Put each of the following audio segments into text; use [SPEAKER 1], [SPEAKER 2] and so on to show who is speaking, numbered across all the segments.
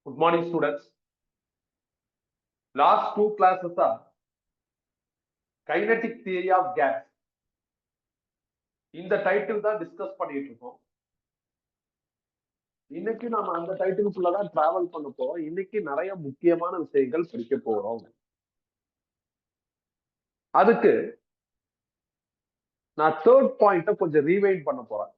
[SPEAKER 1] Good morning, students. Last two classes are kinetic theory of gas. இந்த title தான் discuss பண்ணிட்டு இருக்கோம். இன்னைக்கு நாம அந்த டைட்டிலுக்குள்ளதான் டிராவல் பண்ண போறோம். இன்னைக்கு நிறைய முக்கியமான விஷயங்கள் படிக்க போறோம். அதுக்கு நான் தேர்ட் பாயிண்ட கொஞ்சம் ரீவைண்ட் பண்ண போறேன்.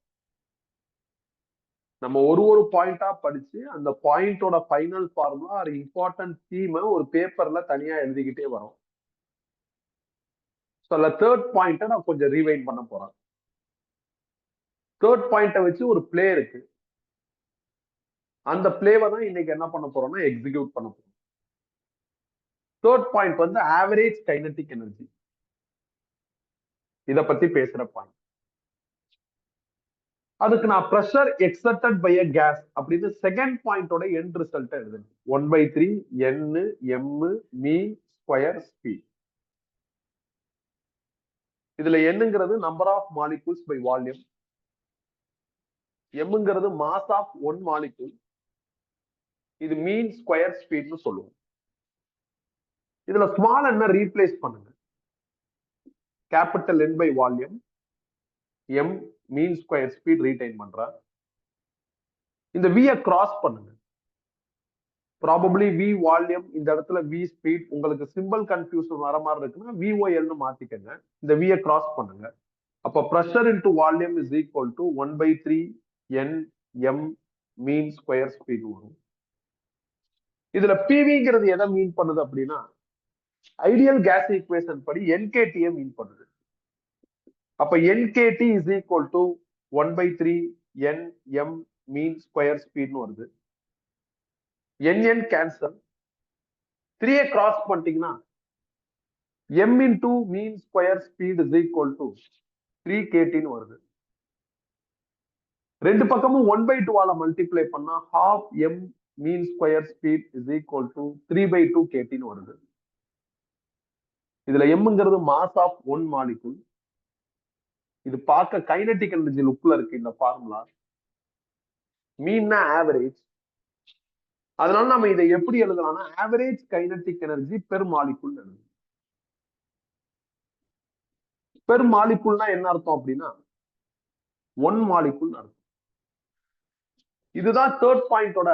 [SPEAKER 1] நம்ம ஒரு பாயிண்டா படிச்சு அந்த பாயிண்டோட ஃபைனல் ஃபார்முலா ஒரு இம்பார்ட்டன்ட் தீமை ஒரு பேப்பர்ல தனியா எழுதிக்கிட்டே வரும். தேர்ட் பாயிண்ட நான் கொஞ்சம் ரீவைண்ட் பண்ண போறேன். தேர்ட் பாயிண்ட வச்சு ஒரு பிளே இருக்கு. அந்த பிளேவை தான் இன்னைக்கு என்ன பண்ண போறோம்னா எக்ஸிக்யூட் பண்ண போறோம். தேர்ட் பாயிண்ட் வந்து ஆவரேஜ் கைனடிக் எனர்ஜி. இத பத்தி பேசுற பாயிண்ட். அதுக்கு நான் pressure exerted by a gas அப்படின்னு செகண்ட் பாயிண்டோட எண்ட் ரிசல்ட் எழுதுறேன். 1/3 n m mean square speed. இதுல என்னங்கிறது number of molecules by volume, எம்ங்கிறது மாஸ் ஆஃப் ஒன் மாலிகூல், இது மீன் ஸ்கொயர் ஸ்பீட்னு சொல்லுவோம். இதுல ஸ்மால் என்ன ரீப்ளேஸ் பண்ணுங்க, capital N by volume, M mean square speed retain பண்ற. இந்த V கிராஸ் பண்ணுங்க. ப்ராபபிளி V வால்யூம், இந்த இடத்துல V ஸ்பீட். உங்களுக்கு சிம்பிள் கன்ஃபியூஷன் வர மாதிரி இருக்குன்னா VOL மாத்திக்கங்க. இந்த V கிராஸ் பண்ணுங்க. அப்ப pressure into volume is equal to 1/3 n m mean square speed வரும். இதுல PVங்கிறது எதை மீன் பண்ணுது அப்படின்னா ஐடியல் கேஸ் ஈக்குவேஷன் படி NKT மீன் பண்ணுது. அப்ப NKT is equal to 1/3 n m mean square ஸ்பீட்னு வருது. NN கேன்சல், 3 கிராஸ் பண்ணிட்டீங்கன்னா m into mean square speed is equal to 3 KT வருது. ரெண்டு பக்கமும் 1/2 மல்டிப்ளை பண்ணா half m mean square speed is equal to 3/2 KT வருது. இதுல எம்ங்கிறது மாஸ் ஆஃப் ஒன் மாலிகூல். இது பார்க்க கைனடிக் எனர்ஜி லுக்ல இருக்கு இந்த ஃபார்முலா. மீன்னா ஆவரேஜ். அதனால நம்ம இதை எப்படி எழுதலாம்னா average kinetic energy per molecule எழுதணும். பெர் மாலிகூல்னா என்ன அர்த்தம் அப்படின்னா ஒன் மாலிகூல் அர்த்தம். இதுதான் தேர்ட் பாயிண்டோட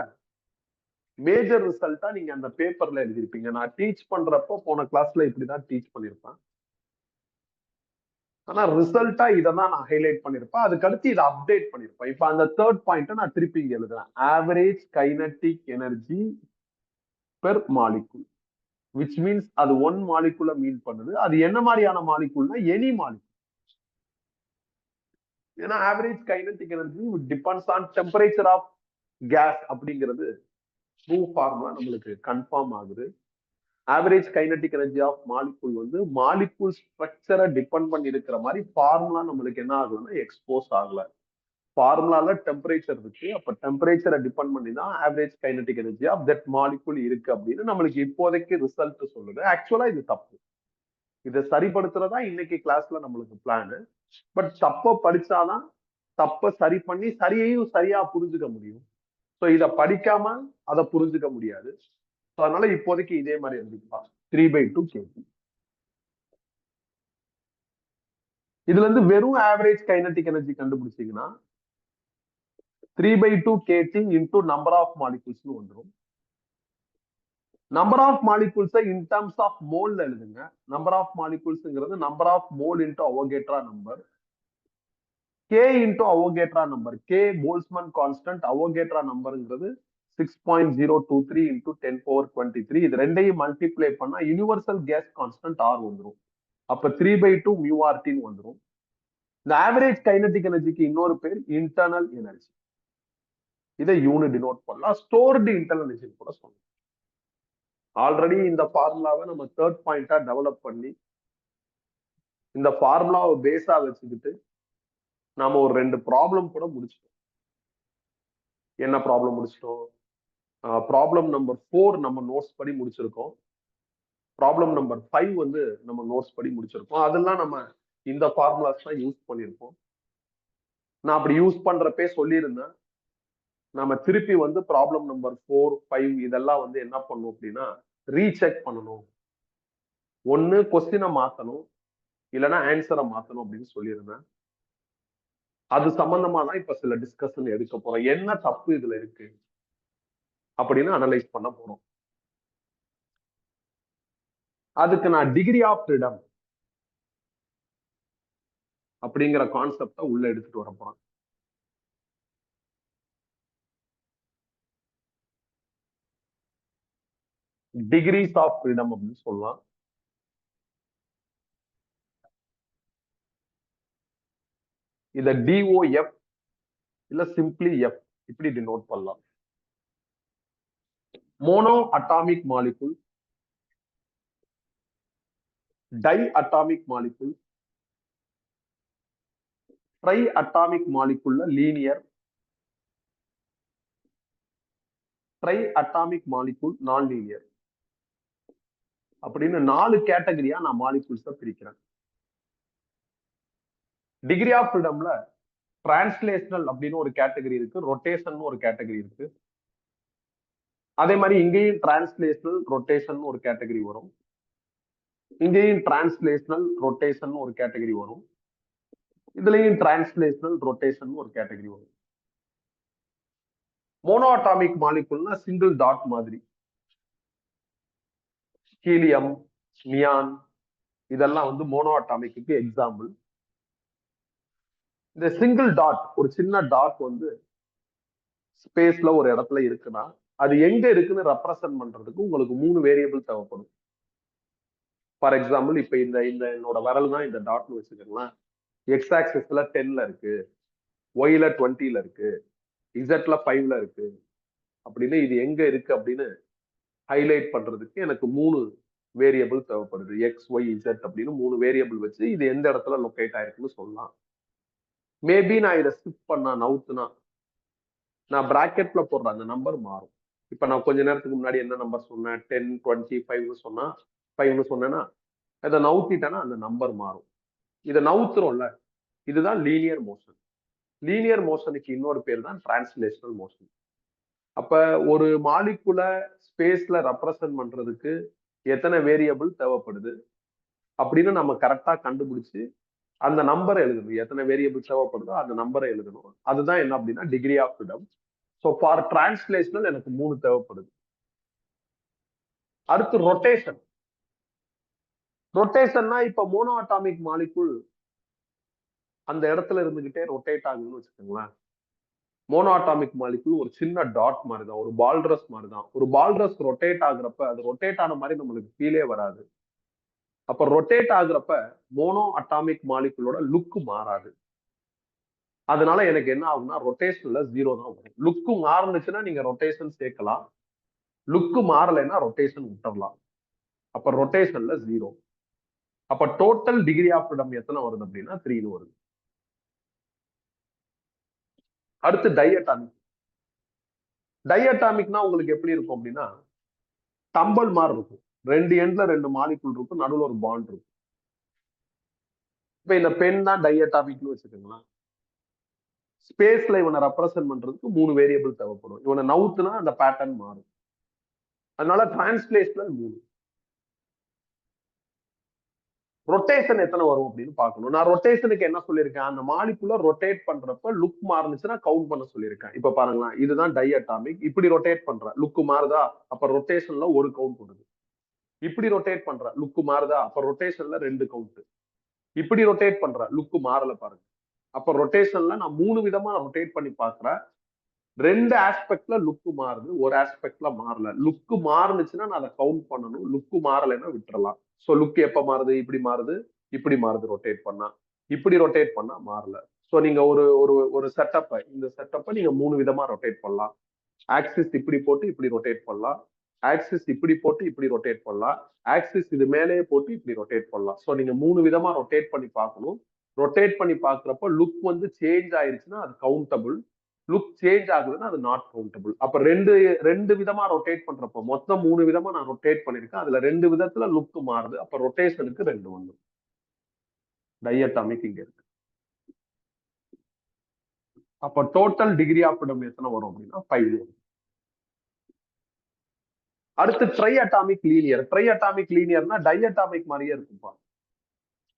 [SPEAKER 1] மேஜர் ரிசல்ட்டா நீங்க அந்த பேப்பர்ல எழுதிருப்பீங்க. நான் டீச் பண்றப்போ போன கிளாஸ்ல இப்படிதான் டீச் பண்ணிருப்பேன். ஆனா ரிசல்ட்டா இதை தான் நான் ஹைலைட் பண்ணிருப்பேன். அதுக்கு அடுத்து இதை அப்டேட் பண்ணிருப்பேன். இப்ப அந்த தேர்ட் பாயிண்ட நான் திருப்பி இங்க எழுதுறேன். Average kinetic energy per molecule, which means அது ஒன் மாலிகூல மீன் பண்ணுது. அது என்ன மாதிரியான மாலிகூல்னா எனி மாலிகூல். ஏன்னா average kinetic energy depends on temperature of gas அப்படிங்கிறது ட்ரூ ஃபார்முலா நம்மளுக்கு கன்ஃபார்ம் ஆகுது. Average kinetic energy of molecule வந்து மாலிகூல் ஸ்ட்ரக்சரை டிபெண்ட் பண்ணி இருக்கிற மாதிரி ஃபார்முலா நம்மளுக்கு என்ன ஆகுதுன்னா எக்ஸ்போஸ் ஆகல. ஃபார்முலால டெம்பரேச்சர் இருக்கு. அப்ப டெம்பரேச்சரை டிபெண்ட் பண்ணி தான் average kinetic energy of that molecule இருக்கு அப்படின்னு நம்மளுக்கு இப்போதைக்கு ரிசல்ட் சொல்லுது. ஆக்சுவலா இது தப்பு. இதை சரிப்படுத்துறதா இன்னைக்கு கிளாஸ்ல நம்மளுக்கு பிளான். பட் தப்ப படிச்சாதான் தப்ப சரி பண்ணி சரியையும் சரியா புரிஞ்சுக்க முடியும். ஸோ இதை படிக்காம அதை புரிஞ்சுக்க முடியாது. அதனால இப்போதைக்கு இதே மாதிரி எழுதிக்கலாம் 3/2 KT. இதுல இருந்து வெறும் ஆவரேஜ் கைனடிக் எனர்ஜி கண்டுபிடிச்சீங்கன்னா 3/2 KT into number of molecules வந்துடும். Number of molecules in terms of mole எழுதுங்க. நம்பர் ஆஃப் மாலிகூல்ஸ்ங்கிறது number of mole into Avogadro number. K into Avogadro number, K Boltzmann constant, Avogadro நம்பர்ங்கிறது 6.023 into 10⁻23. இது ரெண்டையும் multiply பண்ணா universal case constant R வந்துடும். அப்ப 3/2 μRT வந்துடும். இந்த ஆவரேஜ் கைனடிக் எனர்ஜிக்கு இன்னொரு பேர் இன்டர்னல் எனர்ஜி. இதை யூனிட் டினோட் பண்ணலாம். ஸ்டோர்டு இன்டர்னல் எனர்ஜி கூட சொல்லலாம். ஆல்ரெடி இந்த ஃபார்முலாவை நம்ம தேர்ட் பாயிண்டா டெவலப் பண்ணி இந்த ஃபார்முலாவை பேஸா வச்சுக்கிட்டு நாம ஒரு 2 ப்ராப்ளம் கூட முடிச்சிட்டோம். என்ன ப்ராப்ளம் முடிச்சிட்டோம்? ப்ராப்ளம் நம்பர் 4 நம்ம நோட்ஸ் படி முடிச்சிருக்கோம். ப்ராப்ளம் நம்பர் 5 வந்து நம்ம நோட்ஸ் படி முடிச்சிருக்கோம். அதெல்லாம் நம்ம இந்த ஃபார்முலாஸ் தான் யூஸ் பண்ணியிருப்போம். நான் அப்படி யூஸ் பண்றப்பே சொல்லியிருந்தேன், நம்ம திருப்பி வந்து ப்ராப்ளம் நம்பர் 4, 5 இதெல்லாம் வந்து என்ன பண்ணும் அப்படின்னா ரீசெக் பண்ணணும். ஒண்ணு கொஸ்டினை மாத்தணும், இல்லைன்னா ஆன்சரை மாத்தணும் அப்படின்னு சொல்லியிருந்தேன். அது சம்பந்தமா தான் இப்ப சில டிஸ்கஷன் எடுக்க போறோம். என்ன தப்பு இதுல இருக்கு அப்படின்னு அனலைஸ் பண்ண போறோம். அதுக்கு நான் டிகிரி ஆஃப் ஃப்ரீடம் அப்படிங்கிற கான்செப்டை உள்ள எடுத்துட்டு வர போறேன். டிகிரிஸ் ஆஃப் ஃப்ரீடம் அப்படின்னு சொல்லலாம். இத டிஓஎஃப் இல்ல சிம்பிளி எஃப் இப்படி டினோட் பண்ணலாம். Monoatomic molecule, diatomic molecule, triatomic மாலிகுல்ல linear, triatomic molecule nonlinear அப்படின்னு 4 கேட்டகரியா நான் மாலிகுல்ஸை பிரிக்கிறேன். டிகிரி ஆஃப் ஃப்ரீடம்ல டிரான்ஸ்லேஷனல் அப்படின்னு ஒரு கேட்டகரி இருக்கு, ரொட்டேஷன் ஒரு கேட்டகரி இருக்கு. அதே மாதிரி இங்கேயும் டிரான்ஸ்லேஷனல் ரொட்டேஷன் ஒரு கேட்டகரி வரும். இங்கேயும் டிரான்ஸ்லேஷனல் ரொட்டேஷன் ஒரு கேட்டகரி வரும். இதுலயும் டிரான்ஸ்லேஷனல் ரொட்டேஷன் ஒரு கேட்டகரி வரும். மோனோ அட்டாமிக் மாலிகுல்னா சிங்கிள் டாட் மாதிரி. ஹீலியம், நியான் இதெல்லாம் வந்து மோனோ அட்டாமிக்கு எக்ஸாம்பிள். இந்த சிங்கிள் டாட், ஒரு சின்ன டாட் வந்து ஸ்பேஸ்ல ஒரு இடத்துல இருக்குன்னா அது எங்க இருக்குன்னு ரெப்ரசன்ட் பண்றதுக்கு உங்களுக்கு 3 வேரியபிள் தேவைப்படும். ஃபார் எக்ஸாம்பிள் இப்ப இந்த இந்த என்னோட விரல் தான் இந்த டாட்னு வச்சுக்கோங்களேன். எக்ஸ் ஆக்சிஸ்ல 10ல இருக்கு, ஒய்ல 20ல இருக்கு, இசட்ல 5ல இருக்கு அப்படின்னு இது எங்க இருக்கு அப்படின்னு ஹைலைட் பண்றதுக்கு எனக்கு 3 வேரியபிள் தேவைப்படுது. எக்ஸ், ஒய், இசட் அப்படின்னு 3 வேரியபிள் வச்சு இது எந்த இடத்துல லொக்கேட் ஆயிருக்குன்னு சொல்லலாம். மேபி நான் இதை ஸ்கிப் பண்ணா நவுத்துனா நான் பிராக்கெட்ல போடுற அந்த நம்பர் மாறும். இப்ப நான் கொஞ்ச நேரத்துக்கு முன்னாடி என்ன நம்பர் சொன்னேன், 10, 20, 5 சொன்னா 5 சொன்னேன்னா இதை நவுத்திட்டேன்னா அந்த நம்பர் மாறும். இதை நவுத்துறோம்ல, இதுதான் லீனியர் மோஷன். லீனியர் மோஷனுக்கு இன்னொரு பேர் தான் டிரான்ஸ்லேஷனல் மோஷன். அப்ப ஒரு மாலிகுல ஸ்பேஸ்ல ரெப்ரசன்ட் பண்றதுக்கு எத்தனை வேரியபிள் தேவைப்படுது அப்படின்னு நம்ம கரெக்டா கண்டுபிடிச்சு அந்த நம்பரை எழுதணும். எத்தனை வேரியபிள் தேவைப்படுதோ அந்த நம்பரை எழுதணும். அதுதான் என்ன அப்படின்னா degree of freedom. So for translational எனக்கு 3 தேவைப்படுது. அடுத்து ரொட்டேஷன். ரொட்டேஷன்னா இப்ப மோனோ அட்டாமிக் மாலிகுல் அந்த இடத்துல இருந்துகிட்டே ரொட்டேட் ஆகுதுன்னு வச்சுக்கோங்களேன். மோனோ அட்டாமிக் மாலிகுல் ஒரு சின்ன டாட் மாதிரி தான், ஒரு பால்ட்ரஸ் மாதிரி தான். ஒரு பால்ட்ரஸ் ரொட்டேட் ஆகுறப்ப அது ரொட்டேட் ஆன மாதிரி நம்மளுக்கு ஃபீலே வராது. அப்ப ரொட்டேட் ஆகுறப்ப மோனோ அட்டாமிக் மாலிகுலோட லுக் மாறாது. அதனால எனக்கு என்ன ஆகும்னா ரொட்டேஷன்ல 0 தான் வரும். லுக்கு மாறுனுச்சுன்னா நீங்க ரொட்டேஷன் சேர்க்கலாம், லுக்கு மாறலைன்னா ரொட்டேஷன் விட்டுறலாம். அப்ப ரொட்டேஷன்ல 0. அப்ப டோட்டல் டிகிரி ஆஃப் ஃப்ரீடம் எத்தனை வருது அப்படின்னா 3 வருது. அடுத்து டைஅட்டாமிக். டைஅட்டாமிக்னா உங்களுக்கு எப்படி இருக்கும் அப்படின்னா டம்பல் மாதிரி இருக்கும். 2 எண்ட்ல 2 மாலிகுல் இருக்கும், நடுவுல ஒரு பாண்ட் இருக்கும். இப்ப இந்த பென் தான் டைஅட்டாமிக்னு வச்சுக்கோங்களேன். ஸ்பேஸ்ல இவனை ரெப்ரசென்ட் பண்றதுக்கு 3 வேரியபிள் தேவைப்படும். இவனை நவுத்துனா அந்த பேட்டர்ன் மாறும். அதனால டிரான்ஸ்லேஷனல் 3. ரொட்டேஷன் எத்தனை வரும் அப்படின்னு பார்க்கணும். நான் ரொட்டேஷனுக்கு என்ன சொல்லியிருக்கேன், அந்த மாலிகுல ரொட்டேட் பண்றப்ப லுக் மாறுனுச்சுன்னா கவுண்ட் பண்ண சொல்லியிருக்கேன். இப்ப பாருங்களேன், இதுதான் டைஅட்டாமிக். இப்படி ரொட்டேட் பண்றேன், லுக் மாறுதா, அப்ப ரொட்டேஷன்ல ஒரு கவுண்ட் வருது. இப்படி ரொட்டேட் பண்றேன், லுக் மாறுதா, அப்ப ரொட்டேஷன்ல 2 கவுண்ட். இப்படி ரொட்டேட் பண்றேன், லுக் மாறல பாருங்க. அப்ப ரொட்டேஷன்ல நான் 3 விதமா ரொட்டேட் பண்ணி பாக்குறேன். 2 ஆஸ்பெக்ட்ல லுக் மாறுது, ஒரு ஆஸ்பெக்ட்ல மாறல. லுக் மாறுனுச்சுன்னா நான் அதை கவுண்ட் பண்ணணும், லுக் மாறலைன்னா விட்டுறலாம். சோ லுக் எப்ப மாறுது, இப்படி மாறுது, இப்படி மாறுது ரொட்டேட் பண்ணா, இப்படி ரொட்டேட் பண்ணா மாறல. சோ நீங்க ஒரு ஒரு ஒரு செட்டப்பை, இந்த செட்டப்பை நீங்க 3 விதமா ரொட்டேட் பண்ணலாம். ஆக்சிஸ் இப்படி போட்டு இப்படி ரொட்டேட் பண்ணலாம், ஆக்சிஸ் இப்படி போட்டு இப்படி ரொட்டேட் பண்ணலாம், ஆக்சிஸ் இது மேலேயே போட்டு இப்படி ரொட்டேட் பண்ணலாம். சோ நீங்க 3 விதமா ரொட்டேட் பண்ணி பார்க்கணும். ரொட்டேட் பண்ணி பாக்குறப்ப லுக் வந்து சேஞ்ச் ஆயிருச்சுன்னா அது கவுண்டபிள், லுக் சேஞ்ச் ஆகுதுன்னா அது நாட் கவுண்டபிள். அப்ப ரெண்டு ரெண்டு விதமா ரொட்டேட் பண்றப்போ மொத்தம் 3 விதமா நான் ரொட்டேட் பண்ணிருக்கேன். அதுல 2 விதத்துல லுக் மாறுது. அப்ப ரொட்டேஷனுக்கு 2 வந்து டைஅட்டாமிக் இங்க இருக்கு. அப்ப டோட்டல் டிகிரி ஆஃப் ஃப்ரீடம் எத்தனை வரும் அப்படின்னா 5 வரும். அடுத்து triatomic linear. Triatomic லீனியர்னா டை அட்டாமிக் மாதிரியே இருக்கும்பா.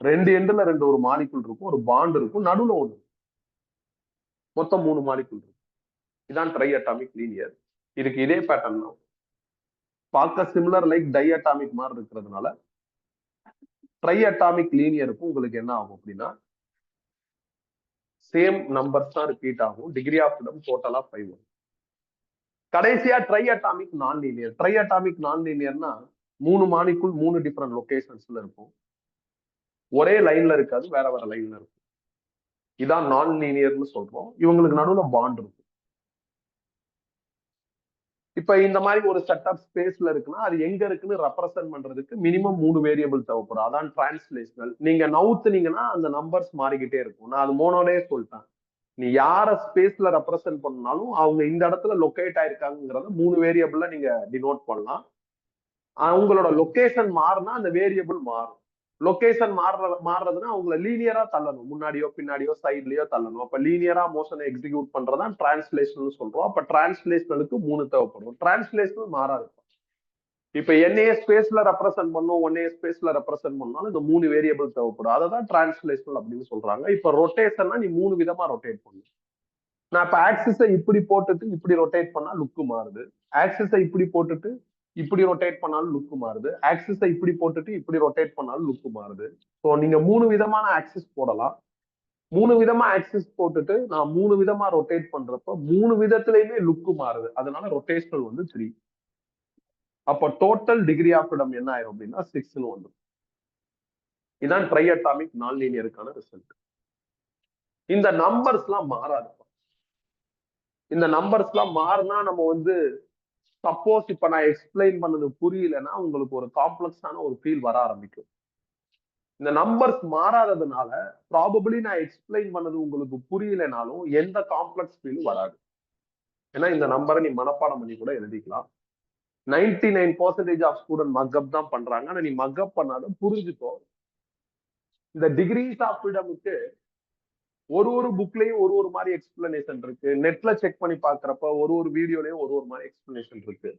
[SPEAKER 1] ரெண்டு எண்டுல ரெண்டு ஒரு மாலிகுல் இருக்கும், ஒரு பாண்ட் இருக்கும், நடுவுல ஒண்ணு, மொத்தம் 3 மாலிகுல் இருக்கும். இதான் ட்ரை அட்டாமிக் லீனியர். இதுக்கு இதே பேட்டர்ன் தான், பார்க்க சிமிலர் லைக் டை அட்டாமிக் மாதிரி இருக்கிறதுனால ட்ரை அட்டாமிக் லீனியருக்கும் உங்களுக்கு என்ன ஆகும் அப்படின்னா சேம் நம்பர்ஸ் தான் ரிப்பீட் ஆகும். டிகிரி ஆஃப் ஃப்ரீடம் டோட்டலா 5 வரும். கடைசியா ட்ரை அட்டாமிக் நான் லீனியர். ட்ரை அட்டாமிக் நான் லீனியர்னா 3 மாலிகுல் 3 டிஃபரெண்ட் லொகேஷன்ஸ்ல இருக்கும், ஒரே லைன்ல இருக்காது, வேற வேற லைன்ல இருக்கும். இதான் நான் லீனியர்னு சொல்றோம். இவங்களுக்கு நடுவுல பாண்ட் இருக்கும். இப்ப இந்த மாதிரி ஒரு செட் ஆஃப் ஸ்பேஸ்ல இருக்குன்னா அது எங்க இருக்குன்னு ரெப்ரசென்ட் பண்றதுக்கு மினிமம் 3 வேரியபிள் தேவைப்படும். அதான் டிரான்ஸ்லேஷனல். நீங்க நவுத்துனீங்கன்னா அந்த நம்பர்ஸ் மாறிக்கிட்டே இருக்கும். நான் அது மோனோடே சொல்லிட்டேன். நீ யார ஸ்பேஸ்ல ரெப்ரசென்ட் பண்ணாலும் அவங்க இந்த இடத்துல லொகேட் ஆயிருக்காங்கிறத 3 வேரியபிள்ல நீங்க டினோட் பண்ணலாம். அவங்களோட லொகேஷன் மாறினா அந்த வேரியபிள் மாறும். லொகேஷன் மாறுறதுன்னா அவங்கள லீனியரா தள்ளணும், முன்னாடியோ பின்னாடியோ சைட்லயோ தள்ளணும். அப்ப லீனியரா மோஷனை எக்ஸிக்யூட் பண்றதான் டிரான்ஸ்லேஷன் சொல்றோம். அப்ப டிரான்ஸ்லேஷனலுக்கு 3 தேவைப்படும். டிரான்ஸ்லேஷனல் மாறாது. இப்ப என்னைய ஸ்பேஸ்ல ரெப்ரசென்ட் பண்ணும், ஒன்னைய ஸ்பேஸ்ல ரெப்ரசென்ட் பண்ணாலும் இந்த 3 வேரியபிள் தேவைப்படும். அததான் டிரான்ஸ்லேஷனல் அப்படின்னு சொல்றாங்க. இப்ப ரொட்டேஷன்னா நீ 3 விதமா ரொட்டேட் பண்ணு. நான் இப்ப ஆக்சிஸை இப்படி போட்டுட்டு இப்படி ரொட்டேட் பண்ணா லுக்கு மாறுது. ஆக்சிஸை இப்படி போட்டுட்டு இப்படி ரொட்டேட் பண்ணாலும் லுக்கு மாறுது. ஆக்சிஸை இப்படி போட்டுட்டு இப்படி ரொட்டேட் பண்ணாலும் லுக்கு மாறுது. ஸோ நீங்க 3 விதமான ஆக்சிஸ் போடலாம். 3 விதமா ஆக்சிஸ் போட்டுட்டு நான் 3 விதமா ரொட்டேட் பண்றப்ப 3 விதத்திலயுமே லுக்கு மாறுது. அதனால ரொட்டேஷனல் வந்து 3. அப்ப டோட்டல் டிகிரி ஆஃப் ஃப்ரீடம் என்ன ஆயிரும் அப்படின்னா 6ன்னு வந்துடும். இதான் ட்ரை அட்டாமிக் நான் லீனியருக்கான ரிசல்ட். இந்த நம்பர்ஸ் எல்லாம் மாறாது. இந்த நம்பர்ஸ் எல்லாம் மாறினா நம்ம வந்து சப்போஸ் இப்ப நான் எக்ஸ்பிளைன் பண்ணது புரியலன்னா உங்களுக்கு ஒரு காம்ப்ளெக்ஸான ஒரு ஃபீல் வர ஆரம்பிக்கும். இந்த நம்பர்ஸ் மாறாததுனால ப்ராபபிளி நான் எக்ஸ்பிளைன் பண்ணது உங்களுக்கு புரியலனாலும் எந்த காம்ப்ளெக்ஸ் ஃபீலும் வராது. ஏன்னா இந்த நம்பரை நீ மனப்பாடம் பண்ணி கூட எழுதிக்கலாம். 99% ஆஃப் ஸ்டூடெண்ட் மக்கப் தான் பண்றாங்க. ஆனா நீ மக்கப் பண்ணாத புரிஞ்சுக்கோ. இந்த டிகிரிஸ் ஆஃப் ஃப்ரீடமுக்கு ஒரு புக்லயும் ஒரு மாதிரி எக்ஸ்பிளனேஷன் இருக்கு. நெட்ல செக் பண்ணி பாக்குறப்ப ஒரு வீடியோலயும் ஒரு மாதிரி எக்ஸ்பிளனேஷன் இருக்கு.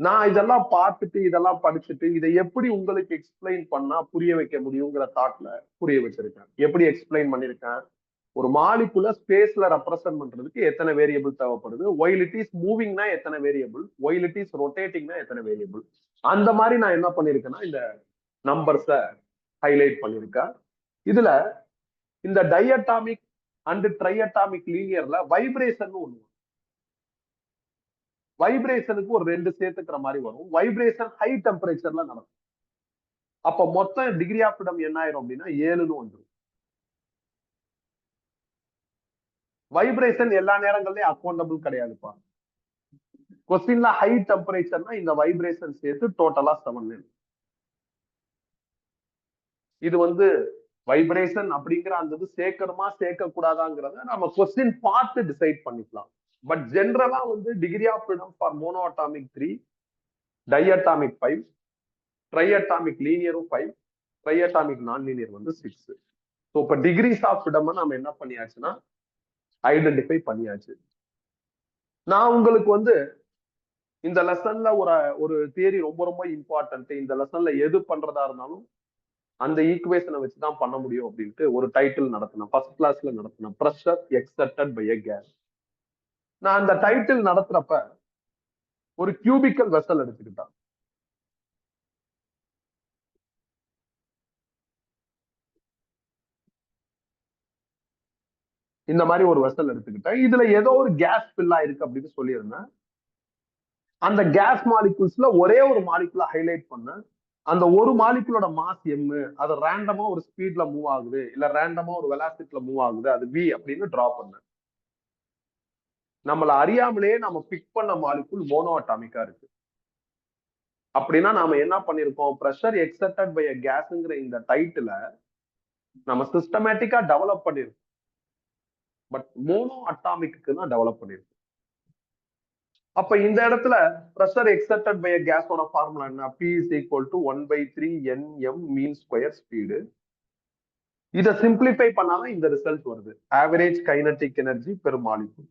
[SPEAKER 1] நான் இதெல்லாம் பார்த்துட்டு இதெல்லாம் படிச்சுட்டு இதை எப்படி உங்களுக்கு எக்ஸ்பிளைன் பண்ணா புரிய வைக்க முடியுங்கிற தாட்ல புரிய வச்சிருக்கேன். எப்படி எக்ஸ்பிளைன் பண்ணிருக்கேன்? ஒரு மாலிகுல ஸ்பேஸ்ல ரெப்ரசென்ட் பண்றதுக்கு எத்தனை வேரியபிள் தேவைப்படுது, ஒயில் இட் இஸ் மூவிங்னா எத்தனை வேரியபிள், ஒயில் இட் இஸ் ரொட்டேட்டிங்னா எத்தனை வேரியபிள், அந்த மாதிரி நான் என்ன பண்ணிருக்கேன்னா இந்த நம்பர்ஸை ஹைலைட் பண்ணிருக்கேன். இதுல இந்த டைஅட்டாமிக் அண்ட் ட்ரைஅட்டாமிக் லீனியர்ல வைப்ரேஷன் ஒண்ணு, வைப்ரேஷனுக்கு ஒரு 2 சேர்த்துக்கிற மாதிரி வரும். வைப்ரேஷன் ஹை டெம்பரேச்சர்ல நடக்கும். அப்ப மொத்தம் டிகிரி ஆஃப் ஃப்ரீடம் என்ன ஆயிரும் அப்படின்னா 7ன்னு வந்துடும். வைப்ரேஷன் எல்லா நேரங்கள்லயும் அக்கௌண்டபிள் கிடையாதுப்பா. கொஸ்டின்ல ஹை டெம்பரேச்சர்னா இந்த வைப்ரேஷன் சேர்த்து டோட்டலா 7. இது வந்து வைப்ரேஷன் அப்படிங்கிற அந்த சேர்க்கணுமா சேர்க்க கூடாதாங்கிறத நம்ம கொஸ்டின் பார்த்து டிசைட் பண்ணிக்கலாம். பட் ஜென்ரலா வந்து degree of freedom for mono atomic 3, diatomic 5, triatomic லீனியரும் 5, ட்ரைஅட்டாமிக் நான் லீனியர் வந்து 6. ஸோ இப்போ டிகிரிஸ் ஆஃப் ஃப்ரீடம் நம்ம என்ன பண்ணியாச்சுன்னா ஐடென்டிஃபை பண்ணியாச்சு. நான் உங்களுக்கு வந்து இந்த லெசன்ல ஒரு தியரி ரொம்ப இம்பார்ட்டன்ட். இந்த லெசன்ல எது பண்றதா இருந்தாலும் அந்த ஈக்குவேஷனை வச்சுதான் பண்ண முடியும் அப்படின்ட்டு ஒரு டைட்டில் நடத்தினேன். ஃபர்ஸ்ட் கிளாஸ்ல நடத்தினேன், pressure exerted by a gas. நான் அந்த டைட்டில் நடத்துறப்ப ஒரு கியூபிக்கல் வெசல் எடுத்துக்கிட்டான். இந்த மாதிரி ஒரு வெசல் எடுத்துக்கிட்டேன். இதுல ஏதோ ஒரு கேஸ் ஃபில் ஆயிருக்கு அப்படின்னு சொல்லியிருந்தேன். அந்த கேஸ் மாலிகுல்ஸ்ல ஒரே ஒரு மாலிகுலை ஹைலைட் பண்ணேன். அந்த ஒரு மாலிகுலோட மாஸ் எம், அது ரேண்டமா ஒரு ஸ்பீட்ல மூவ் ஆகுது, இல்ல ரேண்டமா ஒரு வெலாசிட்டில மூவ் ஆகுது, அது வி அப்படின்னு டிரா பண்ணேன். நம்மள அறியாமலே நம்ம பிக் பண்ண மாலிகுல் மோனோ அட்டாமிக்கா இருக்கு. அப்படின்னா நாம என்ன பண்ணிருக்கோம்? பிரஷர் எக்ஸர்டட் பை கேஸ்ங்கிற இந்த டைட்டில நம்ம சிஸ்டமேட்டிக்கா டெவலப் பண்ணிருக்கோம். பட் மோனோ அட்டாமிக்கு தான் டெவலப் பண்ணிருக்கோம். அப்ப இந்த இடத்துல பிரஷர் எக்ஸர்டட் பை கேஸோட ஃபார்முலா என்ன? P is equal to 1/3 nm mean square speed இதை சிம்பிளிஃபை பண்ணாதான் இந்த ரிசல்ட் வருது. Average kinetic energy per molecule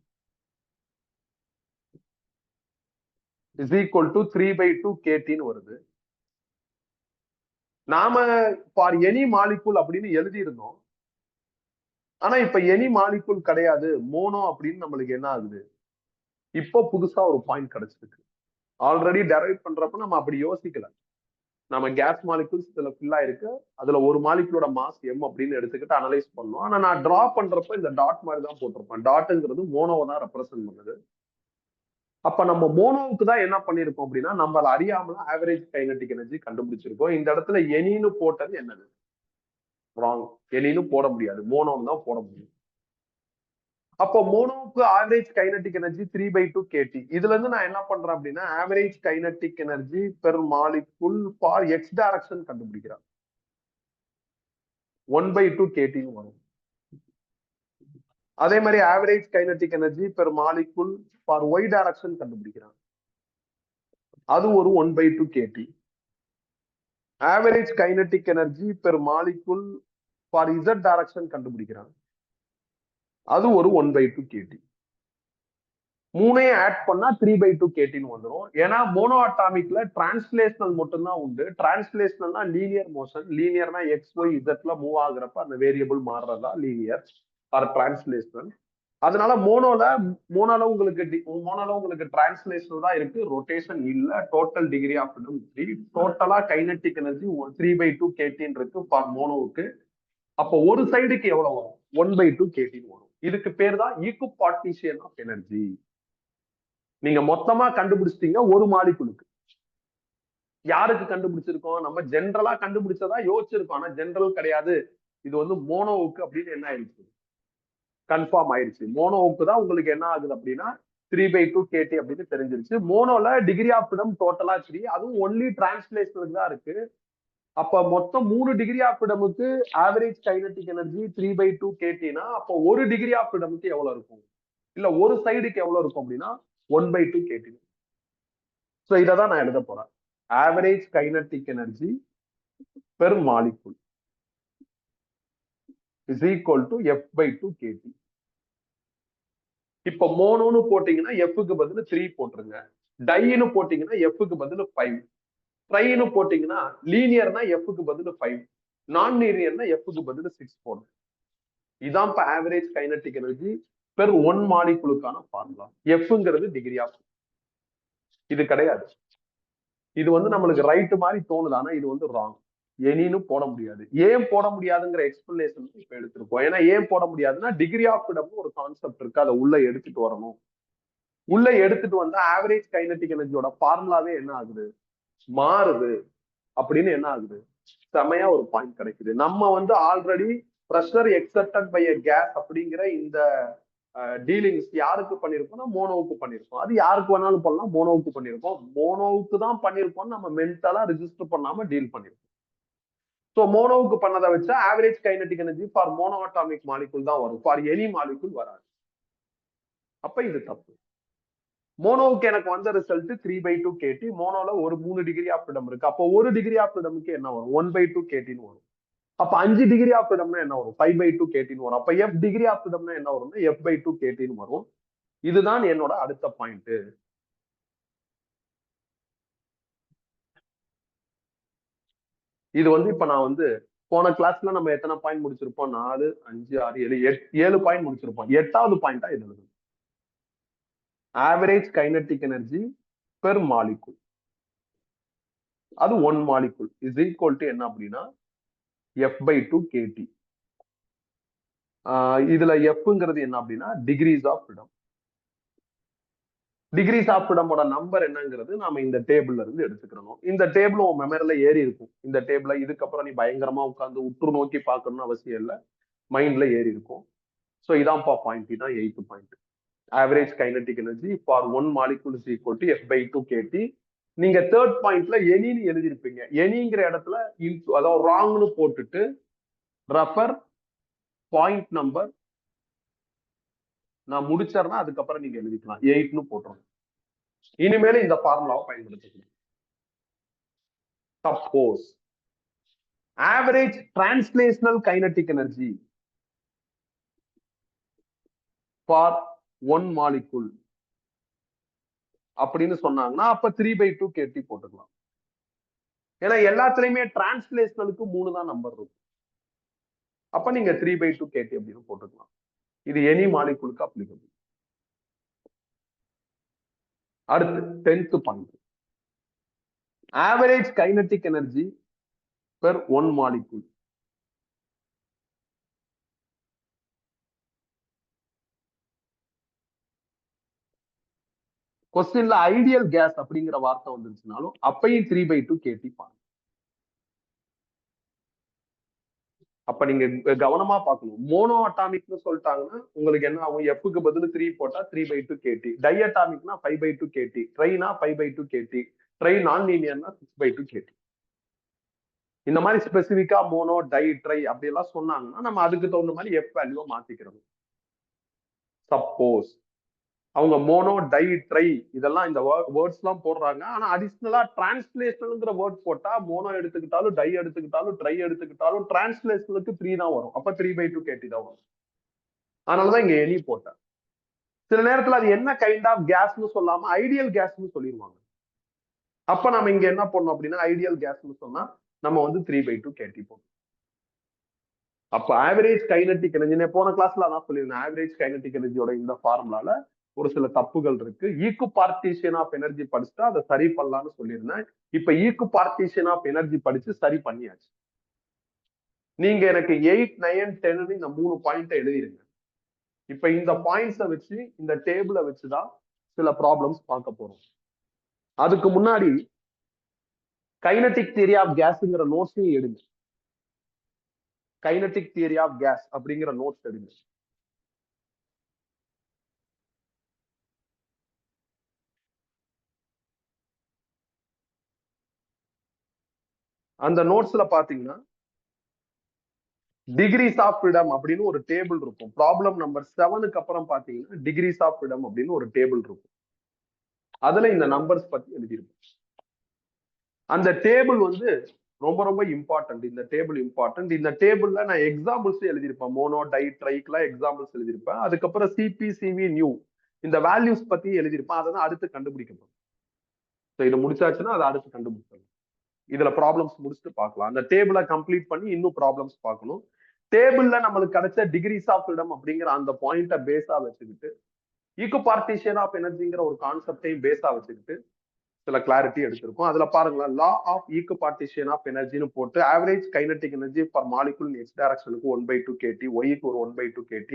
[SPEAKER 1] is equal to 3/2 kTன்னு வருது. நாம ஃபார் எனி மாலிகூல் அப்படின்னு எழுதி இருந்தோம். ஆனா இப்ப எனி மாலிகூல் கிடையாது, மோனோ அப்படின்னு நம்மளுக்கு என்ன ஆகுது, இப்போ புதுசா ஒரு பாயிண்ட் கிடைச்சிருக்கு. ஆல்ரெடி டெரைவ் பண்றப்ப நம்ம அப்படி யோசிக்கல. நம்ம கேஸ் மாலிகூல்ஸ் இதுல ஃபில் ஆயிருக்கு, அதுல ஒரு மாலிகூலோட மாஸ் எம் அப்படின்னு எடுத்துக்கிட்டு அனலைஸ் பண்ணோம். ஆனா நான் டிரா பண்றப்ப இந்த டாட் மாதிரி தான் போட்டிருப்பேன். டாட்ங்கிறது மோனோவை தான் ரெப்ரசென்ட் பண்ணுது. அப்ப நம்ம மோனோவுக்கு தான் என்ன பண்ணிருக்கோம் அப்படின்னா, நம்மள அறியாமல ஆவரேஜ் கைனடிக் எனர்ஜி கண்டுபிடிச்சிருக்கோம். இந்த இடத்துல எனின்னு போட்டது என்னது, ராங். எனின்னு போட முடியாது, மோனோன்னு தான் போட முடியும். அப்போ மோனோவுக்கு ஆவரேஜ் கைனடிக் எனர்ஜி 3/2 kT. இதுல இருந்து நான் என்ன பண்றேன் அப்படின்னா, average kinetic energy per molecule for x direction கண்டுபிடிக்கிறேன். 1/2 kTன்னு வரும். அதே மாதிரி average kinetic energy per molecule for y direction கண்டுபிடிக்கிறான். அது ஒரு 1/2 kT. Average kinetic energy per molecule for z direction கண்டுபிடிக்கிறான். அது ஒரு 1/2 kT. மூணையும் ஆட் பண்ணா 3/2 kTன்னு வந்துடும். ஏன்னா மோனோ அட்டாமிக்ல டிரான்ஸ்லேஷனல் மட்டும்தான் உண்டு. டிரான்ஸ்லேஷனல்னா லீனியர் மோஷன். லீனியர்னா எக்ஸ் ஒய் இசட்ல மூவ் ஆகுறப்ப அந்த வேரியபிள் மாறுறதா லீனியர் ஆர் டிரான்ஸ்லேஷனல். அதனால மோனோல உங்களுக்கு டிரான்ஸ்லேஷனல் தான் இருக்கு, ரொட்டேஷன் இல்ல. Total degree of freedom 3. டோட்டலா கைனடிக் எனர்ஜி 3/2 kTன்னு இருக்கு ஃபார் மோனோவுக்கு. அப்போ ஒரு சைடுக்கு எவ்வளவு வரும், 1/2 kTன்னு வரும். இதுக்கு பேர் தான் ஈக்குபார்ட்டிஷியன் ஆஃப் எனர்ஜி. நீங்க மொத்தமா கண்டுபிடிச்சிட்டீங்க ஒரு மாலிகுலுக்கு. யாருக்கு கண்டுபிடிச்சிருக்கோம், நம்ம ஜென்ரலா கண்டுபிடிச்சதா யோசிச்சிருக்கோம். ஆனா ஜென்ரல் கிடையாது, இது வந்து மோனோவுக்கு அப்படின்னு என்ன ஆயிடுச்சு, கன்ஃபார்ம் ஆயிடுச்சு. மோனோவுக்கு தான் உங்களுக்கு என்ன ஆகுது அப்படின்னா 3/2 kT அப்படின்னு தெரிஞ்சிருச்சு. மோனோல டிகிரி ஆஃப் ஃப்ரீடம் டோட்டலா 3, அதுவும் ஒன்லி டிரான்ஸ்லேஷனுக்கு தான் இருக்கு. அப்ப மொத்தம் 3 டிகிரி ஆஃப் ஃப்ரீடமுக்கு ஆவரேஜ் கைனடிக் எனர்ஜி 3/2 kTனா அப்போ ஒரு டிகிரி ஆஃப் ஃப்ரீடமுக்கு எவ்வளவு இருக்கும், இல்ல ஒரு சைடுக்கு எவ்வளவு இருக்கும் அப்படின்னா 1/2 kT. சோ இதான் நான் எழுத போறேன். Average kinetic energy per molecule is equal to F/2 kT. இப்ப மோனோன்னு போட்டீங்கன்னா எஃப்க்கு பதில் 3 போட்டுருங்க. டைன்னு போட்டீங்கன்னா எஃப்க்கு பதில் 5. ட்ரைன்னு போட்டீங்கன்னா லீனியர்னா எஃப்க்கு பதில் 5. நான் லீனியர்னா எஃப்க்கு பதில் 6 போடணும். இதான் இப்ப average kinetic energy per one மாலிகுலுக்கான ஃபார்முலா. எஃப்ங்கிறது டிகிரி ஆஃப். இது கிடையாது. இது வந்து நம்மளுக்கு ரைட் மாதிரி தோணுது, ஆனா இது வந்து ராங். எனின்னு போட முடியாது. ஏன் போட முடியாதுங்கிற எக்ஸ்பிளனேஷன் இப்ப எடுத்திருக்கோம். ஏன்னா ஏன் போட முடியாதுன்னா டிகிரி ஆஃப் ஃப்ரீடம் ஒரு கான்செப்ட் இருக்கு, அதை உள்ள எடுத்துட்டு வரணும். உள்ள எடுத்துட்டு வந்தா ஆவரேஜ் கைனடிக் எனர்ஜியோட ஃபார்முலாவே என்ன ஆகுது, மாறுது. அப்படின்னு என்ன ஆகுது, செமையா ஒரு பாயிண்ட் கிடைக்குது. நம்ம வந்து already pressure exerted by a gas அப்படிங்கிற இந்த டீலிங்ஸ் யாருக்கு பண்ணிருக்கோம்னா மோனோவுக்கு பண்ணிருக்கோம். அது யாருக்கு வேணாலும் பண்ணலாம், மோனோவுக்கு பண்ணிருக்கோம். மோனோவுக்கு தான் பண்ணிருக்கோம், நம்ம மென்டலா ரிஜிஸ்டர் பண்ணாம டீல் பண்ணிருக்கோம். ஸோ மோனோவுக்கு பண்ணதை வச்சா average kinetic energy for mono atomic molecule தான் வரும், ஃபார் எனி மாலிகுல் வராது. அப்ப இது தப்பு. மோனோவுக்கு எனக்கு வந்த ரிசல்ட் 3/2 kT. மோனோல ஒரு 3 டிகிரி ஆஃப் ஃப்ரீடம் இருக்கு. அப்போ ஒரு டிகிரி ஆஃப் ஃப்ரீடமுக்கு என்ன வரும், 1/2 kTன்னு வரும். அப்ப 5 டிகிரி ஆஃப் ஃப்ரீடம்னா என்ன வரும், 5/2 kTன்னு வரும். அப்ப எஃப் டிகிரி ஆஃப் ஃப்ரீடம்னா என்ன வரும்னா F/2 kTன்னு வரும். இதுதான் என்னோட அடுத்த பாயிண்ட். இது வந்து இப்ப நான் வந்து போன கிளாஸ்ல நம்ம எத்தனை பாயிண்ட் முடிச்சிருப்போம், 4, 5, 6, 7, 7 பாயிண்ட் முடிச்சிருப்போம். 8வது பாயிண்டா இது எழுதும். Average kinetic energy per molecule, அது one molecule is equal to என்ன அப்படின்னா F/2 kT. இதுல எஃப்ங்கிறது என்ன அப்படின்னா degrees of freedom. Degrees of ஃப்ரீடமோட நம்பர் என்னங்கிறது நாம இந்த டேபிள்ல இருந்து எடுத்துக்கிறோம். இந்த டேபிள் உன் மெமரியில ஏறி இருக்கும். இந்த டேபிள இதுக்கப்புறம் நீ பயங்கரமா உட்கார்ந்து உற்று நோக்கி பார்க்கணும்னு அவசியம் இல்லை, மைண்ட்ல ஏறி இருக்கும். ஸோ இதான்ப்பா பாயிண்ட், இதான் 8th point. Average kinetic energy for one molecule is equal to F/2 kT. நீங்க தேர்ட் பாயிண்ட்ல எனின்னு எழுதிருப்பீங்க. எனிங்கிற இடத்துல அதாவது ராங்னு போட்டுட்டு ரெஃபர் பாயிண்ட் நம்பர் நான் முடிச்சேன்னா அதுக்கப்புறம் நீங்க எழுதிக்கலாம், 8ன்னு போட்டுருங்க. இனிமேல இந்த ஃபார்முலாவை பயன்படுத்தணும். Suppose average translational kinetic energy for one molecule அப்படின்னு சொன்னாங்கன்னா அப்ப 3/2 KT போட்டுக்கலாம். ஏன்னா எல்லாத்துலயுமே டிரான்ஸ்லேஷனலுக்கு 3 தான் நம்பர் இருக்கும். அப்ப நீங்க 3/2 KT அப்படின்னு போட்டுக்கலாம். இது எனி மாலிகுலுக்கு அப்ளிகபிள். அடுத்து 10th point, average kinetic energy per one molecule. கொஸ்டின்ல ஐடியல் கேஸ் அப்படிங்கிற வார்த்தை வந்துருச்சுனாலும் அப்பையும் 3/2 KT பாருங்க. அப்ப நீங்க கவனமா பார்க்கணும். மோனோ அட்டாமிக்னு சொல்லிட்டாங்கன்னா உங்களுக்கு என்ன ஆகும்? எஃப்க்கு பதில் 3 போட்டா 3/2 KT. டை அட்டாமிக்னா 5/2 KT. ட்ரைனா 5/2 KT. ட்ரை நான் லீனியர்னா 6/2 KT. இந்த மாதிரி ஸ்பெசிபிக்கா மோனோ டை ட்ரை அப்படி எல்லாம் சொன்னாங்கன்னா நம்ம அதுக்கு தகுந்த மாதிரி எஃப் வேல்யூவை மாத்திக்கிறோம். சப்போஸ் அவங்க மோனோ டை ட்ரை இதெல்லாம் இந்த வேர்ட்ஸ் எல்லாம் போடுறாங்க, ஆனா அடிஷனலா டிரான்ஸ்லேஷனல்ங்கிற வேர்ட் போட்டா மோனோ எடுத்துக்கிட்டாலும் டை எடுத்துக்கிட்டாலும் ட்ரை எடுத்துக்கிட்டாலும் டிரான்ஸ்லேஷனுக்கு 3 தான் வரும். அப்ப 3/2 KT தான் வரும். அதனாலதான் இங்க எனி போட்டேன். சில நேரத்துல அது என்ன கைண்ட் ஆஃப் கேஸ்னு சொல்லாம ஐடியல் கேஸ்னு சொல்லிடுவாங்க. அப்ப நம்ம இங்க என்ன பண்ணோம் அப்படின்னா ஐடியல் கேஸ்னு சொன்னா நம்ம வந்து 3/2 KT போட்டோம். அப்ப ஆவரேஜ் கைனடிக் எனர்ஜி போன கிளாஸ்ல நான் சொல்லியிருந்தேன். ஆவரேஜ் கைனடிக் எனர்ஜியோட இந்த ஃபார்முலால ஒரு சில தப்புகள் இருக்கு. ஈக்கு பார்ட்டிஷியன் ஆஃப் எனர்ஜி படிச்சுட்டா அதை சரி பண்ணலாம்னு சொல்லியிருந்தேன். இப்ப ஈக்கு பார்ட்டிஷியன் ஆஃப் எனர்ஜி படிச்சு சரி பண்ணியாச்சு. நீங்க எனக்கு 8, 9, 10 இந்த 3 பாயிண்ட் எழுதிருங்க. இப்ப இந்த பாயிண்ட்ஸை வச்சு இந்த டேபிளை வச்சுதான் சில ப்ராப்ளம்ஸ் பார்க்க போறோம். அதுக்கு முன்னாடி கைனடிக் தியரி ஆஃப் கேஸ்ங்கிற நோட்ஸையும் எடுங்க. கைனடிக் தியரி ஆஃப் கேஸ் அப்படிங்கிற நோட்ஸ் எடுங்க. அந்த நோட்ஸ்ல பாத்தீங்கன்னா டிகிரிஸ் ஆஃப் ஃப்ரீடம் அப்படின்னு ஒரு டேபிள் இருக்கும். ப்ராப்ளம் நம்பர் 7க்கு அப்புறம் பாத்தீங்கன்னா டிகிரிஸ் ஆஃப் ஃப்ரீடம் அப்படின்னு ஒரு டேபிள் இருக்கும். அதுல இந்த நம்பர்ஸ் பத்தி எழுதியிருப்போம். அந்த டேபிள் வந்து ரொம்ப ரொம்ப இம்பார்ட்டன்ட். இந்த டேபிள் இம்பார்ட்டன்ட். இந்த டேபிள்ல நான் எக்ஸாம்பிள்ஸ் எழுதியிருப்பேன். மோனோ டை ட்ரைக்குலாம் எக்ஸாம்பிள்ஸ் எழுதியிருப்பேன். அதுக்கப்புறம் சிபி சிவி நியூ இந்த வேல்யூஸ் பத்தி எழுதியிருப்பேன். அதை தான் அடுத்து கண்டுபிடிக்கணும். இது முடிச்சாச்சுன்னா அதை அடுத்து கண்டுபிடிக்கணும். இதுல ப்ராப்ளம்ஸ் முடிச்சுட்டு பார்க்கலாம். அந்த டேபிளை கம்ப்ளீட் பண்ணி இன்னும் ப்ராப்ளம்ஸ் பார்க்கணும். டேபிள்ல நம்மளுக்கு கிடைச்ச டிகிரிஸ் ஆஃப் ஃப்ரீடம் அப்படிங்கிற அந்த பாயிண்ட பேஸா வச்சுக்கிட்டு ஈக்குபார்ட்டிஷியன் ஆஃப் எனர்ஜிங்கிற ஒரு கான்செப்டையும் பேஸா வச்சுக்கிட்டு சில கிளாரிட்டி எடுத்திருக்கும். அதுல பாருங்களேன், லா ஆஃப் ஈக்குபார்ட்டிஷியன் ஆஃப் எனர்ஜின்னு போட்டு average kinetic energy for molecule x டைரக்ஷனுக்கு 1/2 KT, ஒய்க்கு ஒரு 1/2 KT,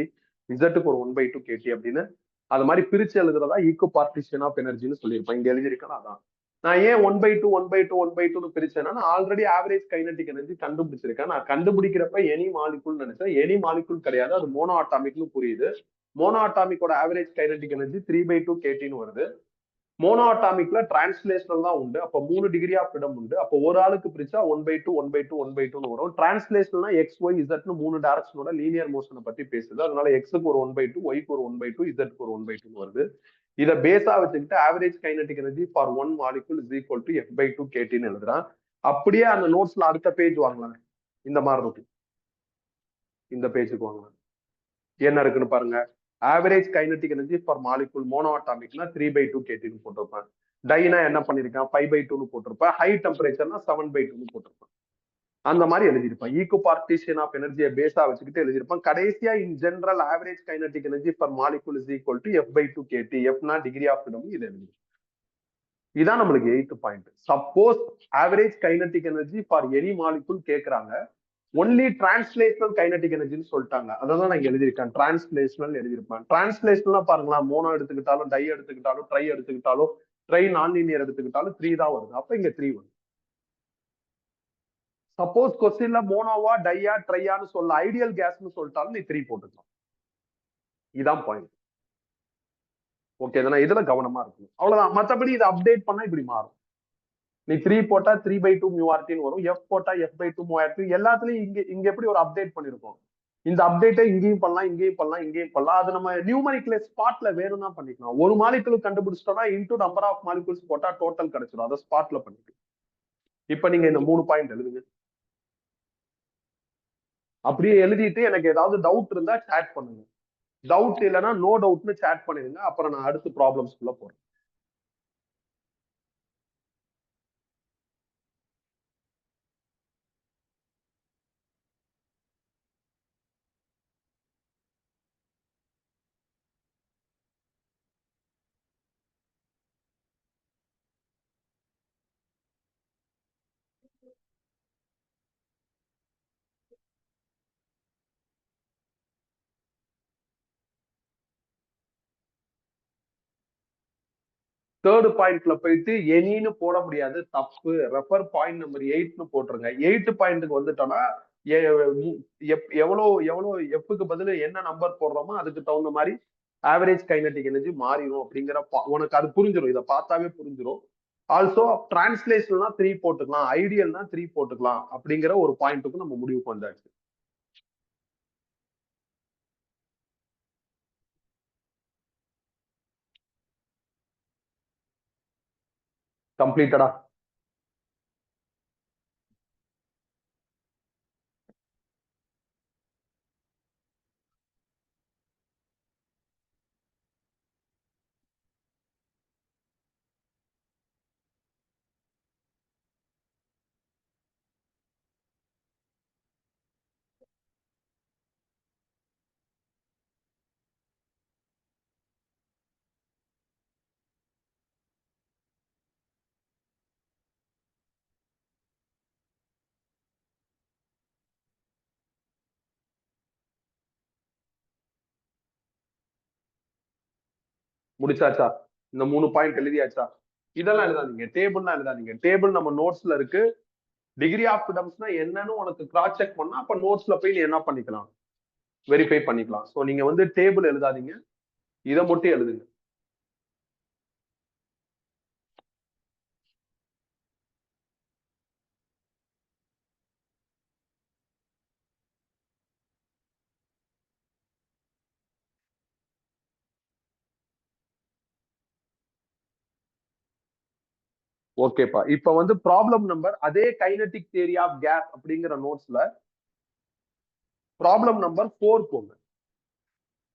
[SPEAKER 1] இசட்டுக்கு ஒரு 1/2 KT அப்படின்னு அது மாதிரி பிரிச்சு எழுதுறதா ஈக்குபார்ட்டிஷியன் ஆஃப் எனர்ஜின்னு சொல்லியிருப்பேன். இங்க எழுதியிருக்கேன். அதான் நான் ஏன் 1/2 1/2 1/2 பிரிச்சேன்னா ஆல்ரெடி ஆவரேஜ் கைனடிக் எனர்ஜி கண்டுபிடிச்சிருக்கேன். நான் கண்டுபிடிக்கிறப்ப எனி மாலிகுல் நினைச்சேன். எனி மாலிகுல் கிடையாது, அது மோனோ அட்டாமிக்னு புரியுது. மோனோ அட்டாமிக்கோட ஆவரேஜ் கைனடிக் எனர்ஜி 3/2 KTன்னு வருது. மோனோ அட்டாமிக்ல டிரான்ஸ்லேஷனல் தான் உண்டு. அப்ப 3 டிகிரி ஆஃப் ஃப்ரீடம் உண்டு. அப்போ ஒரு ஆளுக்கு பிரிச்சா 1/2 1/2 1/2ன்னு வரும். டிரான்ஸ்லேஷனல்னா எக்ஸ் ஒய் இசட்னு 3 டைரக்ஷனோட லீனியர் மோஷனை பத்தி பேசுது. அதனால எக்ஸுக்கு ஒரு 1/2, ஒய்க்கு ஒரு 1/2, இசட்க்கு ஒரு 1/2ன்னு வருது. இதை பேஸா வச்சுக்கிட்டு average kinetic energy for one molecule is equal to F/2 KTன்னு எழுதுறான். அப்படியே அந்த நோட்ஸ்ல அடுத்த பேஜ் வாங்கலாம். இந்த மாதிரி இருக்கு. இந்த பேஜுக்கு வாங்கலாம். என்ன இருக்குன்னு பாருங்க. Average kinetic energy for molecule mono அட்டாமிக்னா 3/2 KTன்னு போட்டிருப்பேன். டைனா என்ன பண்ணிருக்கேன் 5/2ன்னு போட்டிருப்பேன். ஹை டெம்பரேச்சர்னா 7/2ன்னு போட்டிருப்பேன். அந்த மாதிரி எழுதியிருப்பேன். ஈக்குபார்ட்டிஷியன் ஆஃப் எனர்ஜியை பேஸா வச்சுக்கிட்டு எழுதியிருப்பேன். கடைசியா in general average kinetic energy for molecule is equal to F/2 KT. எஃப்னா டிகிரி ஆஃப் ஃப்ரீடம். இது எழுதி இதான் நம்மளுக்கு 8th point. Suppose average kinetic energy for any molecule கேட்கறாங்க, ஒன்லி டிரான்ஸ்லேஷனல் கைனடிக் எனர்ஜின்னு சொல்லிட்டாங்க. அதான் நான் எழுதியிருக்கேன். டிரான்ஸ்லேஷனல் எழுதியிருப்பேன். டிரான்ஸ்லேஷனல் பாருங்களா, மோனோ எடுத்துக்கிட்டாலும் டை எடுத்துக்கிட்டாலும் ட்ரை எடுத்துக்கிட்டாலும் ட்ரை நான் லீனியர் எடுத்துக்கிட்டாலும் 3 தான் வருது. அப்ப இங்க 3 வருது. சப்போஸ் கொஸ்டின்ல மோனோவா டையா ட்ரையான்னு சொல்ல ஐடியல் கேஸ்னு சொல்லிட்டாலும் நீ 3 போட்டுக்கலாம். இதான் பாயிண்ட். ஓகே, இதுல கவனமா இருக்கணும். அவ்வளவுதான். மத்தபடி இதை அப்டேட் பண்ணா இப்படி மாறும். நீ 3 போட்டா 3/2 μRT வரும். எஃப் போட்டா F/2 μRT. எல்லாத்துலயும் இங்க எப்படி ஒரு அப்டேட் பண்ணிருக்கோம். இந்த அப்டேட்டை இங்கேயும் பண்ணலாம், இங்கேயும் பண்ணலாம், இங்கேயும் பண்ணலாம். அது நம்ம நியூமரிக்கல் ஸ்பாட்ல வேணும்னா பண்ணிக்கலாம். ஒரு மாலிகுல் கண்டுபிடிச்சிட்டோம்னா இன்டூ நம்பர் ஆஃப் மாலிகுல்ஸ் போட்டா டோட்டல் கிடைச்சிடும். அதை ஸ்பாட்ல பண்ணிக்கலாம். இப்ப நீங்க இந்த 3 பாயிண்ட் எழுதுங்க. அப்படியே எழுதிட்டு எனக்கு ஏதாவது டவுட் இருந்தா சேட் பண்ணுங்க. டவுட் இல்லைன்னா நோ டவுட்னு சேட் பண்ணிடுங்க. அப்புறம் நான் அடுத்த ப்ராப்ளம்ஸ்குள்ள போறேன். தேர்ட் பாயிண்ட்ல போயிட்டு எனின்னு போட முடியாது, தப்பு. ரெஃபர் பாயிண்ட் நம்பர் 8ன்னு போட்டுருங்க. 8 பாயிண்ட்டுக்கு வந்துட்டோம்னா எவ்வளவு எவ்வளவு எஃப்க்கு பதில் என்ன நம்பர் போடுறோமோ அதுக்கு தகுந்த மாதிரி ஆவரேஜ் கைனடிக் எனர்ஜி மாறிடும் அப்படிங்கிற உனக்கு அது புரிஞ்சிடும். இதை பார்த்தாவே புரிஞ்சிடும். ஆல்சோ டிரான்ஸ்லேஷன்னா 3 போட்டுக்கலாம், ஐடியல்னா 3 போட்டுக்கலாம் அப்படிங்கிற ஒரு பாயிண்ட்டுக்கு நம்ம முடிவு பண்ணாச்சு. கம்ப்ளீட்டடா? முடிச்சாச்சா? இந்த 3 பாயிண்ட் எழுதியாச்சா? இதெல்லாம் எழுதாதீங்க, டேபிள்லாம் எழுதாதீங்க. டேபிள் நம்ம நோட்ஸ்ல இருக்கு. டிகிரி ஆஃப் ஃப்ரீடம்ஸ்னா என்னன்னு உனக்கு கிராஸ் செக் பண்ணா அப்ப நோட்ஸ்ல போய் நீ என்ன பண்ணிக்கலாம், வெரிஃபை பண்ணிக்கலாம். சோ நீங்க வந்து டேபிள் எழுதாதீங்க, இதை மட்டும் எழுதுங்க. ஓகேப்பா. இப்ப வந்து ப்ராப்ளம் நம்பர் அதே கைனடிக் தியரி ஆஃப் கேஸ் அப்படிங்கிற நோட்ஸ்ல ப்ராப்ளம் நம்பர் 4 போங்க.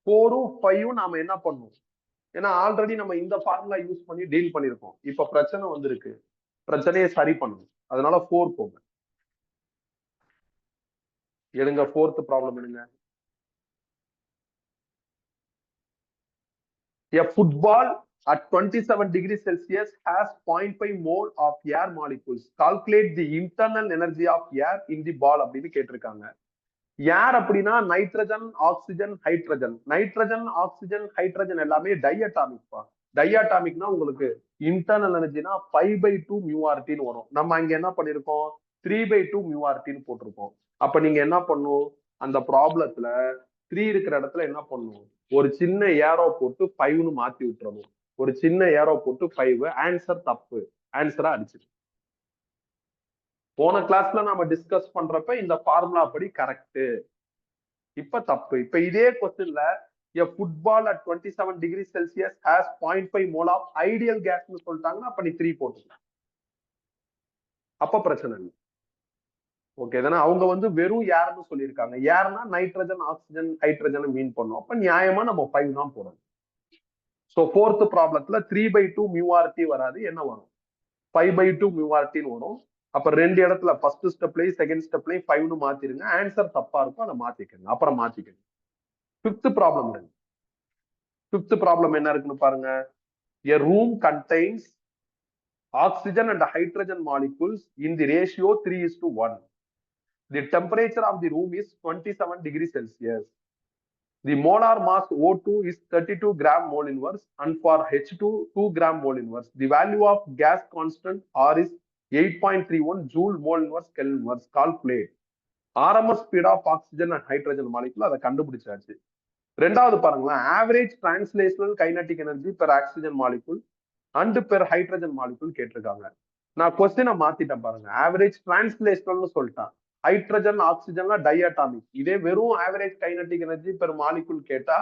[SPEAKER 1] 4ம் 5ம் நாம என்ன பண்ணுவோம், ஏன்னா ஆல்ரெடி நம்ம இந்த ஃபார்முலா யூஸ் பண்ணி டீல் பண்ணிருக்கோம். இப்ப பிரச்சனை வந்திருக்கு, பிரச்சனையை சரி பண்ணணும். அதனால 4 போங்க. எடுங்க, 4th ப்ராப்ளம் எடுங்க. A football at 27 degrees Celsius has 0.5 mole of air molecules. Calculate the internal energy of air in the ball அப்படின்னு கேட்டிருக்காங்க. ஏர் அப்படின்னா nitrogen, oxygen, hydrogen. Nitrogen, oxygen, hydrogen எல்லாமே டைஅட்டாமிக். டைஅட்டாமிக்னா உங்களுக்கு இன்டர்னல் எனர்ஜினா 5/2 மியூஆர்டின்னு வரும். நம்ம அங்க என்ன பண்ணிருக்கோம், 3/2 மியூஆர்டின்னு போட்டிருக்கோம். அப்ப நீங்க என்ன பண்ணும், அந்த ப்ராப்ளத்துல 3 இருக்கிற இடத்துல என்ன பண்ணும், ஒரு சின்ன ஏரோ போட்டு 5ன்னு மாத்தி விட்டுறணும். ஒரு சின்ன ஏரோ போட்டு 5. ஆன்சர் தப்பு, ஆன்சரா அடிச்சு. போன கிளாஸ்ல நாம டிஸ்கஸ் பண்றப்ப இந்த ஃபார்முலா படி கரெக்ட், இப்ப தப்பு. இப்ப இதே கொஸ்டின்ல a football at 27 degrees Celsius has 0.5 mole of ideal gas னு சொல்லிட்டாங்கன்னா அப்ப நீ 3 போட்டுக்கலாம். அப்ப பிரச்சனை இல்லை. ஓகே தானே? அவங்க வந்து வெறும் ஏர்னு சொல்லியிருக்காங்க. ஏர்னா நைட்ரஜன், ஆக்சிஜன், ஹைட்ரஜன் மீன் பண்ணும். அப்ப நியாயமா நம்ம 5 தான் போடணும். சோ 4th ப்ராப்ளத்துல 3/2 மியூஆர்டி வராது, என்ன வரும், 5/2 மியூஆர்டின்னு வரும். அப்ப 2 இடத்துல ஃபர்ஸ்ட் ஸ்டெப்லயும் செகண்ட் ஸ்டெப்லயும் 5ன்னு மாத்திருங்க. ஆன்சர் தப்பா இருக்கும், அதை மாத்திக்கங்க. அப்புறம் மாத்திக்கங்க. 5th ப்ராப்ளம் எடுங்க. 5th ப்ராப்ளம் என்ன இருக்குன்னு பாருங்க. A room contains oxygen and hydrogen molecules in the ratio 3:1. The temperature of the room is 27 degrees Celsius. The molar mass O2 is 32 gram mole inverse, and for H2 2 gram mole inverse. The value of gas constant R is 8.31 joule mole inverse Kelvin inverse. Calculate RMS speed of oxygen and hydrogen molecule. அதை கண்டுபிடிச்சாச்சு. ரெண்டாவது பாருங்களேன், average translational kinetic energy per oxygen molecule and per hydrogen molecule கேட்டிருக்காங்க. நான் கொஸ்டினை மாத்திட்டேன் பாருங்க. Average டிரான்ஸ்லேஷனல்னு சொல்லிட்டேன். ஹைட்ரஜன், ஆக்சிஜன்லாம் டைஅட்டாமிக். இதே வெறும் average kinetic energy per molecule கேட்டா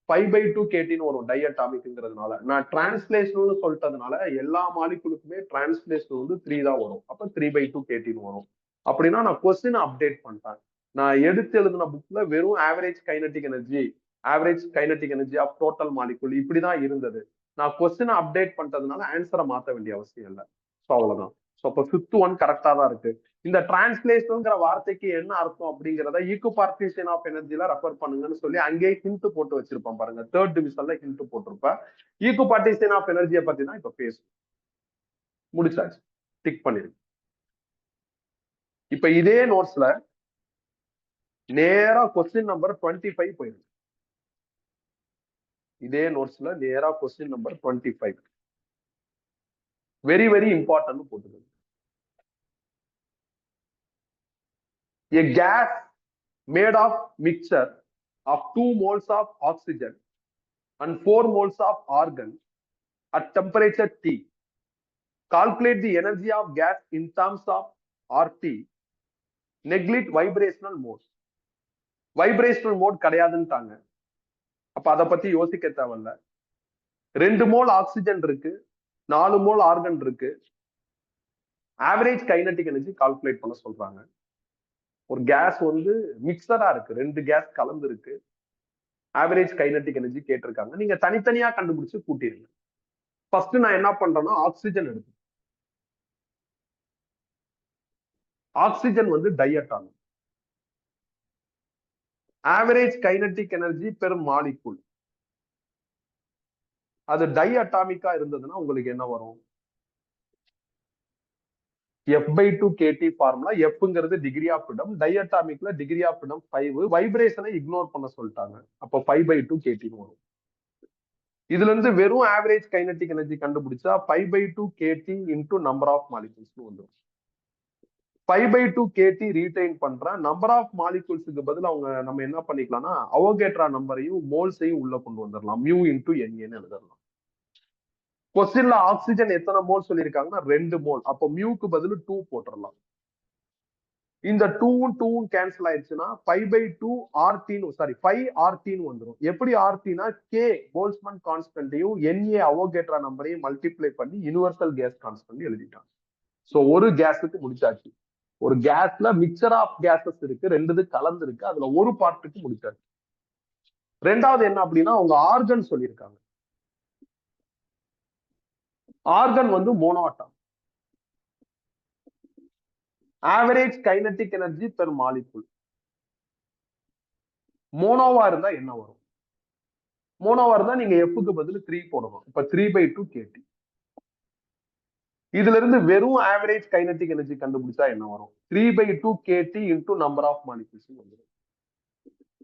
[SPEAKER 1] 5/2 கேட்டின்னு வரும் டைஅட்டாமிக்ங்கிறதுனால. நான் டிரான்ஸ்லேஷனல்னு சொல்லிட்டதுனால எல்லா மாலிகுலுக்குமே டிரான்ஸ்லேஷன் வந்து 3 தான் வரும். அப்ப 3/2 கேட்டின்னு வரும். அப்படின்னா நான் கொஸ்டினை அப்டேட் பண்ணிட்டேன். நான் எடுத்து எழுதின புக்ல வெறும் average kinetic energy of total molecule இப்படிதான் இருந்தது. நான் கொஸ்டினை அப்டேட் பண்றதுனால ஆன்சரை மாத்த வேண்டிய அவசியம் இல்லை. ஸோ அவ்வளவுதான். ஸோ அப்போ ஃபிஃப்த் ஒன் கரெக்டா தான் இருக்கு. இந்த டிரான்ஸ்லேஷன்ங்கிற வார்த்தைக்கு என்ன அர்த்தம் அப்படிங்கிறத ஈக்குபார்ட்டிஷன் ஆஃப் எனர்ஜில ரெஃபர் பண்ணுங்கன்னு சொல்லி அங்கேயே ஹிண்ட் போட்டு வச்சிருப்பேன் பாருங்க. 3rd டிவிஷன்ல ஹிண்ட் போட்டிருப்பேன். ஈக்குபார்ட்டிஷன் ஆஃப் எனர்ஜியை பத்தி தான் இப்ப பேசும். முடிச்சாச்சு, டிக் பண்ணிருக்கு. இப்ப இதே நோட்ஸ்ல நேரா கொஸ்டின் நம்பர் 25 போயிருக்கு. இதே நோட்ஸ்ல நேரா question number 25 very very important போட்டுருக்கு. A gas made of mixture of 2 moles of oxygen and 4 moles of argon at temperature T. Calculate the energy of gas in terms of RT. Neglect vibrational mode. Vibrational mode கிடையாதுன்ட்டாங்க. அப்ப அதை பத்தி யோசிக்க தேவையில்ல. 2 mole oxygen இருக்கு, 4 mole organ இருக்கு. Average kinetic energy calculate பண்ண சொல்றாங்க. ஒரு கேஸ் வந்து மிக்சரா இருக்கு, 2 கேஸ் கலந்து இருக்கு. ஆவரேஜ் கைனடிக் எனர்ஜி கேட்டிருக்காங்க. நீங்க தனித்தனியா கண்டுபிடிச்சு கூட்டிருங்க. ஃபர்ஸ்ட் நான் என்ன பண்றேன்னா ஆக்சிஜன் எடுத்து, ஆக்சிஜன் வந்து diatomic. Average kinetic energy per molecule அது டைஅட்டாமிக்கா இருந்ததுன்னா உங்களுக்கு என்ன வரும்? F/2 kT formula. Fங்கிறது டிகிரி ஆஃப் ஃப்ரீடம், டைஅட்டாமிக்ல டிகிரி ஆஃப் ஃப்ரீடம் 5, வைப்ரேஷனை இக்னோர் பண்ண சொல்லிட்டாங்க. அப்ப 5/2 kT வரும். இதுல இருந்து வெறும் ஆவரேஜ் கைனடிக் எனர்ஜி கண்டுபிடிச்சா 5/2 kT into number of molecules வந்துடும். 5/2 kT ரீடைன் பண்ற நம்பர் ஆஃப் மாலிகூல்ஸுக்கு பதில் நம்ம என்ன பண்ணிக்கலாம்னா அவோகேட்ரா நம்பரையும் மோல்ஸையும் உள்ள கொண்டு வந்துடலாம். மியூ இன்டூ என்ஏன்னு எழுதலாம். கொஸ்டின்ல ஆக்சிஜன் எத்தனை மோல் சொல்லியிருக்காங்கன்னா 2 மோல். அப்போ மியூக்கு பதில் 2 போட்டுடலாம். இந்த 2 கேன்சல் ஆயிடுச்சுன்னா 5/2 5 RTன்னு வந்துடும். எப்படி RTனா கே போல்ட்ஸ்மேன் கான்ஸ்டன்டையும் NA அவோகேட்ரா நம்பரையும் மல்டிப்ளை பண்ணி யூனிவர்சல் கேஸ் கான்ஸ்டன்ட் எழுதிட்டாங்க. சோ ஒரு கேஸுக்கு முடிச்சாச்சு. ஒரு கேஸ்ல மிக்சர் ஆஃப் கேசஸ் இருக்கு, 2 கலந்து இருக்கு, அதுல ஒரு பார்ட்டுக்கு முடிச்சாச்சு. ரெண்டாவது என்ன அப்படின்னா அவங்க ஆர்கன் சொல்லியிருக்காங்க. ஆர்கன் வந்து monoatom. Average kinetic energy per molecule. மோனோவா இருந்தா என்ன வரும்? மோனோவா இருந்தா நீங்க எஃப்க்கு பதில் 3 போடணும். இப்ப 3/2 kT. இதுல இருந்து வெறும் ஆவரேஜ் கைனடிக் எனர்ஜி கண்டுபிடிச்சா என்ன வரும்? 3/2 kT into number of molecules வந்துடும்.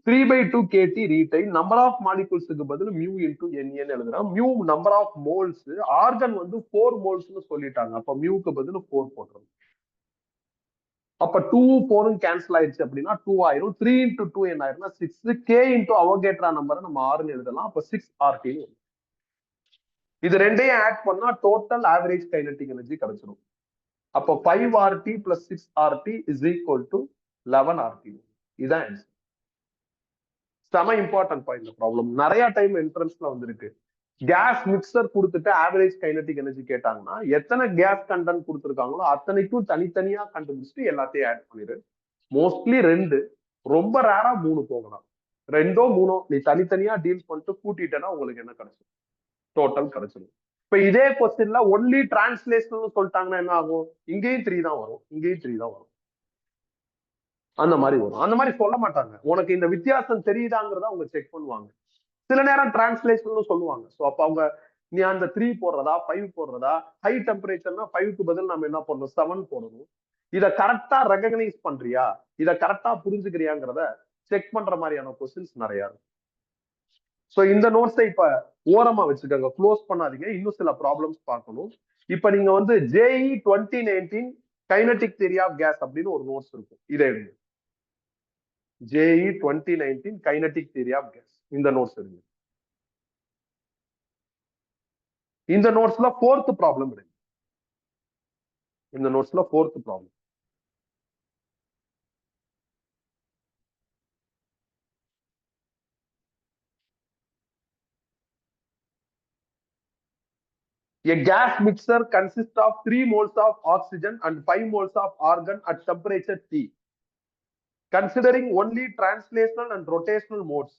[SPEAKER 1] 3/2 kT ரீடைன், நம்பர் ஆஃப் மாலிகூல்ஸுக்கு பதில் மியூ இன்டூ என்ஏன்னு எழுதுறோம். Mu number of moles, argon வந்து 4 மோல்ஸ்னு சொல்லிட்டாங்க. அப்ப மியூக்கு பதில் 4 போட்டுரும். அப்ப 2 4 கேன்சல் ஆயிடுச்சு அப்படின்னா 2 ஆயிரும். 3 இன்டூ 2 என்ன ஆயிரும்னா 6. கே இன்டூ அவோகேட்ரா நம்பரை நம்ம 6ன்னு எழுதலாம். அப்ப 6 RT. இது ரெண்டையும் ஆட் பண்ணா டோட்டல் ஆவரேஜ் கைனடிக் எனர்ஜி கிடைச்சிடும். அப்போ 5 RT plus 6 RT is equal to 11 RT. இதுதான் ஆன்சர். செம இம்பார்ட்டன்ட் பாயிண்ட் ப்ராப்ளம். நிறைய டைம் என்ட்ரன்ஸ்ல வந்திருக்கு. கேஸ் மிக்சர் கொடுத்துட்டு ஆவரேஜ் கைனடிக் எனர்ஜி கேட்டாங்கன்னா எத்தனை கேஸ் கண்டென்ட் கொடுத்துருக்காங்களோ அத்தனைக்கும் தனித்தனியா கண்டுபிடிச்சிட்டு எல்லாத்தையும் ஆட் பண்ணிடு. மோஸ்ட்லி 2, ரொம்ப ரேரா 3 போகலாம். 2ஓ 3ஓ நீ தனித்தனியா டீல் பண்ணிட்டு கூட்டிட்டேன்னா உங்களுக்கு என்ன கிடைச்சிடும்? டோட்டல் கிடைச்சிடும். இப்ப இதே கொஸ்டின்ல ஒன்லி டிரான்ஸ்லேஷன் சொல்லிட்டாங்கன்னா என்ன ஆகும்? இங்கேயும் 3 தான் வரும், இங்கேயும் 3 தான் வரும். அந்த மாதிரி வரும். அந்த மாதிரி சொல்ல மாட்டாங்க. உனக்கு இந்த வித்தியாசம் தெரியுதாங்கிறத அவங்க செக் பண்ணுவாங்க. சில நேரம் டிரான்ஸ்லேஷன் சொல்லுவாங்க. சோ அப்ப அவங்க நீ அந்த 3 போடுறதா 5 போடுறதா, ஹை டெம்பரேச்சர்னா 5க்கு பதில் நம்ம என்ன பண்ணணும்? 7 போடணும். இத கரெக்டா ரெகக்னைஸ் பண்றியா, இத கரெக்டா புரிஞ்சுக்கிறியாங்கிறத செக் பண்ற மாதிரியான கொஸ்டின்ஸ் நிறைய இருக்கு. சோ இந்த நோட்ஸை இப்ப ஓரமா வச்சுக்கோங்க, க்ளோஸ் பண்ணாதீங்க. இன்னும் சில ப்ராப்ளம்ஸ் பார்க்கணும். இப்ப நீங்க வந்து JE 2019 kinetic theory of gas அப்படின்னு ஒரு நோட்ஸ் இருக்கும். இதை எடுங்க. JE 2019 kinetic theory of gas, இந்த நோட்ஸ் எடுங்க. இந்த நோட்ஸ்ல 4th ப்ராப்ளம் எடுங்க. இந்த நோட்ஸ்ல 4th problem. A gas mixture consists of 3 moles of oxygen and 5 moles of argon at temperature T. considering only translational and rotational modes,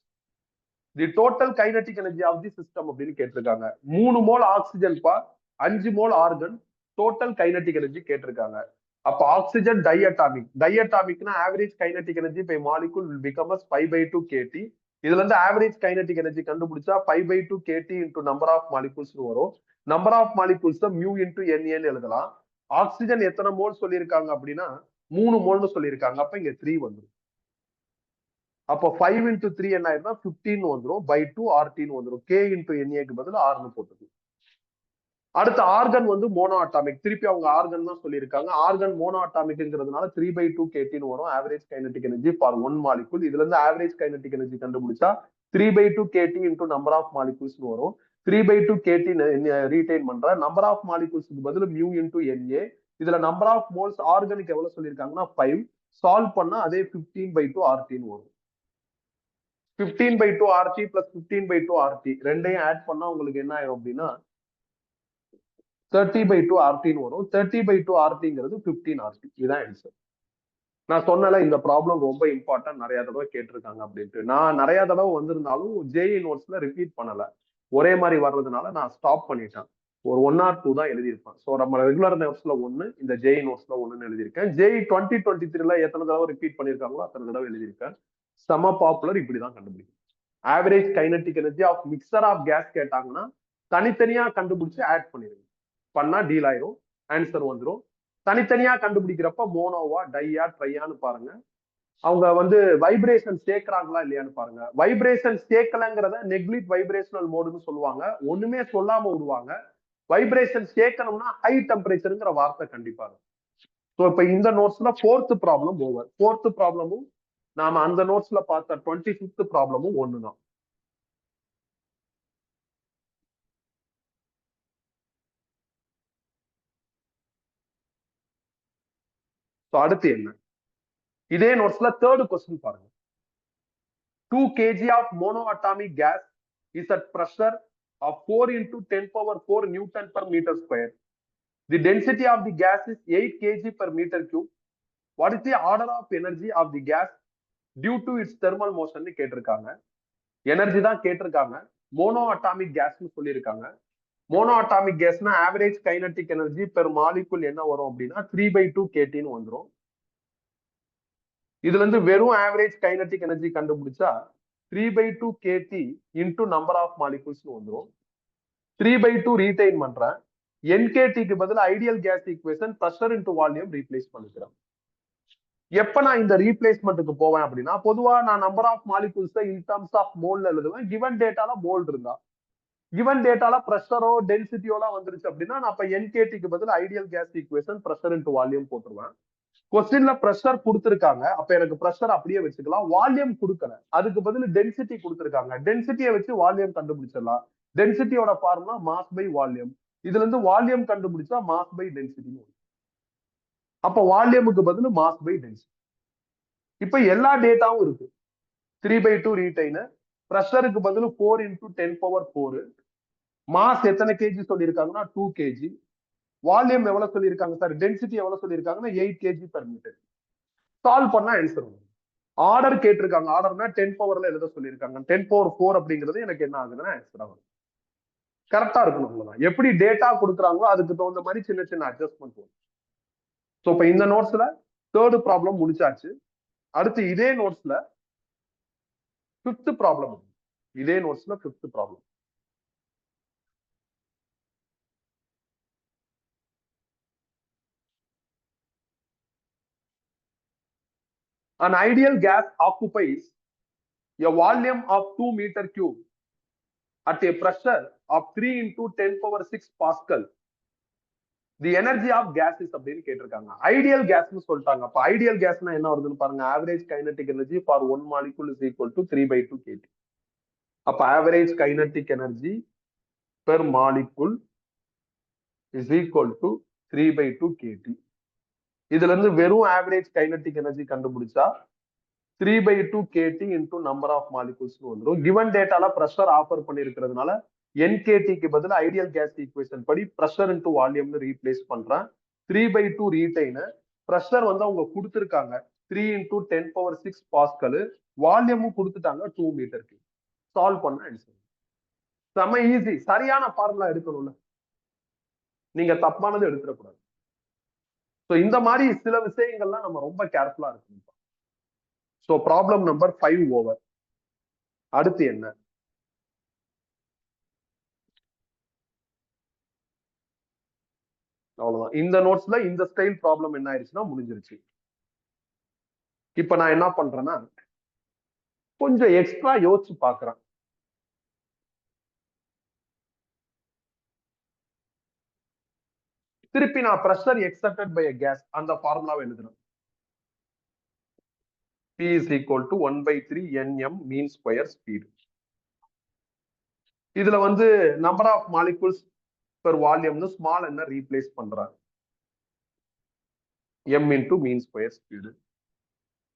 [SPEAKER 1] the total kinetic energy of the system அப்படின்னு கேட்டிருக்காங்க. 3 mole oxygen பா, 5 mole argon, total kinetic energy கேட்டிருக்காங்க. அப்ப oxygen டைஅட்டாமிக்னா average kinetic energy by molecule will become as 5/2 kT. இதுல இருந்து average kinetic energy கண்டுபிடிச்சா 5/2 kT into number of molecules வரும். Number of molecules mu into NA எழுதலாம். Oxygen எத்தனை மோல் சொல்லியிருக்காங்க அப்படின்னா 3 மோல்னு சொல்லியிருக்காங்க. அப்ப இங்க 3 வந்துடும். அப்போ 5 into 3 என்ன ஆயிருந்தா 15 வந்துடும், by 2 RT வந்துடும். K into NAக்கு பதில் R போட்டது. அடுத்த ஆர்கன் வந்து மோனோ அட்டாமிக், திருப்பி அவங்க ஆர்கன் தான் சொல்லியிருக்காங்க. ஆர்கன் மோனோ அட்டாமிக்ங்கிறதுனால 3/2 kT வரும் average kinetic energy for 1 molecule. இதுல இருந்து ஆவரேஜ் கைனட்டிக் எனர்ஜி கண்டுபிடிச்சா 3/2 kT into number of molecules வரும். 3/2 kT ரீடைன் பண்ற நம்பர் ஆஃப் மாலிகுல்ஸ்க்கு பதில் மியூ இன்டு NA. இதுல நம்பர் ஆஃப் மோல்ஸ் ஆர்கனுக்கு எவ்வளவு சொல்லியிருக்காங்கன்னா 5. சால்வ் பண்ணா அதே 15/2 RT வரும். 15/2 RT பிளஸ் 15/2 RT ரெண்டையும் ஆட் பண்ணா உங்களுக்கு என்ன ஆயிரும் அப்படின்னா 30/2 RT வரும். 30/2 RTங்கிறது 15 RT. இதுதான் ஆன்சர். நான் சொன்னல இந்த ப்ராப்ளம் ரொம்ப இம்பார்ட்டன்ட், நிறைய தடவை கேட்டிருக்காங்க அப்படின்ட்டு. நான் நிறைய தடவை வந்திருந்தாலும் JEE நோட்ஸ்ல ரிப்பீட் பண்ணல. ஒரே மாதிரி வர்றதுனால நான் ஸ்டாப் பண்ணிட்டேன். ஒரு 1 or 2 தான் எழுதியிருப்பேன். ஸோ நம்ம ரெகுலர் நோட்ஸ்ல 1, இந்த JEE நோட்ஸ்ல 1 எழுதியிருக்கேன். JEE 2023ல எத்தனை தடவை ரிப்பீட் பண்ணியிருக்காங்களோ அத்தனை தடவை எழுதியிருக்கேன். செம பாப்புலர், இப்படிதான் கண்டுபிடிக்கும். Average kinetic energy of mixture of gas கேட்டாங்கன்னா தனித்தனியா கண்டுபிடிச்சு ஆட் பண்ணிருங்க. பண்ணா டீல் ஆயிரும், ஆன்சர் வந்துடும். தனித்தனியா கண்டுபிடிக்கிறப்ப மோனோவா டையா ட்ரையான்னு பாருங்க. அவங்க வந்து வைப்ரேஷன் சேர்க்கிறாங்களா இல்லையான்னு பாருங்க. வைப்ரேஷன் சேர்க்கலங்கிறத நெக்லிட் வைப்ரேஷனல் மோடுன்னு சொல்லுவாங்க. ஒண்ணுமே சொல்லாம விடுவாங்க. வைப்ரேஷன் சேர்க்கணும்னா ஹை டெம்பரேச்சருங்கிற வார்த்தை கண்டிப்பா இருக்கும். ஸோ இப்ப இந்த நோட்ஸ்ல 4th ப்ராப்ளம் ஓவர். 4th ப்ராப்ளமும் நாம அந்த நோட்ஸ்ல பார்த்த 25th ப்ராப்ளமும் ஒண்ணுதான். அடுத்து என்ன, இதே நோட்ஸ்ல 3rd கொஸ்டின் பாருங்க. 2 kg of monoatomic gas is at pressure of 4 into 10⁴ Newton per meter square. The density of the gas is 8 kg per meter cube. What is the order of energy of the gas due to its thermal motion கேட்டிருக்காங்க. Energy தான் கேட்டிருக்காங்க. Mono atomic கேஸ்னு சொல்லியிருக்காங்க. Mono atomic கேஸ்னா average kinetic energy per molecule என்ன வரும் அப்படின்னா 3/2 kTன்னு வந்துடும். இதுல இருந்து வெறும் ஆவரேஜ் கைனட்டிக் எனர்ஜி கண்டுபிடிச்சா 3/2 kT into number of molecules வந்துடும். 3/2 ரீடைன் பண்றேன். NKTக்கு பதில் ideal gas equation pressure into volume replace பண்ணிக்கிறேன். எப்ப நான் இந்த ரீப்ளேஸ்மெண்ட்டுக்கு போவேன் அப்படின்னா பொதுவா நான் number of molecules in terms of மோல்ல எழுதுவேன். கிவன் டேட்டால மோல் இருந்தா, கிவன் டேட்டால பிரஷரோ டென்சிட்டியோலாம் வந்துருச்சு அப்படின்னா நான் அப்ப NKTக்கு பதில் ideal gas equation pressure into volume போட்டுருவேன். கொஸ்டின்ல பிரஷர் கொடுத்திருக்காங்க, அப்ப எனக்கு பிரஷர் அப்படியே வச்சுக்கலாம். வால்யூம் கொடுக்கல, அதுக்கு பதில் டென்சிட்டி கொடுத்திருக்காங்க. டென்சிட்டியை வச்சு வால்யூம் கண்டுபிடிச்சிடலாம். டென்சிட்டியோட ஃபார்முலா மாஸ் பை வால்யூம். இதுல இருந்து வால்யூம் கண்டுபிடிச்சா மாஸ் பை டென்சிட்டி. அப்ப வால்யூமுக்கு பதில் மாஸ் பை டென்சிட்டி. இப்ப எல்லா டேட்டாவும் இருக்கு. 3/2 ரீடைன், பிரஷருக்கு பதில் 4 into 10⁴. மாஸ் எத்தனை கேஜி சொல்லியிருக்காங்கன்னா 2 kg. வால்யூம் எவ்வளவு சொல்லியிருக்காங்க சார், டென்சிட்டி எவ்வளவு சொல்லியிருக்காங்கன்னா 8 kg per meter. சால்வ் பண்ணா ஆன்சர் வரும். ஆர்டர் கேட்டிருக்காங்க, ஆர்டர்னா 10⁻ எழுத சொல்லியிருக்காங்க. 10⁴ அப்படிங்கிறது எனக்கு என்ன ஆகுதுன்னா ஆன்சர் ஆகும். கரெக்டா இருக்கணும், அவ்வளவுதான். எப்படி டேட்டா கொடுக்குறாங்களோ அதுக்கு தகுந்த மாதிரி சின்ன சின்ன அட்ஜஸ்ட்மெண்ட் வரும். ஸோ இப்ப இந்த நோட்ஸ்ல 3rd ப்ராப்ளம் முடிச்சாச்சு. அடுத்து இதே நோட்ஸ்ல 5th ப்ராப்ளம். இதே நோட்ஸ்ல 5th problem. An ideal gas occupies a volume of 2 meter cube at a pressure of 3 into 10⁶ Pascal. The energy of gas is அப்படின்னு கேட்டிருக்காங்க. ஐடியல் கேஸ்னு சொல்லிட்டாங்க. அப்ப ஐடியல் கேஸ்னா என்ன வருதுன்னு பாருங்க. Average kinetic energy for 1 molecule is equal to 3/2 kT. அப்ப average kinetic energy per molecule is equal to 3/2 kT. இதுல இருந்து வெறும் ஆவரேஜ் கைனட்டிக் எனர்ஜி கண்டுபிடிச்சா 3/2 kT into number of molecules வந்துடும். கிவன் டேட்டால பிரஷர் ஆஃபர் பண்ணிருக்கிறதுனால NKTக்கு பதில் ஐடியல் கேஸ் ஈக்குவேஷன் படி பிரஷர் இன்டு வால்யூம்னு ரீப்ளேஸ் பண்றேன். 3/2 ரீடைன், பிரஷர் வந்து அவங்க கொடுத்திருக்காங்க. 3 into 10⁶ பாஸ்கல், வால்யூமும் கொடுத்துட்டாங்க 2 மீட்டருக்கு. சால்வ் பண்ண ஆன்சர். செம ஈஸி. சரியான ஃபார்முலா எடுக்கணும்ல, நீங்க தப்பானது எடுத்துடக்கூடாது. சோ இந்த மாதிரி சில விஷயங்கள்லாம் நம்ம ரொம்ப கேர்ஃபுல்லா இருக்கணும். So problem number 5 over. அடுத்து என்ன? அவ்வளவுதான். இந்த நோட்ஸ்ல இந்த ஸ்டைல் ப்ராப்ளம் என்ன ஆயிடுச்சுன்னா முடிஞ்சிருச்சு. இப்ப நான் என்ன பண்றேன்னா கொஞ்சம் எக்ஸ்ட்ரா யோசிச்சு பாக்குறேன். திருப்பி நான் பிரஷர் எக்ஸப்டட் பை கேஸ் அந்த ஃபார்முலாவை எழுதுறேன். P is equal to 1/3 nm mean square speed. இதுல வந்து நம்பர் ஆஃப் மாலிகூல்ஸ் பெர் வால்யூம்னு ஸ்மால் என்ன ரீப்ளேஸ் பண்றாங்க, m into mean square speed.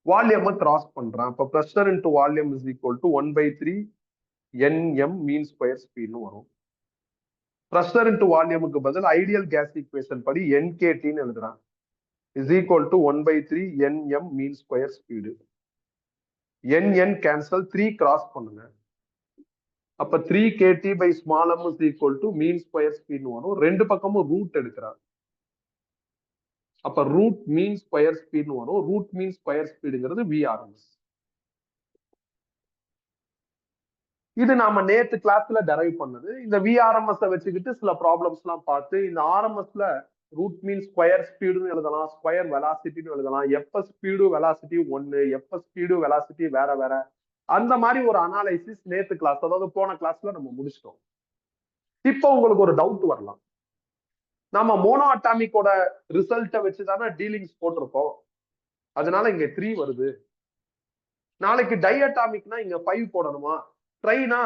[SPEAKER 1] Volume cross பண்றான். அப்ப pressure into volume is equal to 1/3 nm mean square ஸ்பீட்னு வரும். பிரஷர் இன்டு வால்யூமுக்கு பதில் ஐடியல் கேஸ் ஈக்குவேஷன் படி NKTன்னு எழுதுறான். Is equal to 1/3 nm mean square speed. n cancel, 3 cross பண்ணுங்க. அப்ப 3 kT by small m is equal to mean square ஸ்பீட்னு வரும். ரெண்டு பக்கமும் ரூட் எடுக்கிறான். அப்ப ரூட் மீன் ஸ்கொயர் ஸ்பீட்னு வரும். ரூட் மீன் ஸ்கொயர் ஸ்பீடுங்கிறது VRMS. இது நாம நேத்து கிளாஸ்ல டெரைவ் பண்ணது. இந்த VRMS வச்சுக்கிட்டு சில ப்ராப்ளம்ஸ் எல்லாம் பார்த்து இந்த RMSல ரூட் மீன் ஸ்கொயர் ஸ்பீடுன்னு எழுதலாம், ஸ்கொயர் வெலாசிட்டின்னு எழுதலாம். எப்ப ஸ்பீடு வெலாசிட்டி ஒன்னு, எப்ப ஸ்பீடு வெலாசிட்டி வேற வேற, அந்த மாதிரி ஒரு அனாலிசிஸ் நேத்து கிளாஸ், அதாவது போன கிளாஸ்ல நம்ம முடிச்சிட்டோம். இப்போ உங்களுக்கு ஒரு டவுட் வரலாம். நம்ம மோனோ அட்டாமிக்கோட ரிசல்ட்டை வச்சுதானே டீலிங்ஸ் போட்டிருக்கோம், அதனால இங்க 3 வருது. நாளைக்கு டை அட்டாமிக்னா இங்க 5 போடணுமா? ட்ரைனா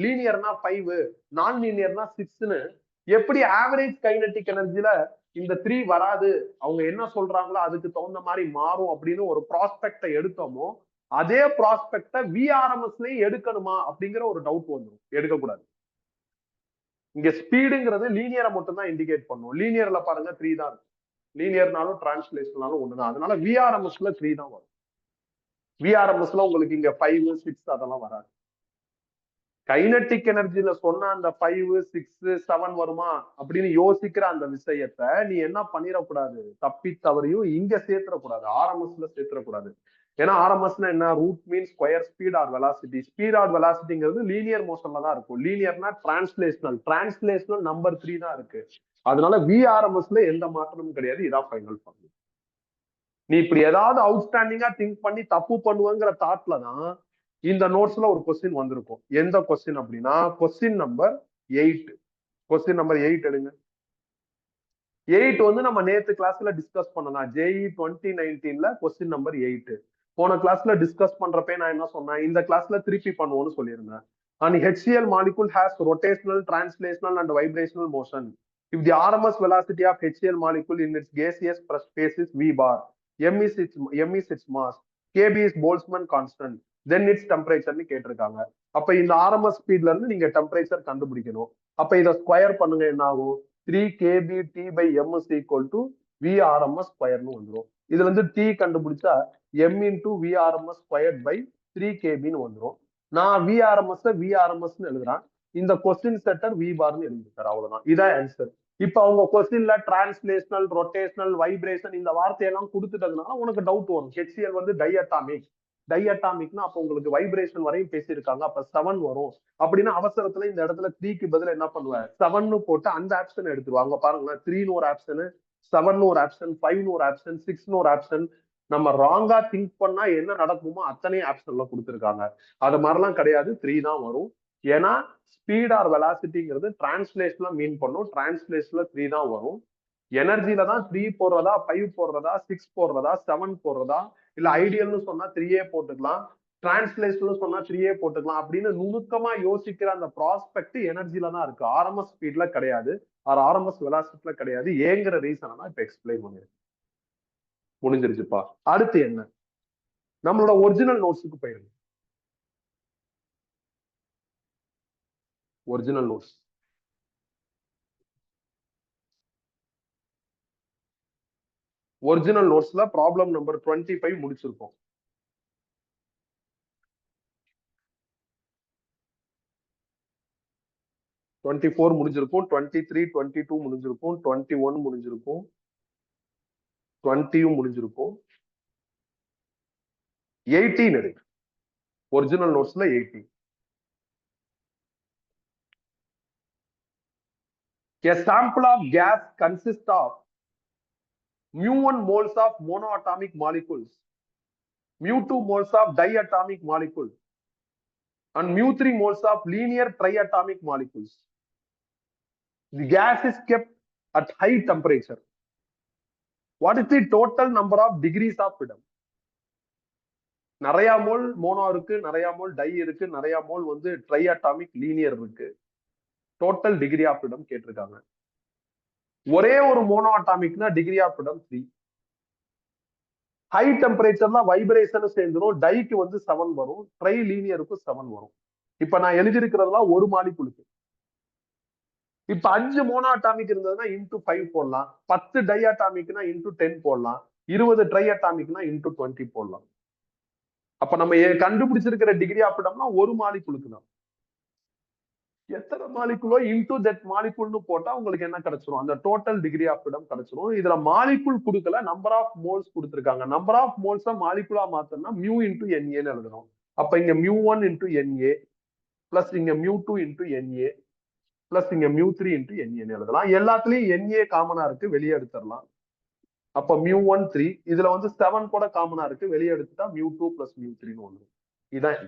[SPEAKER 1] லீனியர்னா 5, நான் லீனியர்னா 6ன்னு எப்படி ஆவரேஜ் கைனடிக் எனர்ஜில இந்த 3 வராது, அவங்க என்ன சொல்றாங்களோ அதுக்கு தகுந்த மாதிரி மாறும் அப்படின்னு ஒரு ப்ராஸ்பெக்டை எடுத்தோமோ, அதே ப்ராஸ்பெக்டை VRMSலயும் எடுக்கணுமா அப்படிங்கிற ஒரு டவுட் வந்துடும். எடுக்கக்கூடாது. இங்க ஸ்பீடுங்கிறது லீனியரை மட்டும் தான் இண்டிகேட் பண்ணும். லீனியர்ல பாருங்க 3 தான் இருக்கும். லீனியர்னாலும் டிரான்ஸ்லேஷனாலும் ஒண்ணுதான். அதனால VRMSல 3 தான் வரும். VRMSல உங்களுக்கு இங்க 5, 6 அதெல்லாம் வராது. கைனட்டிக் எனர்ஜில சொன்ன அந்த 5, 6, 7 வருமா அப்படின்னு யோசிக்கிற அந்த விஷயத்த நீ என்ன பண்ணிடக்கூடாது, தப்பி தவறியும் இங்க சேர்த்துடக்கூடாது, RMSல சேர்த்துடக்கூடாது. ஏன்னா RMSனா என்ன, root mean square speed or velocity. Speed or வெலாசிட்டிங்கிறது லீனியர் மோஷன்ல தான் இருக்கும். லீனியர்னா டிரான்ஸ்லேஷனல் நம்பர் 3 தான் இருக்கு. அதனால VRMSல எந்த மாற்றமும் கிடையாது. இதான் ஃபைனல் ஃபார்முலா. நீ இப்படி ஏதாவது அவுட்ஸ்டாண்டிங்கா திங்க் பண்ணி தப்பு பண்ணுவேங்கிற தாட்ல தான் இந்த நோட்ஸ்ல ஒரு கொஸ்டின் வந்திருக்கும். எந்த கொஸ்டின் அப்படின்னா கொஸ்டின் நம்பர் 8. கொஸ்டின் நம்பர் 8 எடுங்க. 8 வந்து நம்ம நேத்து கிளாஸ்ல டிஸ்கஸ் பண்ணலாம். JEE 2019ல கொஸ்டின் நம்பர் 8. போன கிளாஸ்ல டிஸ்கஸ் பண்றப்ப நான் என்ன சொன்னேன், இந்த கிளாஸ்ல திருப்பி பண்ணுவோம்னு சொல்லியிருந்தேன். An HCl molecule has rotational, translational and vibrational motion. If the RMS velocity of HCl molecule in its gaseous phase is V bar, m is its mass, Kb is Boltzmann constant, then its temperature னு கேட்டிருக்காங்க. அப்ப இந்த RMS ஸ்பீட்ல இருந்து நீங்க temperature கண்டுபிடிக்கணும். அப்ப இதை ஸ்கொயர் பண்ணுங்க, என்ன ஆகும், 3 kBT by m is equal to VRMS ஸ்கொயர்னு வந்துடும். இதுல இருந்து T கண்டுபிடிச்சா m into VRMS squared by 3 kBன்னு வந்துடும். நான் VRMS எழுதுறேன். இந்த கொஸ்டின் செட்டர் V பார்னு எழுதிருக்காரு. அவ்வளவுதான். இதான் ஆன்சர். இப்ப அவங்க கொஸ்டின்ல டிரான்ஸ்லேஷனல், ரொட்டேஷனல், வைப்ரேஷன் இந்த வார்த்தையெல்லாம் கொடுத்துட்டதுனால உனக்கு டவுட் வரும். HCl வந்து டைஅட்டாமிக்னா அப்ப உங்களுக்கு வைப்ரேஷன் வரையும் பேசியிருக்காங்க, அப்ப 7 வரும் அப்படின்னு அவசரத்துல இந்த இடத்துல 3க்கு பதில் என்ன பண்ணுவேன், 7ன்னு போட்டு அந்த ஆப்ஷன் எடுத்துருவாங்க. பாருங்க, 3ன்னு ஒரு ஆப்ஷன், 7ன்னு ஒரு ஆப்ஷன், 5ன்னு ஒரு ஆப்ஷன், 6ன்னு ஒரு ஆப்ஷன். நம்ம ராங்கா திங்க் பண்ணா என்ன நடக்குமோ அத்தனை ஆப்ஷன்ல கொடுத்துருக்காங்க. அது மாதிரிலாம் கிடையாது, 3 தான் வரும். ஏன்னா ஸ்பீட் ஆர் வெலாசிட்டிங்கிறது டிரான்ஸ்லேஷன்ல மீன் பண்ணும். டிரான்ஸ்லேஷன்ல 3 தான் வரும். எனர்ஜில தான் 3 போடுறதா, 5 போடுறதா, 6 போடுறதா, 7 போடுறதா, இல்ல ஐடியல்னு சொன்னா 3ஏ போட்டுக்கலாம், டிரான்ஸ்லேஷன் சொன்னா 3ஏ போட்டுக்கலாம் அப்படின்னு நுணுக்கமா யோசிக்கிற அந்த ப்ராஸ்பெக்ட் எனர்ஜில தான் இருக்கு. RMS ஸ்பீட்ல கிடையாது, RMS வெலாசிட்டில கிடையாது. ஏங்கிற ரீசன் இப்ப எக்ஸ்பிளைன் பண்ணிருக்கேன். முடிஞ்சிருச்சுப்பா. அடுத்து என்ன, நம்மளோட ஒரிஜினல் நோட்ஸுக்கு போயிருங்க. ஒரிஜினல் நோட்ஸ் ஒரிஜினல் நோட்ஸ்ல ப்ராப்ளம் நம்பர் 25 முடிச்சிருக்கோம். முடிஞ்சிருக்கும், 23, 22 முடிஞ்சிருக்கும், 21 முடிஞ்சிருக்கும், 20 முடிஞ்சிருக்கும், 18 இருக்கு. Original நோட்ஸ்ல 18. A sample of gas consists of mu1 moles of monoatomic molecules, mu2 moles of diatomic molecules, and mu3 moles of linear triatomic molecules. The gas is kept at high temperature. What is the total number of degrees of freedom? நிறைய mole mono இருக்கு, நிறைய mole di இருக்கு, நிறைய mole வந்து triatomic linear இருக்கு. Total degree of freedom கேட்டிருக்காங்க. ஒரே ஒரு மோனோ அட்டாமிக்னா டிகிரி ஆஃப் ஃப்ரீடம் 3. ஹை டெம்பரேச்சர்ல வைப்ரேஷன் சேர்ந்துரும். டைக்கு வந்து 7 வரும், ட்ரை லீனியருக்கு 7 வரும். இப்ப நான் எழுதியிருக்கிறதுலாம் ஒரு மாலிகுலுக்கு. இப்ப 5 மோனோ அட்டாமிக் இருந்ததுன்னா இன்டூ 5 போடலாம், 10 டை அட்டாமிக்னா இன்டூ 10 போடலாம், 20 ட்ரை அட்டாமிக்னா இன்டூ 20 போடலாம். அப்ப நம்ம கண்டுபிடிச்சிருக்கிற டிகிரி ஆஃப் ஃப்ரீடம்னா ஒரு மாலிகுலுக்கு தான். எத்தனை மாலிகுலோ இன்டூ தட் மாலிகுல்னு போட்டா உங்களுக்கு என்ன கிடைச்சிரும்? அந்த டோட்டல் டிகிரி ஆஃப் ஃப்ரீடம் கிடைச்சிரும். இதுல மாலிகுல் கொடுக்கல, நம்பர் ஆஃப் மோல்ஸ் கொடுத்திருக்காங்க. நம்பர் ஆஃப் மோல்ஸா மாலிகுலா மாத்தணும்னா மியூ இன்டூ என்ஏன்னு எழுதணும். அப்ப இங்க மியூ1 இன்டூ என்ஏ பிளஸ் இங்க மியூ2 இன்டூ என்ஏ பிளஸ் இங்க மியூ3 இன்டூ என்ஏன்னு எழுதலாம். எல்லாத்துலயும் என்ஏ காமனா இருக்கு, வெளியே எடுத்துடலாம். அப்ப மியூ1 3, இதுல வந்து 7 கூட காமனா இருக்கு, வெளியே எடுத்துட்டா மியூ2 பிளஸ் மியூ3ன்னு ஒண்ணு. இதான்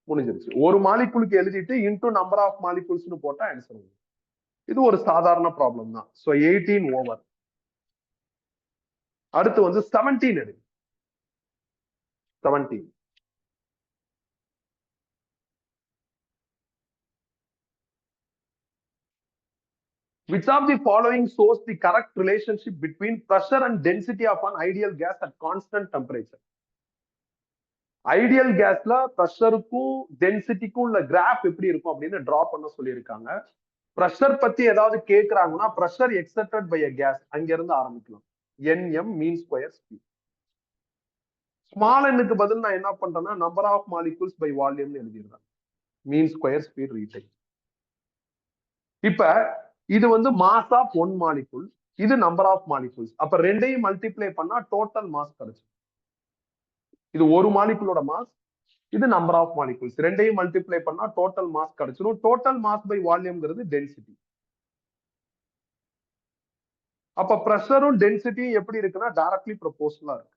[SPEAKER 1] முடிஞ்சிருச்சு. ஒரு மாலிகுலுக்கு எழுதிட்டு இன்டூ நம்பர் ஆஃப் மாலிகுல்ஸ்னு போட்டா ஆன்சர் வரும். இது ஒரு சாதாரண ப்ராப்ளம் தான். So 18 over. அடுத்து வந்து 17 எடு. 17. Which of the following shows the correct relationship between pressure and density of an ideal gas at constant temperature? Ideal கேஸ்ல ப்ரெஷருக்கும் டென்சிட்டிக்கும் உள்ள கிராஃப் எப்படி இருக்கும் அப்படின்னு டிரா பண்ண சொல்லியிருக்காங்க. ப்ரெஷர் பத்தி ஏதாவது கேட்கறாங்கன்னா pressure exerted by a gas அங்க இருந்து ஆரம்பிக்கலாம். nm mean square speed. Small எண்ணுக்கு பதில் நான் என்ன பண்றேன்னா நம்பர் ஆஃப் மாலிகுல்ஸ் பை வால்யூம்னு எழுதிடுறேன். Mean square speed retain. இப்ப இது வந்து மாஸ் ஆஃப் ஒன் மாலிகுல், இது நம்பர் ஆஃப் மாலிகுல்ஸ். அப்ப ரெண்டையும் மல்டிப்ளை பண்ணா டோட்டல் மாஸ் கிடைச்சு. இது ஒரு மாலிகுலோட மாஸ், இது நம்பர் ஆஃப் மாலிகுல்ஸ். ரெண்டையும் மல்டிப்ளை பண்ணா டோட்டல் மாஸ் கிடைச்சிடும். டோட்டல் மாஸ் பை வால்யூம்ங்கிறது டென்சிட்டி. அப்ப பிரஷரும் டென்சிட்டியும் எப்படி இருக்குன்னா டைரக்ட்லி ப்ரொபோர்ஷனலா இருக்கு.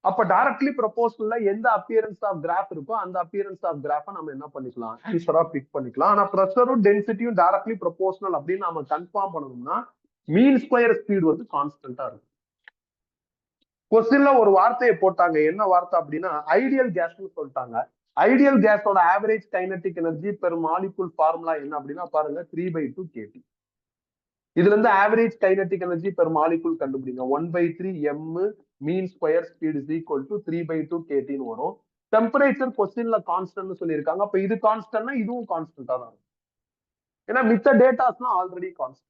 [SPEAKER 1] அப்ப டைரக்ட்லி ப்ரொபோர்ஷனல்ல எந்த அப்பியரன்ஸ் ஆஃப் கிராஃப் இருக்கோ அந்த அப்பியரன்ஸ் ஆஃப் கிராஃபை நம்ம என்ன பண்ணிக்கலாம், ஆன்சரா பிக் பண்ணிக்கலாம். ஆனா பிரஷரும் டென்சிட்டியும் டைரக்ட்லி ப்ரொபோர்ஷனல் அப்படின்னு நம்ம கன்ஃபார்ம் பண்ணணும்னா மீன் ஸ்கொயர் ஸ்பீட் வந்து கான்ஸ்டன்டா இருக்கும். கொஸ்டின்ல ஒரு வார்த்தையை போட்டாங்க, என்ன வார்த்தை அப்படின்னா ஐடியல் கேஸ்னு சொல்லிட்டாங்க. ஐடியல் கேஸோட average kinetic energy per molecule formula என்ன அப்படின்னா பாருங்க 3/2 kT. இதுல இருந்து average kinetic energy per molecule கண்டுபிடிங்க. 1/3 m mean square speed is equal to 3/2 kTன்னு வரும். டெம்பரேச்சர் கொஸ்டின்ல கான்ஸ்டன்ட் சொல்லியிருக்காங்க. அப்ப இது கான்ஸ்டன்ட்னா இதுவும் கான்ஸ்டன்டா தான் இருக்கும். ஏன்னா மித்த டேட்டாஸ்லாம் ஆல்ரெடி கான்ஸ்டன்ட்.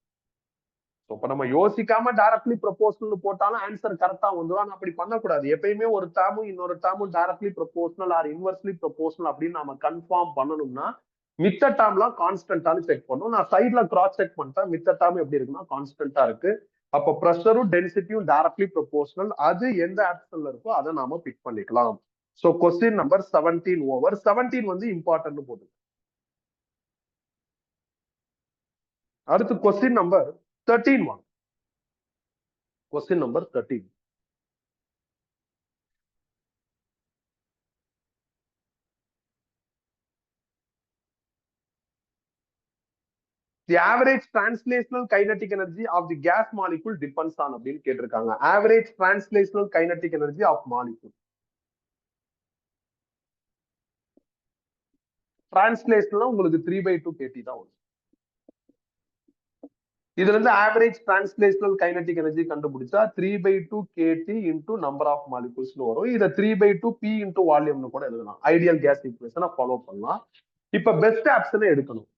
[SPEAKER 1] இப்ப நம்ம யோசிக்காம டைரக்ட்லி ப்ரொபோர்ஷனல் போட்டாலும் ஆன்சர் கரெக்டா வந்துடும். ஆனா அப்படி பண்ணக்கூடாது. எப்பயுமே ஒரு டேர்மும் இன்னொரு டேர்மும் directly proportional or inversely proportional அப்படின்னு நம்ம கன்ஃபார்ம் பண்ணணும்னா மித்த டேர்ம்லாம் கான்ஸ்டன்டானு செக் பண்ணும். நான் சைட்ல கிராஸ் செக் பண்ணிட்டேன், மித்த டேர்ம் எப்படி இருக்குன்னா கான்ஸ்டன்டா இருக்கு. அப்ப ப்ரெஷரும் டென்சிட்டியும் டைரக்ட்லி ப்ரொபோர்ஷனல். அது எந்த ஆப்ஷன்ல இருக்கோ அதை நாம பிக் பண்ணிக்கலாம். So question number 17 over. 17 வந்து இம்பார்ட்டன்ட் போட்டு. அடுத்து question number 13 1. Question number 13. The average translational kinetic energy of the gas molecule depends on அப்படின்னு கேட்டிருக்காங்க. Average translational kinetic energy of molecule. Translational உங்களுக்கு 3/2 kT தான் வரும். இதுல இருந்து ஆவரேஜ் டிரான்ஸ்லேஷனல் கைனடிக் எனர்ஜி கண்டுபிடிச்சா 3/2 kT into number of molecules வரும். இதை 3/2 p இன்டூ வால்யூம்னு கூட எழுதலாம். ஐடியல் கேஸ் ஈக்குவேஷனை ஃபாலோ பண்ணலாம். இப்ப பெஸ்ட் ஆப்ஷனை எடுக்கணும்.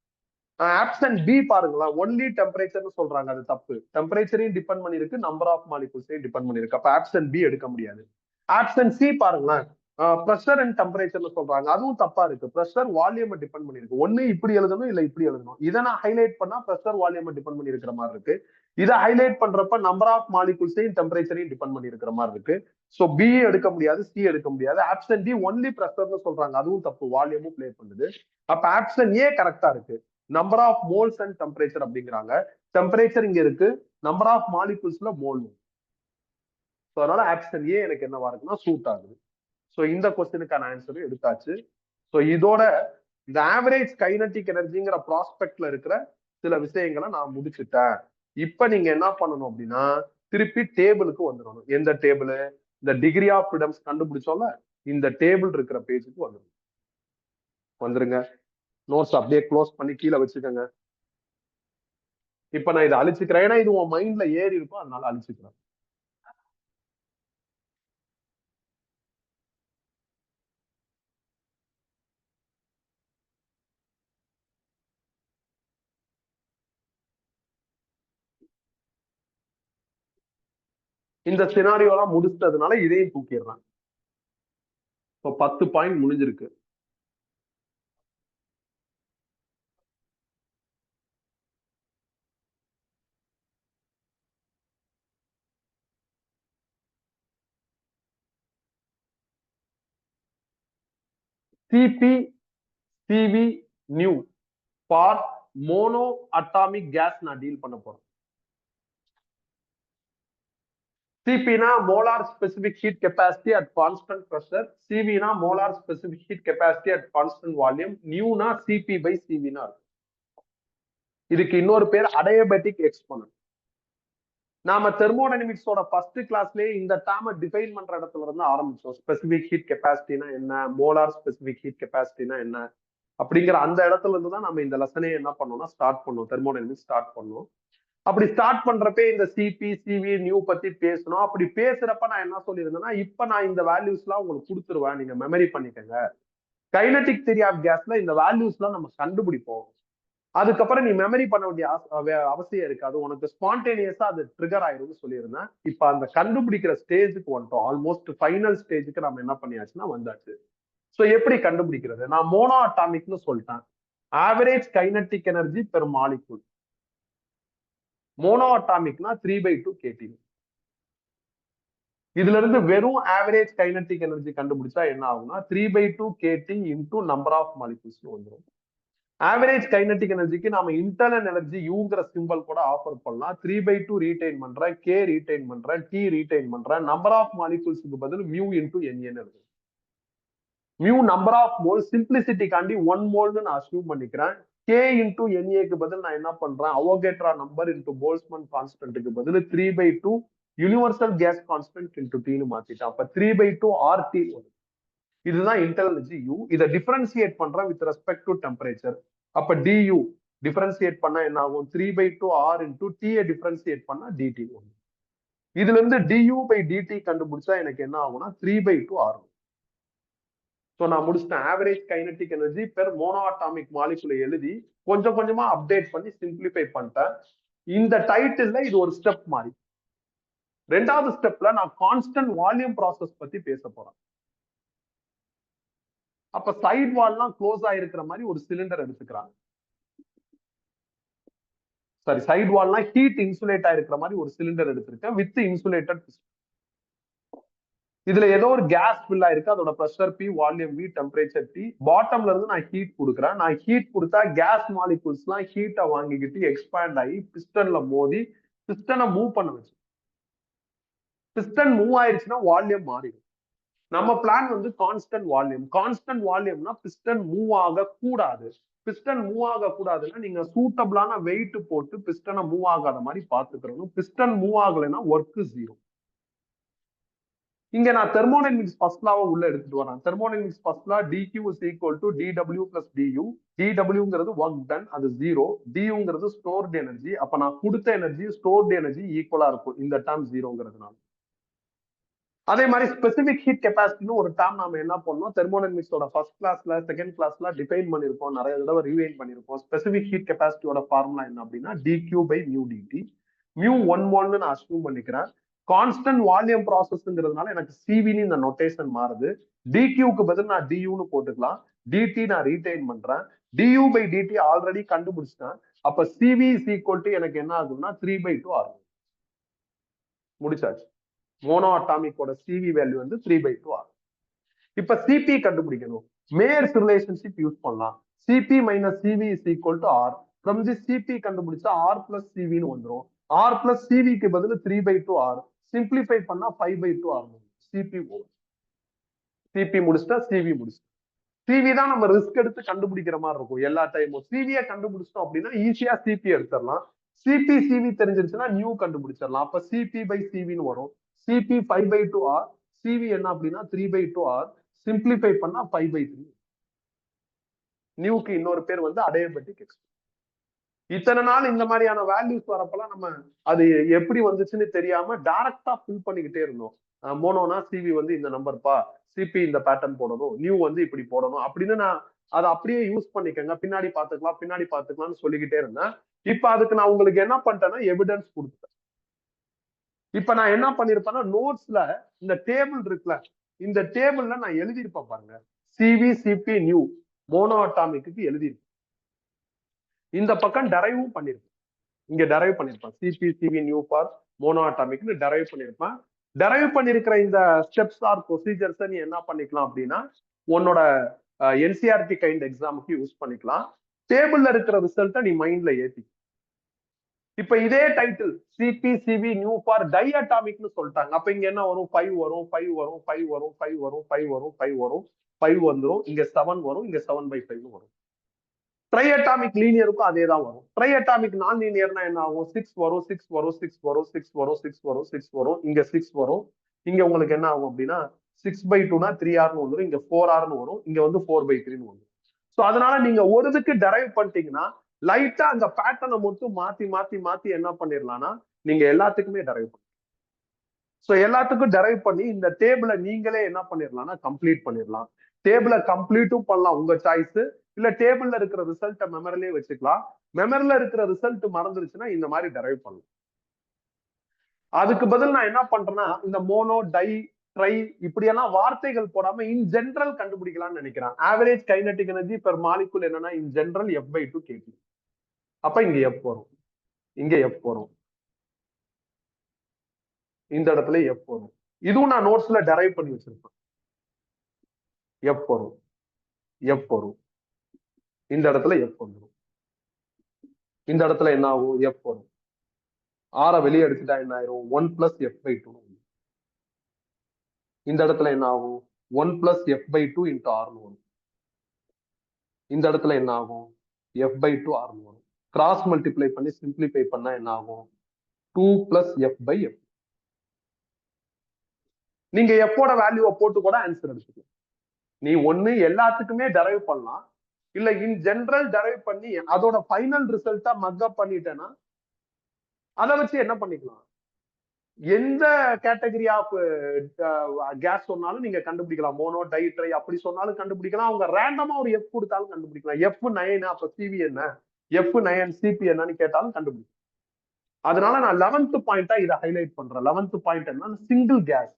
[SPEAKER 1] ஆப்ஷன் பி பாருங்களேன், ஒன்லி டெம்பரேச்சர்னு சொல்றாங்க, அது தப்பு. டெம்பரேச்சரையும் டிபெண்ட் பண்ணிருக்கு, நம்பர் ஆஃப் மாலிகூல்ஸையும் டிபெண்ட் பண்ணிருக்கு. அப்ப ஆப்ஷன் பி எடுக்க முடியாது. ஆப்ஷன் சி பாருங்களேன், ப்ரெஷர் அண்ட் டெம்பரேச்சர்னு சொல்றாங்க, அதுவும் தப்பா இருக்கு. ப்ரெஷர் வால்யூமை டிபெண்ட் பண்ணிருக்கு. ஒண்ணு இப்படி எழுதணும், இல்ல இப்படி எழுதணும். இதை நான் ஹைலைட் பண்ணா ப்ரெஷர் வால்யூமை டிபெண்ட் பண்ணி இருக்கிற மாதிரி இருக்கு. இதை ஹைலைட் பண்றப்ப நம்பர் ஆஃப் மாலிகூல்ஸையும் டெம்பரேச்சரையும் டிபெண்ட் பண்ணி இருக்கிற மாதிரி இருக்கு. சோ பி எடுக்க முடியாது, சி எடுக்க முடியாது. ஆப்ஷன் டி ஒன்லி ப்ரெஷர்னு சொல்றாங்க, அதுவும் தப்பு. வால்யூமும் பிளே பண்ணுது. அப்ப ஆப்ஷன் ஏ கரெக்டா இருக்கு. Number of moles and temperature அப்படிங்கிறாங்க. டெம்பரேச்சர் இங்க இருக்கு, நம்பர் ஆஃப் மாலிகூல்ஸ்ல மோல். அதனால ஆப்ஷன் ஏ எனக்கு என்னவா இருக்குன்னா சூட் ஆகுது. சோ இந்த கொஸ்டினுக்கான ஆன்சரும் எடுத்தாச்சு. சோ இதோட இந்த ஆவரேஜ் கைனடிக் எனர்ஜிங்கிற ப்ராஸ்பெக்ட்ல இருக்கிற சில விஷயங்களை நான் முடிச்சுட்டேன். இப்ப நீங்க என்ன பண்ணணும் அப்படின்னா, திருப்பி டேபிளுக்கு வந்துடணும். எந்த டேபிள்? இந்த டிகிரி ஆஃப் ஃப்ரீடம்ஸ் கண்டுபிடிச்சோம்ல, இந்த டேபிள் இருக்கிற பேஜுக்கு வந்துருங்க. நோட்ஸ் அப்படியே க்ளோஸ் பண்ணி கீழே வச்சுக்கோங்க. இப்ப நான் இதை அழிச்சுக்கிறேன், ஏன்னா இது உன் மைண்ட்ல ஏறி இருக்கும், அதனால அழிச்சுக்கிறேன். இந்த சினாரியோலாம் முடிச்சதுனால இதையும் தூக்கிடுறேன். இப்போ 10 பாயிண்ட் முடிஞ்சிருக்கு. CP CV new for mono atomic gas நான் டீல் பண்ண போறேன். சிபினா molar specific heat capacity at constant pressure, சிவினா molar specific heat capacity at constant volume, நியூனா சிபி பை சிவினா இருக்கு. இதுக்கு இன்னொரு பேர் அடையபெட்டிக் எக்ஸ்போனன்ட். நாம தெர்மோடைனமிக்ஸோட ஃபர்ஸ்ட் கிளாஸ்லயே இந்த டேர்மை டிஃபைன் பண்ற இடத்துல இருந்து ஆரம்பிச்சோம். ஸ்பெசிபிக் ஹீட் கெப்பாசிட்டினா என்ன, மோலார் ஸ்பெசிபிக் ஹீட் கெப்பாசிட்டினா என்ன அப்படிங்கிற அந்த இடத்துல இருந்து தான் நம்ம இந்த லெசனே என்ன பண்ணோம்னா ஸ்டார்ட் பண்ணோம், தெர்மோடைனமிக்ஸ் ஸ்டார்ட் பண்ணோம். அப்படி ஸ்டார்ட் பண்றப்ப இந்த சிபி சிவி நியூ பத்தி பேசணும். அப்படி பேசுறப்ப நான் என்ன சொல்லியிருந்தேன்னா, இப்ப நான் இந்த வேல்யூஸ் எல்லாம் உங்களுக்கு கொடுத்துருவேன், நீங்க மெமரி பண்ணிக்கங்க. கைனடிக் தியரி ஆஃப் கேஸ்ல இந்த வேல்யூஸ் எல்லாம் நம்ம கண்டுபிடிப்போம். அதுக்கப்புறம் நீ மெமரி பண்ண வேண்டிய அவசியம் இருக்காது, உனக்கு ஸ்பான்டேனியஸா அது ட்ரிகர் ஆயிரும்னு சொல்லியிருந்தேன். இப்ப அந்த கண்டுபிடிக்கிற ஸ்டேஜுக்கு வந்துட்டோம். ஆல்மோஸ்ட் ஃபைனல் ஸ்டேஜுக்கு நம்ம என்ன பண்ணியாச்சுன்னா வந்தாச்சு. சோ எப்படி கண்டுபிடிக்கிறது? நான் மோனோ அட்டாமிக்னு சொல்லிட்டேன். Average kinetic energy per molecule. Mono அட்டாமிக்னா 3/2 kT. இதுல இருந்து வெறும் ஆவரேஜ் கைனடிக் எனர்ஜி கண்டுபிடிச்சா என்ன ஆகும்னா 3/2 kT into number of molecules வந்துடும். ஆவரேஜ் கைனடிக் எனர்ஜிக்கு நாம இன்டர்னல் எனர்ஜி யூங்கிற சிம்பிள் கூட ஆஃபர் பண்ணலாம். 3/2 ரீடைன் பண்றேன், கே ரீடைன் பண்றேன், டி ரீடைன் பண்றேன். நம்பர் ஆஃப் மாலிகூல்ஸ்க்கு பதில் மியூ இன்டூ என்ஏன்னு இருக்கு. மியூ நம்பர் ஆஃப் மோல், சிம்பிளிசிட்டிக்காண்டி 1 மோல்னு நான் அஸ்யூம் பண்ணிக்கிறேன். கே இன்டூ என்ஏக்கு பதில் நான் என்ன பண்றேன், அவோகேட்ரா நம்பர் இன்டூ போல்ஸ்மன் கான்ஸ்டன்ட்டுக்கு பதில் 3/2 யூனிவர்சல் கேஸ் கான்ஸ்டன்ட் இன்டூ டீன்னு மாத்திட்டேன். அப்ப 3/2 ஆர்டி. இதுதான் இன்டர்னல் எனர்ஜி யூ. இதை டிஃபரன்சியேட் பண்றேன் வித் ரெஸ்பெக்ட் டு டெம்பரேச்சர். அப்ப டியூ டிஃபரன்சியேட் பண்ணா என்ன ஆகும், 3/2 ஆர் இன்டூ டியை டிஃபரன்சியேட் பண்ணா டிடி. இதுல இருந்து டியூ பை டிடி கண்டுபிடிச்சா எனக்கு என்ன ஆகும்னா 3/2 ஆர். ஸோ நான் முடிச்சிட்டேன். Average kinetic energy per mono atomic மாலிகுலை எழுதி கொஞ்சம் கொஞ்சமா அப்டேட் பண்ணி சிம்பிளிஃபை பண்ணிட்டேன். இந்த டைட்டில்ல இது ஒரு ஸ்டெப் மாதிரி. ரெண்டாவது ஸ்டெப்ல நான் கான்ஸ்டன்ட் வால்யூம் ப்ராசஸ் பத்தி பேச போறேன். அப்ப சைட் வால்லாம் க்ளோஸ் ஆயிருக்கிற மாதிரி ஒரு சிலிண்டர் எடுத்துக்கிறாங்க. சாரி, சைட் வால்னா ஹீட் இன்சுலேட் ஆயிருக்கிற மாதிரி ஒரு சிலிண்டர் எடுத்திருக்கேன் வித் இன்சுலேட்டட். இதுல ஏதோ ஒரு கேஸ் ஃபில் ஆயிருக்கு, அதோட pressure P, volume V, temperature T. பாட்டம்ல இருந்து நான் ஹீட் கொடுக்குறேன். நான் ஹீட் கொடுத்தா கேஸ் மாலிகூல்ஸ் எல்லாம் ஹீட்டை வாங்கிக்கிட்டு எக்ஸ்பேண்ட் ஆகி பிஸ்டன்ல மோதி பிஸ்டனை மூவ் பண்ண வச்சு. பிஸ்டன் மூவ் ஆயிடுச்சுன்னா வால்யூம் மாறிடும். நம்ம பிளான் வந்து கான்ஸ்டன்ட் வால்யூம். கான்ஸ்டன்ட் வால்யூம்னா பிஸ்டன் மூவ் ஆக கூடாது. பிஸ்டன் மூவ் ஆக கூடாதுன்னா நீங்க சூட்டபிளான வெயிட் போட்டு பிஸ்டனை மூவ் ஆகாத மாதிரி பாத்துக்கிறோம். பிஸ்டன் மூவ் ஆகலைன்னா ஒர்க் ஜீரோ. இங்க நான் தெர்மோடைனமிக்ஸ் ஃபர்ஸ்ட் லாவை உள்ள எடுத்துட்டு வரேன். Thermodynamics first law dq is equal to dw plus du. dwங்கிறது ஒர்க் டன், அது ஜீரோ. duங்கிறது ஸ்டோர்டு எனர்ஜி. அப்ப நான் கொடுத்த எனர்ஜி ஸ்டோர்டு எனர்ஜி ஈக்குவலா இருக்கும் இந்த டேர்ம் ஜீரோங்கிறதுனால. அதே மாதிரி ஸ்பெசிபிக் ஹீட் கெப்பாசிட்டின்னு ஒரு டேர்ம் நாம என்ன பண்ணோம், தெர்மோடைனமிக்ஸோட ஃபர்ஸ்ட் கிளாஸ்ல செகண்ட் கிளாஸ்ல டிஃபைன் பண்ணிருப்போம், நிறைய தடவை ரிவைன் பண்ணிருப்போம். ஸ்பெசிபிக் ஹீட் கெப்பாசிட்டியோட ஃபார்முலா என்ன அப்படின்னா dQ/μdt. மியூ 1 மோல்னு நான் அஸ்யூம் பண்ணிக்கிறேன். கான்ஸ்டன்ட் வால்யூம் ப்ராசஸ்ங்கிறதுனால எனக்கு சிவின்னு இந்த நொட்டேஷன் மாறுது. டிக்யூக்கு பதில் நான் டியூன்னு போட்டுக்கலாம். டிடி நான் ரீடைன் பண்றேன். du/dt ஆல்ரெடி கண்டுபிடிச்சிட்டேன். அப்ப சிவி இஸ் ஈக்குவல் டு எனக்கு என்ன ஆகுதுன்னா 3/2 ஆகும். முடிச்சாச்சு. மோனோ அட்டாமிக்கோட சிவி வேல்யூ வந்து 3/2 ஆகும். இப்ப சிபி கண்டுபிடிக்கணும். மேயர்ஸ் ரிலேஷன்ஷிப் யூஸ் பண்ணலாம். CP minus CV is equal to R. From the CP கண்டுபிடிச்சா ஆர் பிளஸ் சிவின்னு வந்துடும். ஆர் பிளஸ் சிவிக்கு பதில் 3/2 ஆர். சிம்பிளிஃபை பண்ணா 5/2 ஆகும். சிபி சிபி முடிச்சுட்டா சிவி முடிச்சுட்டா. சிவி தான் நம்ம ரிஸ்க் எடுத்து கண்டுபிடிக்கிற மாதிரி இருக்கும் எல்லா டைமும். சிவியை கண்டுபிடிச்சிட்டோம் அப்படின்னா ஈஸியா சிபி எடுத்துடலாம். சிபி சிவி தெரிஞ்சிருச்சுன்னா நியூ கண்டுபிடிச்சிடலாம். அப்ப சிபி பை சிவின்னு வரும். CP 5/2 R. சிவி என்ன அப்படின்னா 3/2 ஆர். சிம்பிளிஃபை பண்ணா 5/3. நியூக்கு இன்னொரு பேர் வந்து அடையபெட்டிக் எக்ஸ்பிரஷன். இத்தனை நாள் இந்த மாதிரியான வேல்யூஸ் வரப்பெல்லாம் நம்ம அது எப்படி வந்துச்சுன்னு தெரியாம டைரக்டா ஃபில் பண்ணிக்கிட்டே இருந்தோம். மோனோனா சிவி வந்து இந்த நம்பர்ப்பா, சிபி இந்த பேட்டர்ன் போடணும், நியூ வந்து இப்படி போடணும் அப்படின்னு நான் அதை அப்படியே யூஸ் பண்ணிக்கங்க, பின்னாடி பாத்துக்கலாம்னு சொல்லிக்கிட்டே இருந்தேன். இப்ப அதுக்கு நான் உங்களுக்கு என்ன பண்ணிட்டேன்னா எவிடன்ஸ் கொடுத்துட்டேன். இப்ப நான் என்ன பண்ணிருப்பேன்னா நோட்ஸ்ல இந்த டேபிள் இருக்குல்ல, இந்த டேபிள்ல நான் எழுதியிருப்பேன் பாருங்க. சிவி சிபி நியூ மோனோ அட்டாமிக்கு எழுதியிருப்பேன். இந்த பக்கம் டெரைவும் பண்ணிருப்பேன். இங்க டெரைவ் பண்ணிருப்பேன். CP CV new for mono அட்டாமிக்னு டெரைவ் பண்ணிருப்பேன். டெரைவ் பண்ணிருக்கிற இந்த ஸ்டெப்ஸ் ஆர் ப்ரொசீஜர்ஸ் நீ என்ன பண்ணிக்கலாம் அப்படின்னா உன்னோட என்சிஆர்டி கைண்ட் எக்ஸாமுக்கு யூஸ் பண்ணிக்கலாம். டேபிள்ல இருக்கிற ரிசல்ட்டை நீ மைண்ட்ல ஏத்தி. இப்ப இதே title CP CV new for di அட்டாமிக்னு சொல்லிட்டாங்க. அப்ப இங்க என்ன வரும்? 5 வரும், 5 வரும், 5 வரும், 5 வரும், 5 வரும், 5 வரும், 5 வந்துடும். இங்க 7 வரும், இங்க 7/5 வரும். ட்ரை அட்டாமிக் லீனியருக்கும் அதே தான் வரும். ட்ரை அட்டாமிக் நான் லீனியர்னா என்ன ஆகும்? 6 வரும், 6 வரும், 6 வரும், 6 வரும், 6 வரும், 6 வரும், இங்க 6 வரும். இங்க உங்களுக்கு என்ன ஆகும் அப்படின்னா 6/2னா 3R வந்துடும், இங்க 4Rன்னு வரும், இங்க வந்து 4/3ன்னு வரும். ஸோ அதனால நீங்க ஒரு இதுக்கு டெரைவ் பண்ணிட்டீங்கன்னா லைட்டா அந்த பேட்டர்னை மட்டும் மாத்தி மாத்தி மாத்தி என்ன பண்ணிடலாம்னா நீங்க எல்லாத்துக்குமே டெரைவ் பண்ணலாம். ஸோ எல்லாத்துக்கும் டெரைவ் பண்ணி இந்த டேபிளை நீங்களே என்ன பண்ணிடலாம்னா கம்ப்ளீட் பண்ணிடலாம். டேபிளை கம்ப்ளீட்டும் பண்ணலாம் உங்க சாய்ஸ். இல்ல டேபிள்ல இருக்கிற ரிசல்ட்டை மெமரிலேயே வச்சுக்கலாம். மெமரில இருக்கிற ரிசல்ட் மறந்துருச்சுன்னா இந்த மாதிரி டெரைவ் பண்ணலாம். அதுக்கு பதில் நான் என்ன பண்றேன்னா இந்த மோனோ டை ட்ரை இப்படியெல்லாம் வார்த்தைகள் போடாம இன் ஜென்ரல் கண்டுபிடிக்கலாம்னு நினைக்கிறேன். Average kinetic energy per molecule என்னன்னா இன் ஜென்ரல் F/2 kT. அப்ப இங்க எஃப் வரும், இங்க எஃப் வரும், இந்த இடத்துல எஃப் வரும். இதுவும் நான் நோட்ஸ்ல டெரைவ் பண்ணி வச்சிருப்பேன். எஃப் வரும், எஃப் வரும், இந்த இடத்துல எஃப் வந்துடும். இந்த இடத்துல என்ன ஆகும்? எஃப் வரும். ஆரை வெளியே எடுத்துட்டா என்ன ஆயிரும்? 1 + F/2. இந்த இடத்துல என்ன ஆகும்? 1 + F/2 × Rன்னு வரும். இந்த இடத்துல என்ன ஆகும்? F/2 Rன்னு வரும். கிராஸ் மல்டிப்ளை பண்ணி சிம்பிளிஃபை பண்ணா என்ன ஆகும்? 2 + F/F. நீங்க எஃபோட வேல்யூவை போட்டு கூட ஆன்சர் எடுத்துக்கலாம். நீ ஒண்ணு எல்லாத்துக்குமே டெரைவ் பண்ணலாம், இல்ல இன் ஜெனரல் டெரைவ் பண்ணி அதோட ஃபைனல் ரிசல்ட்டா மக்கப் பண்ணிட்டேன்னா அதை வச்சு என்ன பண்ணிக்கலாம்? எந்த கேட்டகரி ஆஃப் கேஸ் சொன்னாலும் நீங்க கண்டுபிடிக்கலாம். மோனோ டை ட்ரை அப்படி சொன்னாலும் கண்டுபிடிக்கலாம். அவங்க ரேண்டமா ஒரு எஃப் கொடுத்தாலும் கண்டுபிடிக்கலாம். F9 அப்ப சிவி என்ன, F9 சிபி என்னன்னு கேட்டாலும் கண்டுபிடிக்கலாம். அதனால நான் 11th பாயிண்டா இதை ஹைலைட் பண்றேன். 11th பாயிண்ட் என்ன? Single gas.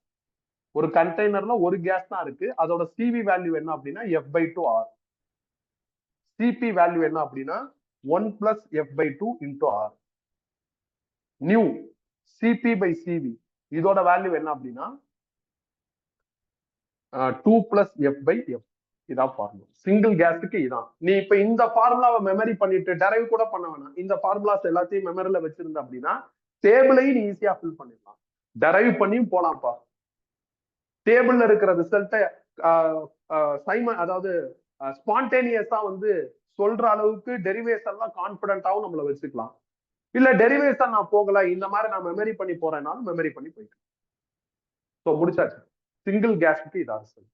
[SPEAKER 1] ஒரு கண்டெய்னர்ல ஒரு கேஸ் தான் இருக்கு. அதோட சிவி வேல்யூ என்ன அப்படின்னா F/2 R. சிபி வேல்யூ என்ன அப்படின்னா 1 + F/2 × R. நியூ CP/CV இதோட வேல்யூ என்ன அப்படின்னா 2 + F/F. இதான் ஃபார்முலா. சிங்கிள் கேஸுக்கு இதான். நீ இப்ப இந்த ஃபார்முலாவை மெமரி பண்ணிட்டு டெரைவ் கூட பண்ண வேணாம். இந்த ஃபார்முலாஸ் எல்லாத்தையும் மெமரியில வச்சிருந்த அப்படின்னா டேபிளையும் நீ ஈஸியா ஃபில் பண்ணிடலாம். டெரைவ் பண்ணியும் போலாம்ப்பா. டேபிள்ல இருக்கிற ரிசல்ட்டை அதாவது ஸ்பான்டேனியஸா வந்து சொல்ற அளவுக்கு டெரிவேஷன்லாம் கான்பிடென்ட்டாவும் நம்மள வச்சுக்கலாம். இல்ல டெரிவேஷன் நான் போகல, இந்த மாதிரி நான் மெமரி பண்ணி போறேன்னாலும் மெமரி பண்ணி போயிட்டு. ஸோ முடிச்சாச்சு. சிங்கிள் கேஸுக்கு இதான் ரிசல்ட்.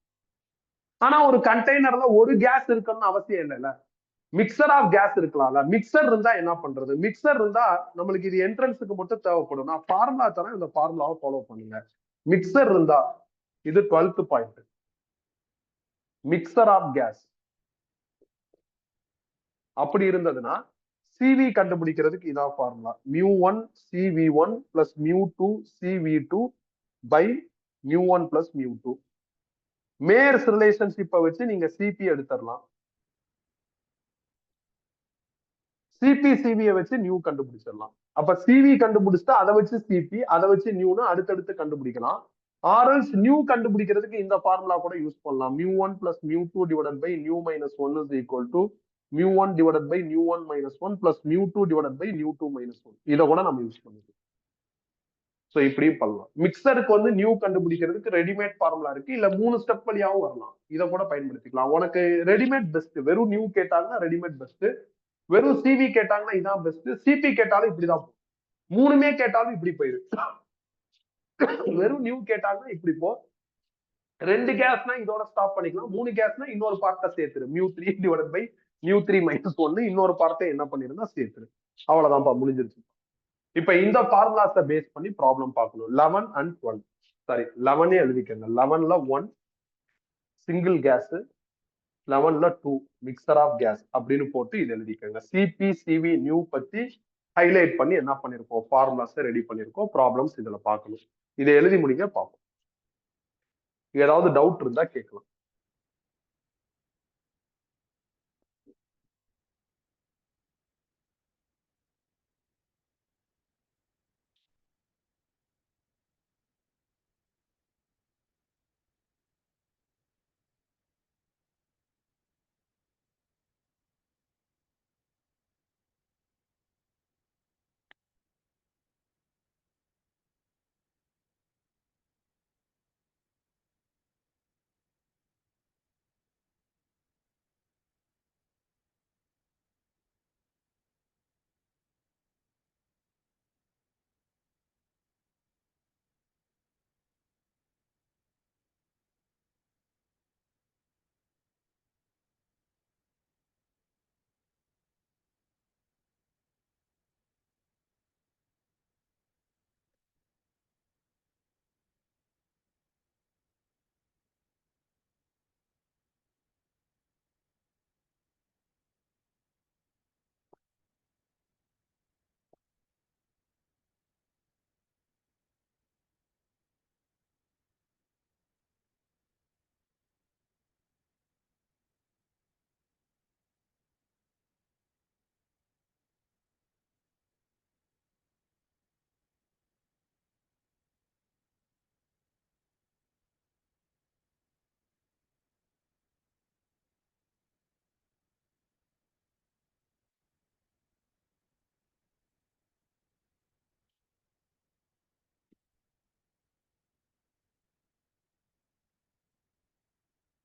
[SPEAKER 1] ஆனா ஒரு கண்டெய்னர்ல ஒரு கேஸ் இருக்கணும்னு அவசியம் இல்லைல்ல. மிக்சர் ஆஃப் கேஸ் இருக்கலாம்ல. மிக்சர் இருந்தா என்ன பண்றது? மிக்சர் இருந்தா நம்மளுக்கு இது என்ட்ரன்ஸுக்கு மட்டும் தேவைப்படும். நான் ஃபார்முலா தரேன், இந்த ஃபார்முலாவை ஃபாலோ பண்ணுங்க. மிக்சர் இருந்தா இது 12th point. Mixer of case அப்படி இருந்ததுன்னா சிவி கண்டுபிடிக்கிறதுக்கு இதான் formula. μ1 CV1 plus μ2 CV2 by μ1 plus μ2. Mayer's ரிலேஷன்ஷிப்பை வச்சு நீங்க சிபி எடுத்துடலாம். சிபி சிவியை வச்சு நியூ கண்டுபிடிச்சிடலாம். அப்ப சிவி கண்டுபிடிச்சா அதை வச்சு சிபி, அதை வச்சு நியூன்னு அடுத்தடுத்து கண்டுபிடிக்கலாம். ஆர்எல்ஸ் நியூ கண்டுபிடிக்கிறதுக்கு இந்த ஃபார்முலா கூட யூஸ் பண்ணலாம். μ1 plus μ2 divided by nu minus 1 is equal to μ1 divided by μ1 minus 1 plus μ2 divided by μ2 minus 1. இதை கூட நம்ம யூஸ் பண்ணிக்கலாம். சோ இப்படியும் பண்ணலாம். மிக்சருக்கு வந்து நியூ கண்டுபிடிக்கிறதுக்கு ரெடிமேட் ஃபார்முலா இருக்கு, இல்ல 3 ஸ்டெப் வழியாவும் வரலாம். இதை கூட பயன்படுத்திக்கலாம். உனக்கு ரெடிமேட் பெஸ்ட். வெறும் நியூ கேட்டாங்கன்னா ரெடிமேட் பெஸ்ட், வெறும் சிவி கேட்டாங்கன்னா இதான் பெஸ்ட், சிபி கேட்டாலும் இப்படிதான் போகும், மூணுமே கேட்டாலும் இப்படி போயிரு. வெறும் நியூ கேட்டாங்கன்னா இப்படி போ, 2 கேஸ்னா இதோட ஸ்டாப் பண்ணிக்கலாம், 3 கேஸ்னா இன்னொரு பார்ட்டை சேர்த்துரு, μ3 டிவைடட் பை μ3 மைனஸ் 1 இன்னொரு பார்ட்டை என்ன பண்ணிருந்தா சேர்த்துரு. அவ்வளவுதான்ப்பா, முடிஞ்சிருச்சு. இப்ப இந்த ஃபார்முலாஸை பேஸ் பண்ணி ப்ராப்ளம் பார்க்கணும். 11 and 12, சாரி 11 எழுதிக்கங்க. 11ல 1 சிங்கிள் கேஸ், 11ல 2 மிக்சர் ஆஃப் கேஸ் அப்படின்னு போட்டு இது எழுதிக்கங்க. சிபி சிவி நியூ பத்தி ஹைலைட் பண்ணி என்ன பண்ணிருக்கோம், ஃபார்முலாஸை ரெடி பண்ணிருக்கோம். ப்ராப்ளம்ஸ் இதுல பார்க்கணும். இதை எழுதி முடிங்க பார்ப்போம். ஏதாவது டவுட் இருந்தா கேட்கலாம்.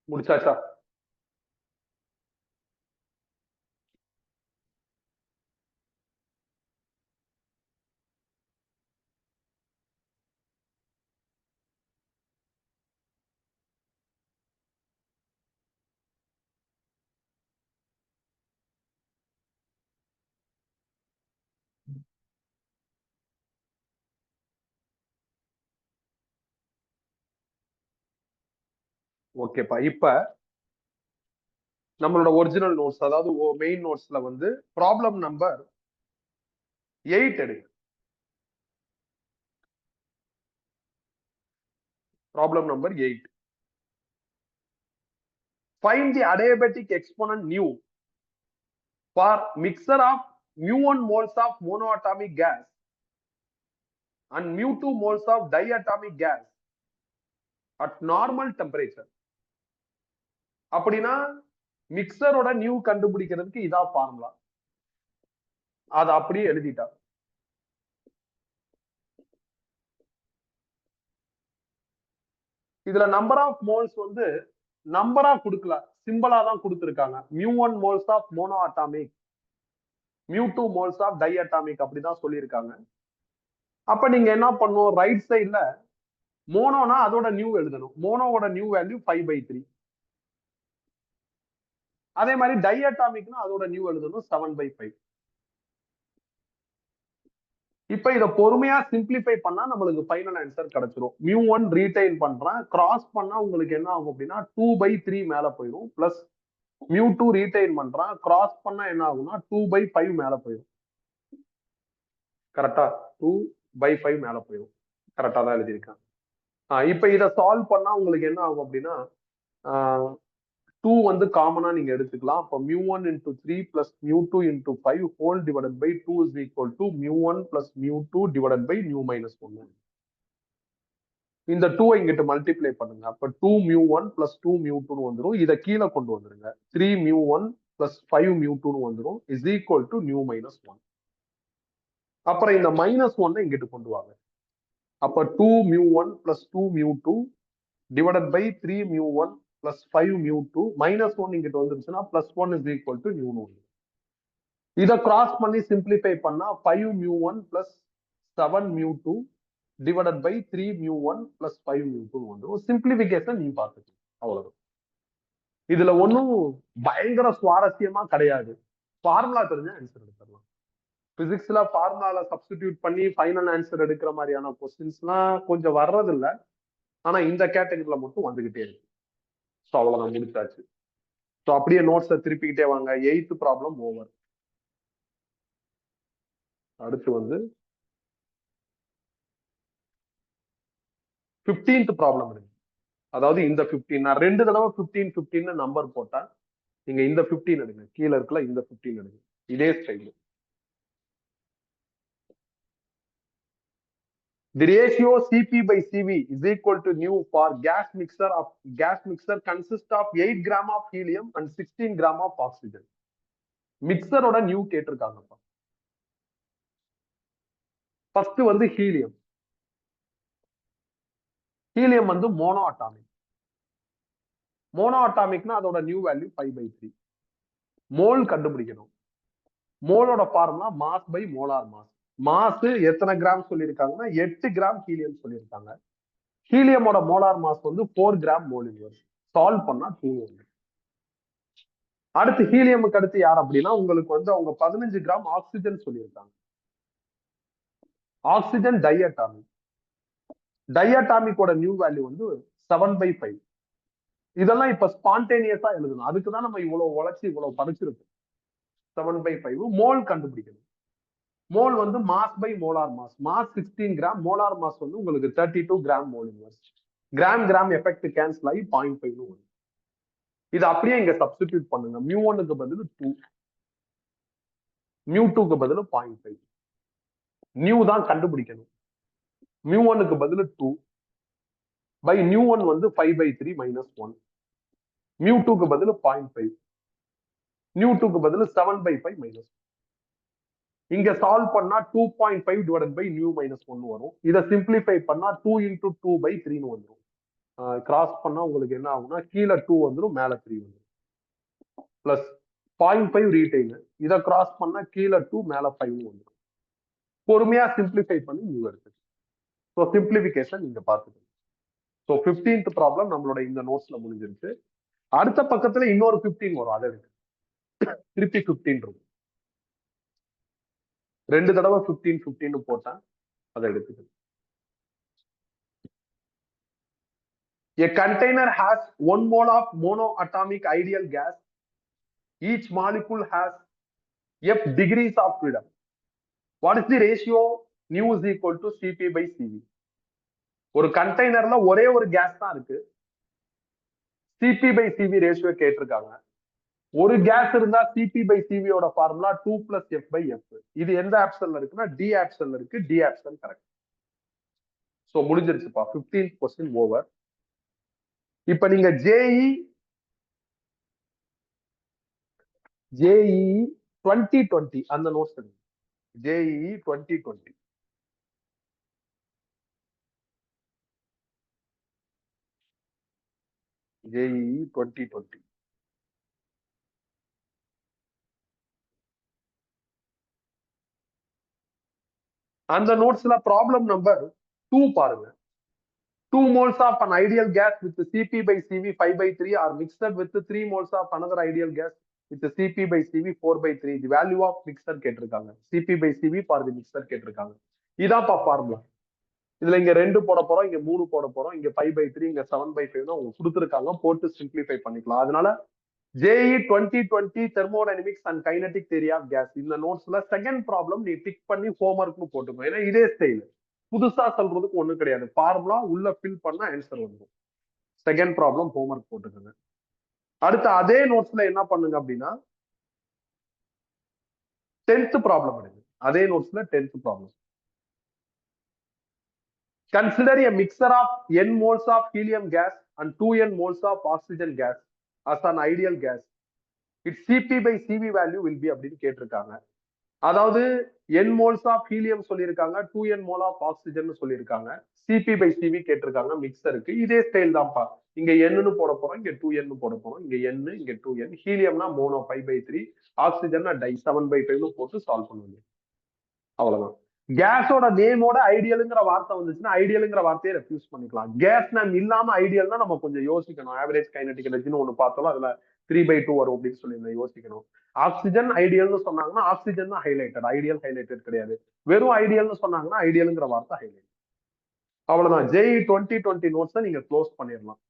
[SPEAKER 1] முடிச்சாச்சா? ஓகேப்பா. இப்ப நம்மளோட ஒரிஜினல் நோட்ஸ், அதாவது மெயின் நோட்ஸ்ல வந்து ப்ராப்ளம் நம்பர் 8 எடுங்க. Problem number 8. Find the adiabatic exponent nu for mixture of μ1 moles of monoatomic gas and μ2 moles of diatomic gas at normal temperature. அப்படின்னா மிக்சரோட நியூ கண்டுபிடிக்கிறதுக்கு இதான் ஃபார்முலா. அது அப்படியே எழுதிட்டா. இதுல நம்பர் ஆஃப் மோல்ஸ் வந்து நம்பரா கொடுக்கல, சிம்பிளா தான் கொடுத்திருக்காங்க. μ1 moles of monoatomic, μ2 moles of diatomic அப்படிதான் சொல்லியிருக்காங்க. அப்ப நீங்க என்ன பண்ணும், ரைட் சைட்ல மோனோனா அதோட நியூ எழுதணும். மோனோவோட நியூ வேல்யூ 5/3. அதே மாதிரி டைஅட்டாமிக்னா அதோட நியூ எழுதணும் 7/5. இப்ப இத பொறுமையா சிம்பிளிஃபை பண்ணா நம்மளுக்கு ஃபைனல் ஆன்சர் கிடைச்சிரும். μ1 ரீடைன் பண்றேன். கிராஸ் பண்ணா உங்களுக்கு என்ன ஆகும் அப்படின்னா 2/3 மேல போயிடும். பிளஸ் μ2 ரீடைன் பண்றேன். கிராஸ் பண்ணா என்ன ஆகும்னா 2/5 மேல போயிடும். கரெக்டா? 2/5 மேல போயிடும். கரெக்டா தான் எழுதியிருக்கேன். இப்ப இத சால்வ் பண்ணா உங்களுக்கு என்ன ஆகும் அப்படின்னா 2 வந்து காமனா நீங்க எடுத்துக்கலாம். அப்ப μ1 into 3 plus μ2 into 5 whole divided by 2 is equal to μ1 plus μ2 divided by μ minus 1. இந்த 2 இங்கிட்டு மல்டிப்ளை பண்ணுங்க. அப்ப 2 μ1 plus 2 μ2 வந்துரும். இத கீழே கொண்டு வந்துருங்க. 3 μ1 plus 5 μ2 வந்துரும் is equal to μ minus 1. அப்புறம் இந்த மைனஸ் 1 இங்கிட்டு கொண்டு வாங்க. அப்ப 2 μ1 plus 2 μ2 divided by 3 μ1 plus 5 μ2 minus 1 இங்கிட்டு வந்துருச்சுன்னா plus 1 is equal to μ1. இத கிராஸ் பண்ணி சிம்பிளிஃபை பண்ணா 5 μ1 plus 7 μ2 divided by 3 μ1 plus 5 μ2 வந்துரும். சிம்பிளிஃபிகேஷன் நீ பார்த்துக்கலாம். அவ்வளவுதான். இதுல ஒன்னும் பயங்கர சுவாரஸ்யமா கிடையாது. ஃபார்முலா தெரிஞ்சா ஆன்சர் எடுத்துடலாம். பிசிக்ஸ்ல ஃபார்முலால சப்ஸ்டிடியூட் பண்ணி ஃபைனல் ஆன்சர் எடுக்கிற மாதிரியான கொஸ்டின்ஸ்லாம் கொஞ்சம் வர்றது இல்ல. ஆனா இந்த கேட்டகரியில மட்டும் வந்துகிட்டே இருக்கு. ஸோ அவ்வளவுதான், முடிச்சாச்சு. ஸோ அப்படியே நோட்ஸை திருப்பிக்கிட்டே வாங்க. 8th problem over. அடுத்து வந்து 15th ப்ராப்ளம் இருக்கு. அதாவது இந்த 15 நான் 2 தடவை 15 15 நம்பர் போட்டேன். நீங்க இந்த 15 எடுங்க. கீழே இருக்குல்ல இந்த 15 எடுங்க. இதே style. The ratio Cp by Cv is equal to nu for gas mixer consists of 8 gram of helium and 16 gram of oxygen. மிக்சரோட நியூ கேட்டிருக்காங்கப்பா. ஃபர்ஸ்ட் வந்து ஹீலியம். ஹீலியம் வந்து மோனோ அட்டாமிக். மோனோ அட்டாமிக்னா அதோட நியூ வேல்யூ 5/3. மோல் கண்டுபிடிக்கணும். மோலோட formula mass by molar mass. Mass எத்தனை gram சொல்லியிருக்காங்கன்னா 8 கிராம் ஹீலியம் சொல்லியிருக்காங்க. ஹீலியமோட மோலார் மாஸ் வந்து 4 கிராம் மோல் இன்வெர்ஸ். சால்வ் பண்ணா 2 வந்து. அடுத்து ஹீலியமுக்கு அடுத்து யார் அப்படின்னா உங்களுக்கு வந்து அவங்க 15 கிராம் ஆக்சிஜன் சொல்லியிருக்காங்க. Oxygen diatomic. டைஅட்டாமிக்கோட நியூ வேல்யூ வந்து 7/5. இதெல்லாம் இப்ப ஸ்பான்டேனியஸா எழுதணும். அதுக்குதான் நம்ம இவ்வளவு உழைச்சி இவ்வளவு படிச்சிருக்கோம். 7/5 மோல் கண்டுபிடிக்கணும். மோல் வந்து mass by molar mass. Mass 16 gram, molar mass வந்து உங்களுக்கு 32 gram mole inverse. Gram gram effect cancel ஆகி 0.5 வரும். இது அப்படியே இங்க சப்ஸ்டிடியூட் பண்ணுங்க. μ1க்கு பதில் 2, μ2க்கு பதில் 0.5. நியூ தான் கண்டுபிடிக்கணும். μ1க்கு பதில் 2 பை μ1 வந்து 5/3 minus 1. μ2க்கு பதில் 0.5. μ2க்கு பதில் 7/5 minus 1. இங்க சால்வ் பண்ணா 2.5 divided by nu minus 1 வரும். இதை சிம்பிளிஃபை பண்ணா 2 into 2/3 வந்துடும். கிராஸ் பண்ணா உங்களுக்கு என்ன ஆகும்னா கீழே 2 வந்துடும், மேல 3 வந்துடும். Plus 0.5 retain. இதை கிராஸ் பண்ணா கீழே 2 மேல 5 வந்துடும். பொறுமையா சிம்பிளிஃபை பண்ணி நியூ எடுத்து. ஸோ சிம்பிளிஃபிகேஷன் நீங்க பார்த்துக்கணும். ஸோ 15th ப்ராப்ளம் நம்மளோட இந்த நோட்ஸ்ல முடிஞ்சிருச்சு. அடுத்த பக்கத்துல இன்னொரு 15 வரும். அதை இருக்கு திருப்பி 15 இருக்கும். 2 தடவை 15 15 போட்டேன். அதை எடுத்துக்கணும். A container has 1 mole of monoatomic ideal gas. Each molecule has F degrees of freedom. What is the ratio? Nu is equal to Cp by Cv. ஒரு கண்டெய்னர்ல ஒரே ஒரு கேஸ் தான் இருக்கு. Cp by Cv ரேஷியோ கேட்டிருக்காங்க. ஒரு case இருந்தா Cp by Cv ஓட formula 2 plus F by F. இது எந்த ஆப்ஷன்ல இருக்குன்னா டி ஆப்ஷன்ல இருக்கு. D option correct. சோ முடிஞ்சிருச்சுப்பா. 15th question over. இப்ப நீங்க ஜேஇ 2020 அந்த நோட்ஸ் எடுங்க. ஜேஇ 2020 ஜேஇ 2020 அந்த நோட்ஸ்ல ப்ராப்ளம் நம்பர் 2 பாருங்க. 2 moles of an ideal gas with Cp by Cv 5/3 are mixed with 3 moles of another ideal gas with Cp by Cv 4/3. The value of mixture கேட்டிருக்காங்க. Cp by Cv for the mixture கேட்டிருக்காங்க. இதான்ப்பா formula. இதுல இங்க 2 போட போறோம், இங்க 3 போட போறோம், இங்க 5/3, இங்க 7/5 அவங்க கொடுத்துருக்காங்க. போட்டு சிம்பிளிஃபை பண்ணிக்கலாம். அதனால JE 2020 thermodynamics and kinetic theory of gas இந்த நோட்ஸ்ல செகண்ட் ப்ராப்ளம் நீ டிக் பண்ணி ஹோம்ஒர்க்னு போட்டுக்கோ. ஏன்னா இதே ஸ்டைல், புதுசா சொல்றதுக்கு ஒண்ணும் கிடையாது. ஃபார்முலா உள்ள ஃபில் பண்ண ஆன்சர் வந்துடும். செகண்ட் ப்ராப்ளம் ஹோம்ஒர்க் போட்டுக்கோங்க. அடுத்து அதே நோட்ஸ்ல என்ன பண்ணுங்க அப்படின்னா 10th ப்ராப்ளம் எடுங்க. அதே நோட்ஸ்ல 10th problem. Consider a mixture of n moles of helium gas and 2n moles of oxygen gas as an ideal gas. Its Cp/Cv value will be அப்படின்னு கேட்டிருக்காங்க. அதாவது n மோல்ஸ் ஆஃப் ஹீலியம் சொல்லியிருக்காங்க, 2n mole of oxygen சொல்லியிருக்காங்க, Cp/Cv கேட்டிருக்காங்க மிக்சருக்கு. இதே style தான்ப்பா. இங்க n போட போறோம், இங்க 2n போட போறோம், இங்க n, இங்க 2n. ஹீலியம்னா மோனோ 5/3, ஆக்சிஜன் டை 7/5 போட்டு சால்வ் பண்ணுங்க. அவ்வளவுதான். கேஸோட நேமோட ஐடியலுங்கிற வார்த்தை வந்துச்சுன்னா ஐடியலுங்கிற வார்த்தையை ரெஃப்யூஸ் பண்ணிக்கலாம். கேஸ் நேம் இல்லாம ஐடியல்னா நம்ம கொஞ்சம் யோசிக்கணும். ஆவரேஜ் கைனடிக் எனர்ஜின்னு ஒண்ணு பார்த்தோம், அதுல 3/2 வரும் அப்படின்னு சொல்லி யோசிக்கணும். ஆக்சிஜன் ஐடியல்னு சொன்னாங்கன்னா ஆக்சிஜன் தான் ஹைலைட்டட், ஐடியல் ஹைலைட்டட் கிடையாது. வெறும் ஐடியல்னு சொன்னாங்கன்னா ஐடியலுங்கிற வார்த்தை ஹைலைட். அவ்வளவுதான். JE 2020 நோட்ஸை நீங்க க்ளோஸ் பண்ணிடலாம்.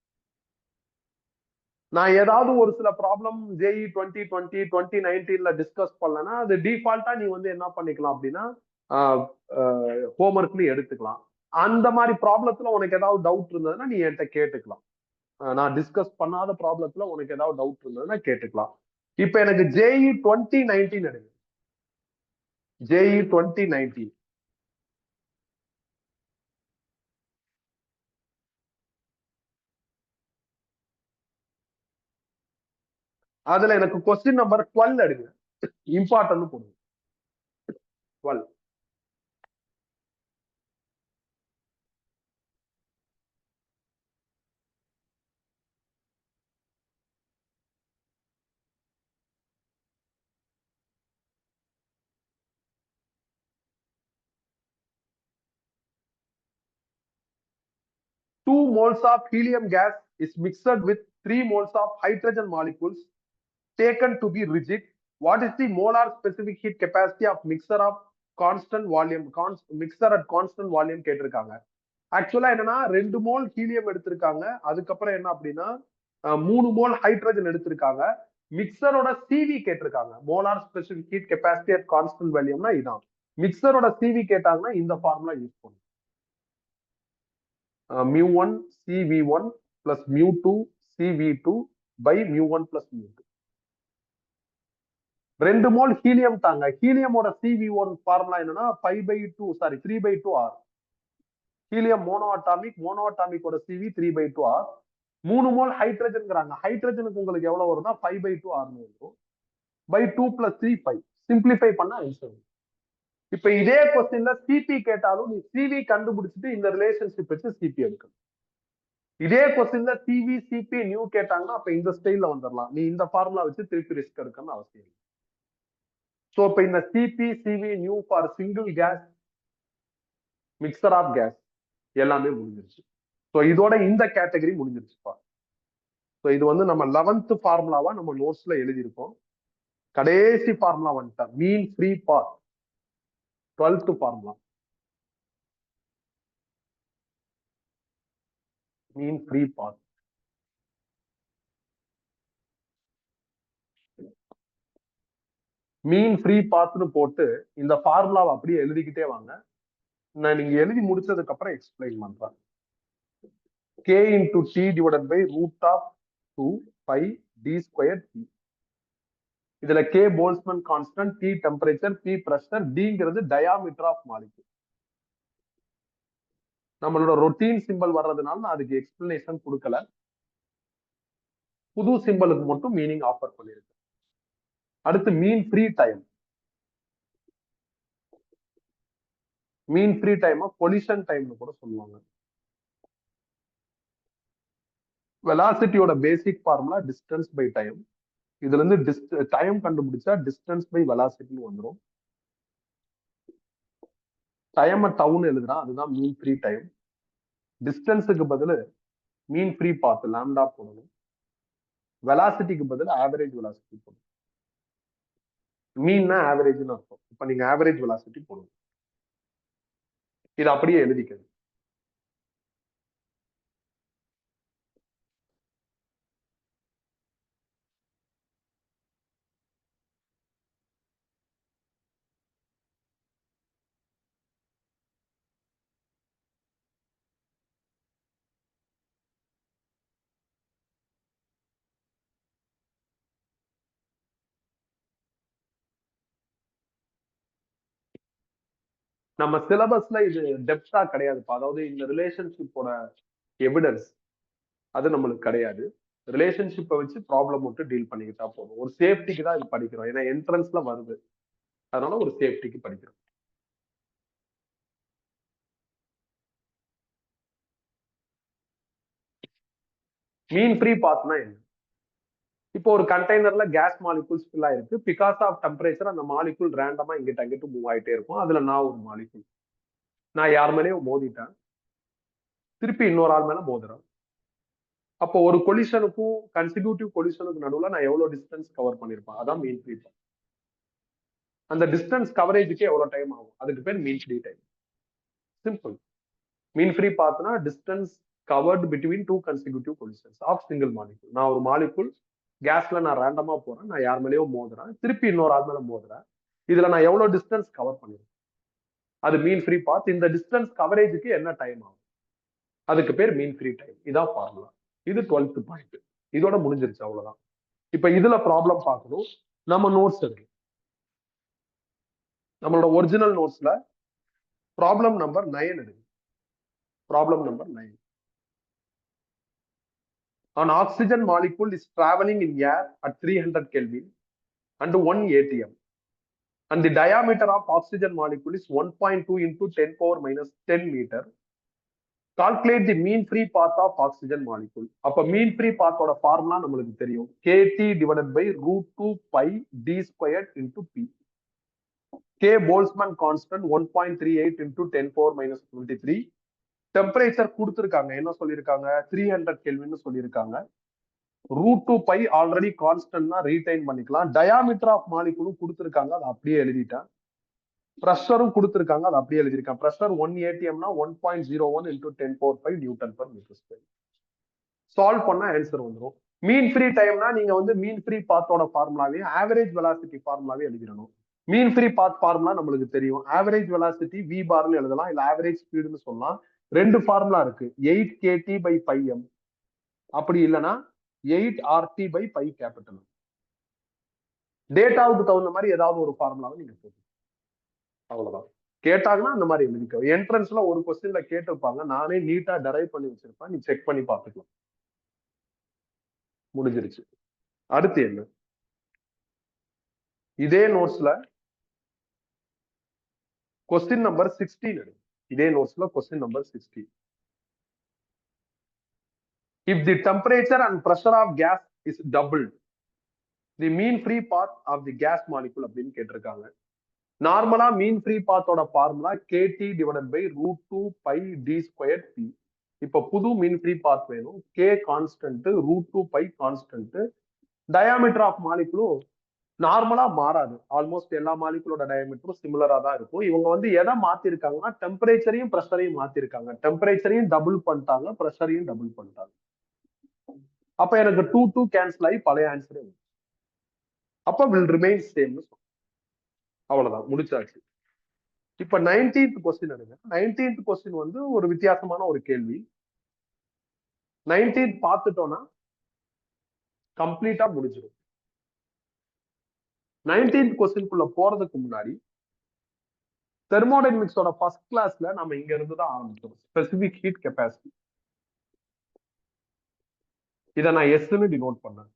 [SPEAKER 1] நான் ஏதாவது ஒரு சில ப்ராப்ளம் JE 2020 2019 டிஸ்கஸ் பண்ணலன்னா அது டிஃபால்ட்டா நீ வந்து என்ன பண்ணிக்கலாம் அப்படின்னா ஹோம்ஒர்க்னு எடுத்துக்கலாம். அந்த மாதிரி ப்ராப்ளத்துல உனக்கு ஏதாவது டவுட் இருந்ததுன்னா நீ என்கிட்ட கேட்டுக்கலாம். நான் டிஸ்கஸ் பண்ணாத ப்ராப்ளத்துல உனக்கு ஏதாவது டவுட் இருந்ததுன்னா கேட்டுக்கலாம். இப்ப எனக்கு JE 2019 எடுங்க. JE 2019 அதுல எனக்கு கொஸ்டின் நம்பர் 12 எடுங்க. இம்பார்ட்டன்ட் போடுங்க. 12. Two moles of helium gas is mixed with 3 moles of hydrogen molecules taken to be rigid. What is the molar specific heat capacity of mixture of constant volume? Mixture at constant volume கேட்டிருக்காங்க. ஆக்சுவலா என்னன்னா 2 mole helium எடுத்திருக்காங்க. அதுக்கப்புறம் என்ன அப்படின்னா 3 mole hydrogen எடுத்திருக்காங்க. மிக்சரோட CV கேட்டிருக்காங்க. Molar specific heat capacity at constant வால்யூம்னா இதான். மிக்சரோட சிவி கேட்டாங்கன்னா இந்த ஃபார்முலா யூஸ் பண்ணும். μ1 CV1 plus μ2 CV2 by μ1 plus μ2. 2 mole helium தாங்க. ஹீலியமோட CV1 ஃபார்முலா என்னன்னா 3/2 R. ஹீலியம் மோனோ அட்டாமிக்கோட CV 3/2 R. 3 மோல் ஹைட்ரஜன்ங்கிறாங்க. ஹைட்ரஜனுக்கு உங்களுக்கு எவ்வளவு வரும்னா 5/2 R வரும். by 2 plus 3 5. சிம்பிளிஃபை பண்ண ஆன்சர். இப்ப இதே கொஸ்டின்ல சிபி கேட்டாலும் நீ சிவி கண்டுபிடிச்சிட்டு இந்த ரிலேஷன்ஷிப் வச்சு சிபி எடுக்கணும். இதே கொஸ்டின்ல சிவி சிபி நியூ கேட்டாங்கன்னா அப்ப இந்த ஸ்டைல்ல வந்துடலாம். நீ இந்த ஃபார்முலா வச்சு திருப்பி ரிஸ்க் எடுக்கணும்னு அவசியம் இல்லை. சோ இப்ப இந்த CP CV new for single gas, mixture of gas எல்லாமே முடிஞ்சிருச்சு. ஸோ இதோட இந்த கேட்டகரி முடிஞ்சிருச்சுப்பா. ஸோ இது வந்து நம்ம 11th ஃபார்முலாவா நம்ம நோட்ஸ்ல எழுதியிருக்கோம். கடைசி ஃபார்முலா வந்துட்டா மீன் ஃப்ரீ பாத். 12th ஃபார்முலா மீன் ஃப்ரீ பாத். மீன் ஃப்ரீ பாத்னு போட்டு இந்த ஃபார்முலாவை அப்படியே எழுதிக்கிட்டே வாங்க. நான் நீங்க எழுதி முடிச்சதுக்கு அப்புறம் எக்ஸ்பிளைன் பண்றேன். k into t divided by root of 2 pi d squared t. இதுல k Boltzmann constant, t temperature, p pressure, dங்கிறது டயாமீட்டர் ஆஃப் மாலிக்யூல். நம்மளோட ரொட்டீன் சிம்பிள் வர்றதுனால நான் அதுக்கு எக்ஸ்பிளனேஷன் கொடுக்கல. புது சிம்பிளுக்கு மட்டும் மீனிங் ஆஃபர் பண்ணிருக்கேன். அடுத்து mean free time. Mean free time collision டைம்னு கூட சொல்லுவாங்க. வெலாசிட்டியோட basic formula distance by time. இதுல இருந்து டைம் கண்டுபிடிச்சா டிஸ்டன்ஸ் பை வெலாசிட்டின்னு வந்துடும். டைம் டவுன் எழுதுனா அதுதான் மீன் ஃப்ரீ டைம். டிஸ்டன்ஸுக்கு பதில் மீன் ஃப்ரீ பாத் லாம்டா போடணும். வெலாசிட்டிக்கு பதில் ஆவரேஜ் வெலாசிட்டி போடணும். மீன்னா ஆவரேஜ்னு அர்த்தம். இப்ப நீங்க ஆவரேஜ் வெலாசிட்டி போடணும். இது அப்படியே எழுதிக்கிறது. நம்ம சிலபஸ்ல இது டெப்தா கிடையாதுப்பா. அதாவது இந்த ரிலேஷன்ஷிப்போட எவிடன்ஸ் அது நம்மளுக்கு கிடையாது. ரிலேஷன்ஷிப்பை வச்சு ப்ராப்ளம் மட்டும் டீல் பண்ணிக்கிட்டா போதும். ஒரு சேஃப்டிக்கு தான் இது படிக்கிறோம். ஏன்னா என்ட்ரன்ஸ்ல வருது, அதனால ஒரு சேஃப்டிக்கு படிக்கிறோம். மீன் ஃப்ரீ பாத்னா என்ன? இப்போ ஒரு கண்டெய்னர்ல கேஸ் மாலிகூல்ஸ் ஃபில் ஆயிருக்கு. பிகாஸ் ஆஃப் டெம்பரேச்சர் அந்த மாலிகூல் ரேண்டமா இங்கிட்ட அங்கிட்டு மூவ் ஆயிட்டே இருக்கும். அதுல நான் ஒரு மாலிகூல். நான் யார் மேலேயும் மோதிட்டேன், திருப்பி இன்னொரு ஆள் மேல மோதுறேன். அப்போ ஒரு கொலிஷனுக்கும் கன்சிக்யூட்டிவ் கொலிஷனுக்கு நடுவுல நான் எவ்வளவு டிஸ்டன்ஸ் கவர் பண்ணிருப்பேன், அதான் மீன் ஃப்ரீ பாத். அந்த டிஸ்டன்ஸ் கவரேஜுக்கு எவ்வளவு டைம் ஆகும், அதுக்கு பேர் mean free time. Simple. Mean free பாத்னா distance covered between two consecutive collisions of single molecule. நான் ஒரு மாலிகூல் கேஸ்ல நான் ரேண்டமா போறேன், நான் யார் மேலேயோ மோதுறேன், திருப்பி இன்னொரு ஆள் மேல மோதுறேன். இதுல நான் எவ்வளவு டிஸ்டன்ஸ் கவர் பண்ணிருக்கேன், அது மீன் ஃப்ரீ பாத். இந்த டிஸ்டன்ஸ் கவரேஜுக்கு என்ன டைம் ஆகும், அதுக்கு பேர் மீன் ஃப்ரீ டைம். இதான் ஃபார்முலா. இது 12th பாயிண்ட். இதோட முடிஞ்சிருச்சு, அவ்வளவுதான். இப்ப இதுல ப்ராப்ளம் பார்க்கணும். நம்ம நோட்ஸ் எடுக்கணும். நம்மளோட ஒரிஜினல் நோட்ஸ்ல ப்ராப்ளம் நம்பர் 9 எடுங்க. Problem number 9. An oxygen molecule is traveling in air at 300 Kelvin and 1 atm. And the diameter of oxygen molecule is 1.2 into 10 power minus 10 meter. Calculate the mean free path of oxygen molecule. அப்ப mean free path ஓட formula நம்மளுக்கு தெரியும். KT divided by √2 pi d squared into P. K Boltzmann constant 1.38 into 10 power minus 23. Temperature கொடுத்துருக்காங்க, என்ன சொல்லியிருக்காங்க, 300 kelvin சொல்லியிருக்காங்க. √2 pi already கான்ஸ்டன்ட்னா retain பண்ணிக்கலாம். டயாமீட்டர் ஆஃப் மாலிகுலும் கொடுத்துருக்காங்க, அதை அப்படியே எழுதிட்டேன். ப்ரெஷரும் கொடுத்துருக்காங்க, அதை அப்படியே எழுதியிருக்கேன். ப்ரெஷர் 1 atmனா 1.01 into 10⁵ newton per metre square. Solve பண்ணா ஆன்சர் வந்துடும். மீன் ஃப்ரீ டைம்னா நீங்க வந்து மீன் ஃப்ரீ பாத்தோட ஃபார்முலாவே ஆவரேஜ் வெலாசிட்டி ஃபார்முலாவே எழுதிடணும். மீன் ஃப்ரீ பாத் ஃபார்முலா நம்மளுக்கு தெரியும். ஆவரேஜ் வெலாசிட்டி வி பார்னு எழுதலாம், இல்ல ஆவரேஜ் ஸ்பீடுன்னு சொல்லலாம். ரெண்டு ஃபார்முலா இருக்கு, 8 kT by pi m, அப்படி இல்லைன்னா 8 RT by pi capital. டேட்டாவுக்கு தகுந்த மாதிரி ஏதாவது ஒரு ஃபார்முலாவை நீங்க போட்டு அவ்வளவுதான். கேட்டாங்கன்னா அந்த மாதிரி எழுதிக்கோ. என்ட்ரன்ஸ்ல ஒரு கொஸ்டின்ல கேட்டிருப்பாங்க, நானே நீட்டா டெரைவ் பண்ணி வச்சிருப்பேன், நீ செக் பண்ணி பார்த்துக்கலாம். முடிஞ்சிருச்சு. அடுத்து என்ன, இதே நோட்ஸ்ல கொஸ்டின் நம்பர் 16 எடுங்க. இதே நோட்ஸ்ல question number 16. If the temperature and pressure of gas is doubled, the mean free path of the gas molecule அப்படின்னு கேட்டிருக்காங்க. நார்மலா மீன் ஃப்ரீ பாத்தோட formula KT divided by √2 pi d square P. இப்ப புது mean free path வேணும். K constant, √2 pi constant, diameter of மாலிகுலும் நார்மலா மாறாது. ஆல்மோஸ்ட் எல்லா மாலிகுலோட டயாமீட்டரும் சிமிலரா தான் இருக்கும். இவங்க வந்து எதை மாத்திருக்காங்கன்னா டெம்பரேச்சரையும் ப்ரெஷரையும் மாத்திருக்காங்க. டெம்பரேச்சரையும் டபுள் பண்ணிட்டாங்க, ப்ரெஷரையும் டபுள் பண்ணிட்டாங்க. அப்ப எனக்கு 2 2 கேன்சல் ஆகி பழைய ஆன்சரே வரும். அப்ப வில் ரிமைன் சேம். அவ்வளவுதான், முடிச்சாச்சு. இப்ப 19th கொஸ்டின் எடுங்க. 19th கொஸ்டின் வந்து ஒரு வித்தியாசமான ஒரு கேள்வி. 19th பார்த்துட்டோம்னா கம்ப்ளீட்டா முடிஞ்சிடும். 19th கொஸ்டின்குள்ள போறதுக்கு முன்னாடி தெர்மோடைனமிக்ஸோட ஃபர்ஸ்ட் கிளாஸ்ல நம்ம இங்க இருந்து தான் ஆரம்பிச்சோம். Specific heat capacity. இதை நான் எஸ்ன்னு டினோட் பண்ணேன்.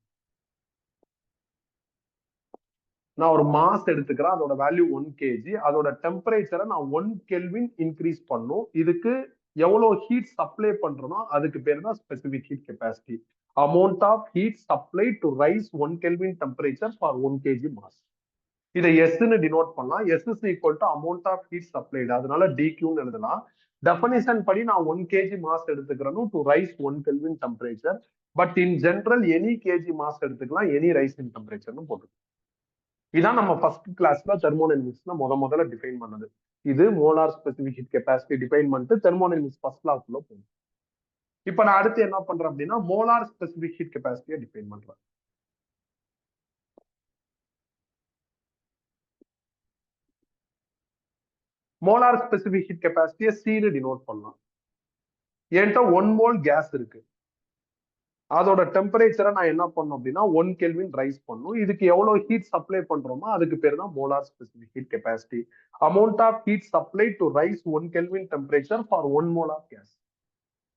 [SPEAKER 1] நான் ஒரு மாஸ் எடுத்துக்கிறேன், அதோட வேல்யூ 1 kg. அதோட டெம்பரேச்சரை நான் 1 கெல்வின் இன்க்ரீஸ் பண்ணும். இதுக்கு எவ்வளவு ஹீட் சப்ளை பண்றோமோ அதுக்கு பேர் தான் specific heat capacity. Amount of heat supply to rise 1 kelvin temperature for 1 kg mass. இதை எஸ்ன்னு டினோட் பண்ணலாம். S is equal to amount of heat supplied, அதனால டிக்யூன்னு எழுதலாம். டெஃபினிஷன் படி நான் 1 kg மாஸ் எடுத்துக்கிறேன் to rise 1 kelvin temperature. But in general any kg mass எடுத்துக்கலாம், எனி ரைஸ் இன் டெம்பரேச்சர்னு போட்டு. இதான் நம்ம ஃபர்ஸ்ட் கிளாஸ்ல தெர்மோடைனமிக்ஸ்ல முதல்ல டிஃபைன் பண்ணது. இது molar specific heat capacity define பண்ணிட்டு தெர்மோடைனமிக்ஸ் ஃபர்ஸ்ட் லாக்குள்ள போகும். இப்ப நான் அடுத்து என்ன பண்றேன் அப்படின்னா மோலார் ஸ்பெசிபிக் ஹீட் கெப்பாசிட்டியை டிஃபைன் பண்றேன். மோலார் ஸ்பெசிபிக் ஹீட் கெப்பாசிட்டியை சீனு டினோட் பண்ணலாம். என்கிட்ட 1 மோல் கேஸ் இருக்கு. அதோட டெம்பரேச்சரை நான் என்ன பண்ணும் அப்படின்னா 1 கெல்வின் ரைஸ் பண்ணும். இதுக்கு எவ்வளவு ஹீட் சப்ளை பண்றோமோ அதுக்கு பேர் தான் molar specific heat capacity. Amount of heat supply to rise 1 kelvin temperature for 1 mole of gas.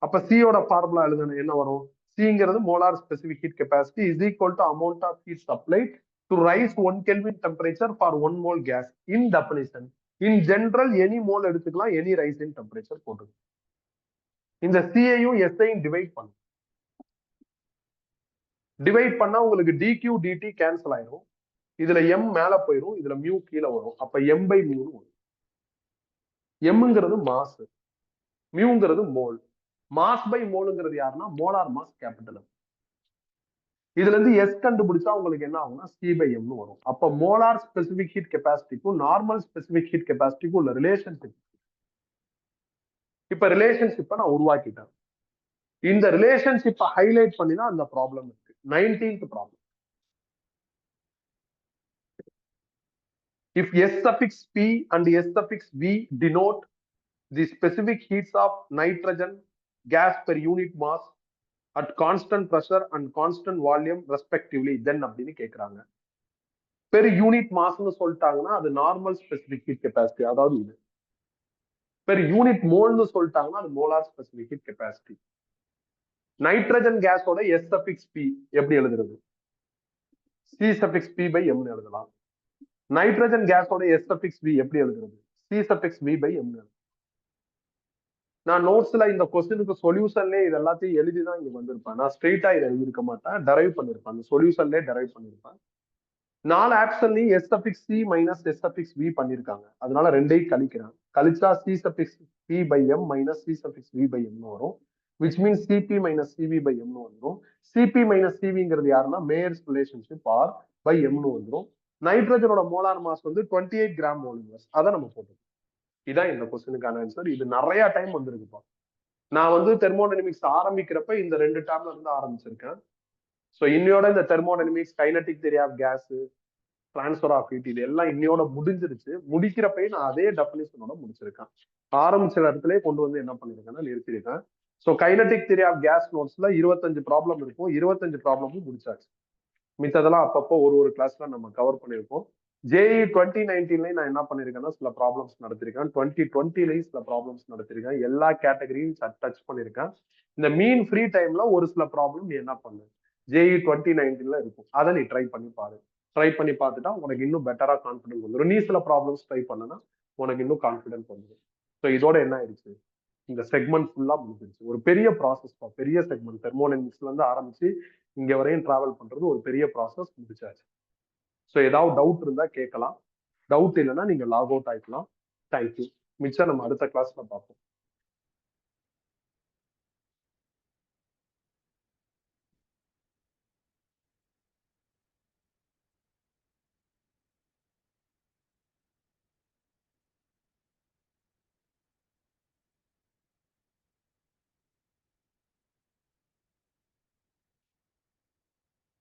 [SPEAKER 1] அப்ப சியோட ஃபார்முலா எழுதணும், என்ன வரும்? சிங்கிறது molar specific heat capacity is equal to amount of heat supply to rise 1 kelvin temperature for 1 mole gas. In definition in general any mole எடுத்துக்கலாம், any rise in temperature போட்டு இந்த சியையும் எஸ்ஐயும் divide பண்ணும். டிவைட் பண்ணா உங்களுக்கு டிக்யூ டிடி கேன்சல் ஆயிரும். இதுல M மேல போயிடும், இதுல மியூ கீழே வரும். அப்ப எம் பை மியூ வரும். எம்ங்கிறது மாஸ், மியூங்கிறது மோல். மாஸ் பை மோலுங்கிறது யாருன்னா மோலார் மாஸ் கேபிட்டல். இதுல இருந்து எஸ் கண்டுபிடிச்சா உங்களுக்கு என்ன ஆகும்னா சி பை எம்னு வரும். அப்ப மோலார் ஸ்பெசிபிக் ஹீட் கெப்பாசிட்டிக்கும் நார்மல் ஸ்பெசிபிக் ஹீட் கெப்பாசிட்டிக்கும் உள்ள ரிலேஷன்ஷிப். இப்ப ரிலேஷன்ஷிப்பை நான் உருவாக்கிட்டேன். இந்த ரிலேஷன்ஷிப்பை ஹைலைட் பண்ணி தான் அந்த ப்ராப்ளம் இருக்கு. 19th problem. If S suffix P and S suffix V denote the specific heats of nitrogen gas per unit mass at constant pressure and constant volume respectively, then அப்படின்னு கேட்கிறாங்க. பெர் யூனிட் மாஸ்ன்னு சொல்லிட்டாங்கன்னா அது normal specific heat capacity, அதாவது இது. Per unit மோல்னு சொல்லிட்டாங்கன்னா அது molar specific heat capacity. Nitrogen கேஸோட எஸ் சஃபிக்ஸ் பி எப்படி எழுதுறது? சி சஃபிக்ஸ் பி பை எம்னு எழுதலாம். நைட்ரஜன் கேஸோட எஸ் சஃபிக்ஸ் வி எப்படி எழுதுறது? சி சஃபிக்ஸ் வி பை எம்னு எழுதலாம். நான் நோட்ஸ்ல இந்த கொஸ்டினுக்கு சொல்யூஷன்லேயே இது எல்லாத்தையும் எழுதிதான் இங்க வந்திருப்பேன். நான் ஸ்ட்ரெயிட்டா இதை எழுதியிருக்க மாட்டேன், டெரைவ் பண்ணிருப்பேன். அந்த சொல்யூஷன்லேயே டெரைவ் பண்ணிருப்பேன். 4 ஆப்ஷன்லயும் S suffix C minus S suffix V பண்ணிருக்காங்க. அதனால ரெண்டையும் கழிக்கிறேன். கழிச்சா C suffix P by M minus C suffix V by எம்னு வரும். Which means CP minus CV by எம்னு வந்துடும். சிபி மைனஸ் சிவிங்கிறது யாருன்னா மேயர்ஸ் ரிலேஷன்ஷிப் ஆர் பை எம்னு வந்துடும். நைட்ரஜனோட மோலார் மாஸ் வந்து 28 கிராம் மோல் இன்வெர்ஸ். அதை நம்ம போட்டோம். இதான் இந்த கொஸ்டினுக்கான ஆன்சர். இது நிறைய டைம் வந்திருக்குப்பா. நான் வந்து தெர்மோடைனமிக்ஸ் ஆரம்பிக்கிறப்ப இந்த 2 டேர்ம்ல இருந்து ஆரம்பிச்சிருக்கேன். ஸோ இன்னையோட இந்த thermodynamics, kinetic theory of gas, transfer of heat, இது எல்லாம் இன்னையோட முடிஞ்சிருச்சு. முடிக்கிறப்ப நான் அதே டெஃபினிஷனோட முடிச்சிருக்கேன். ஆரம்பிச்ச இடத்துல கொண்டு வந்து என்ன பண்ணிருக்கேன்னா நிறுத்திருக்கேன். So kinetic theory of gas நோட்ஸ்ல 25 ப்ராப்ளம் இருக்கும். 25 ப்ராப்ளமும் முடிச்சாச்சு. மித்ததெல்லாம் அப்பப்போ ஒரு கிளாஸ்ல நம்ம கவர் பண்ணியிருக்கோம். ஜேஇ 2019 நான் என்ன பண்ணிருக்கேன்னா சில ப்ராப்ளம்ஸ் நடத்திருக்கேன். 2020 சில ப்ராப்ளம்ஸ் நடத்திருக்கேன். எல்லா கேட்டகரியும் டச் பண்ணிருக்கேன். இந்த மீன் ஃப்ரீ டைம்ல ஒரு சில ப்ராப்ளம் நீ என்ன பண்ணு, ஜேஇ 2019 இருக்கும், அதை நீ ட்ரை பண்ணி பாரு. ட்ரை பண்ணி பார்த்துட்டா உனக்கு இன்னும் பெட்டரா கான்ஃபிடன்ஸ் வந்துடும். நீ சில ப்ராப்ளம்ஸ் ட்ரை பண்ணனா உனக்கு இன்னும் கான்ஃபிடன்ஸ் வந்துடும். ஸோ இதோட என்ன ஆயிடுச்சு, இந்த செக்மெண்ட் ஃபுல்லா முடிஞ்சிருச்சு. ஒரு பெரிய ப்ராசஸ், பெரிய செக்மெண்ட். தெர்மோடைனமிக்ஸ்ல இருந்து ஆரம்பிச்சு இங்க வரையும் டிராவல் பண்றது ஒரு பெரிய ப்ராசஸ், முடிச்சாச்சு. ஸோ ஏதாவது டவுட் இருந்தா கேட்கலாம். டவுட் இல்லைன்னா நீங்க லாக் அவுட் ஆயிக்கலாம். தேங்க்யூ. மிச்சம் நம்ம அடுத்த கிளாஸ்ல பார்ப்போம்.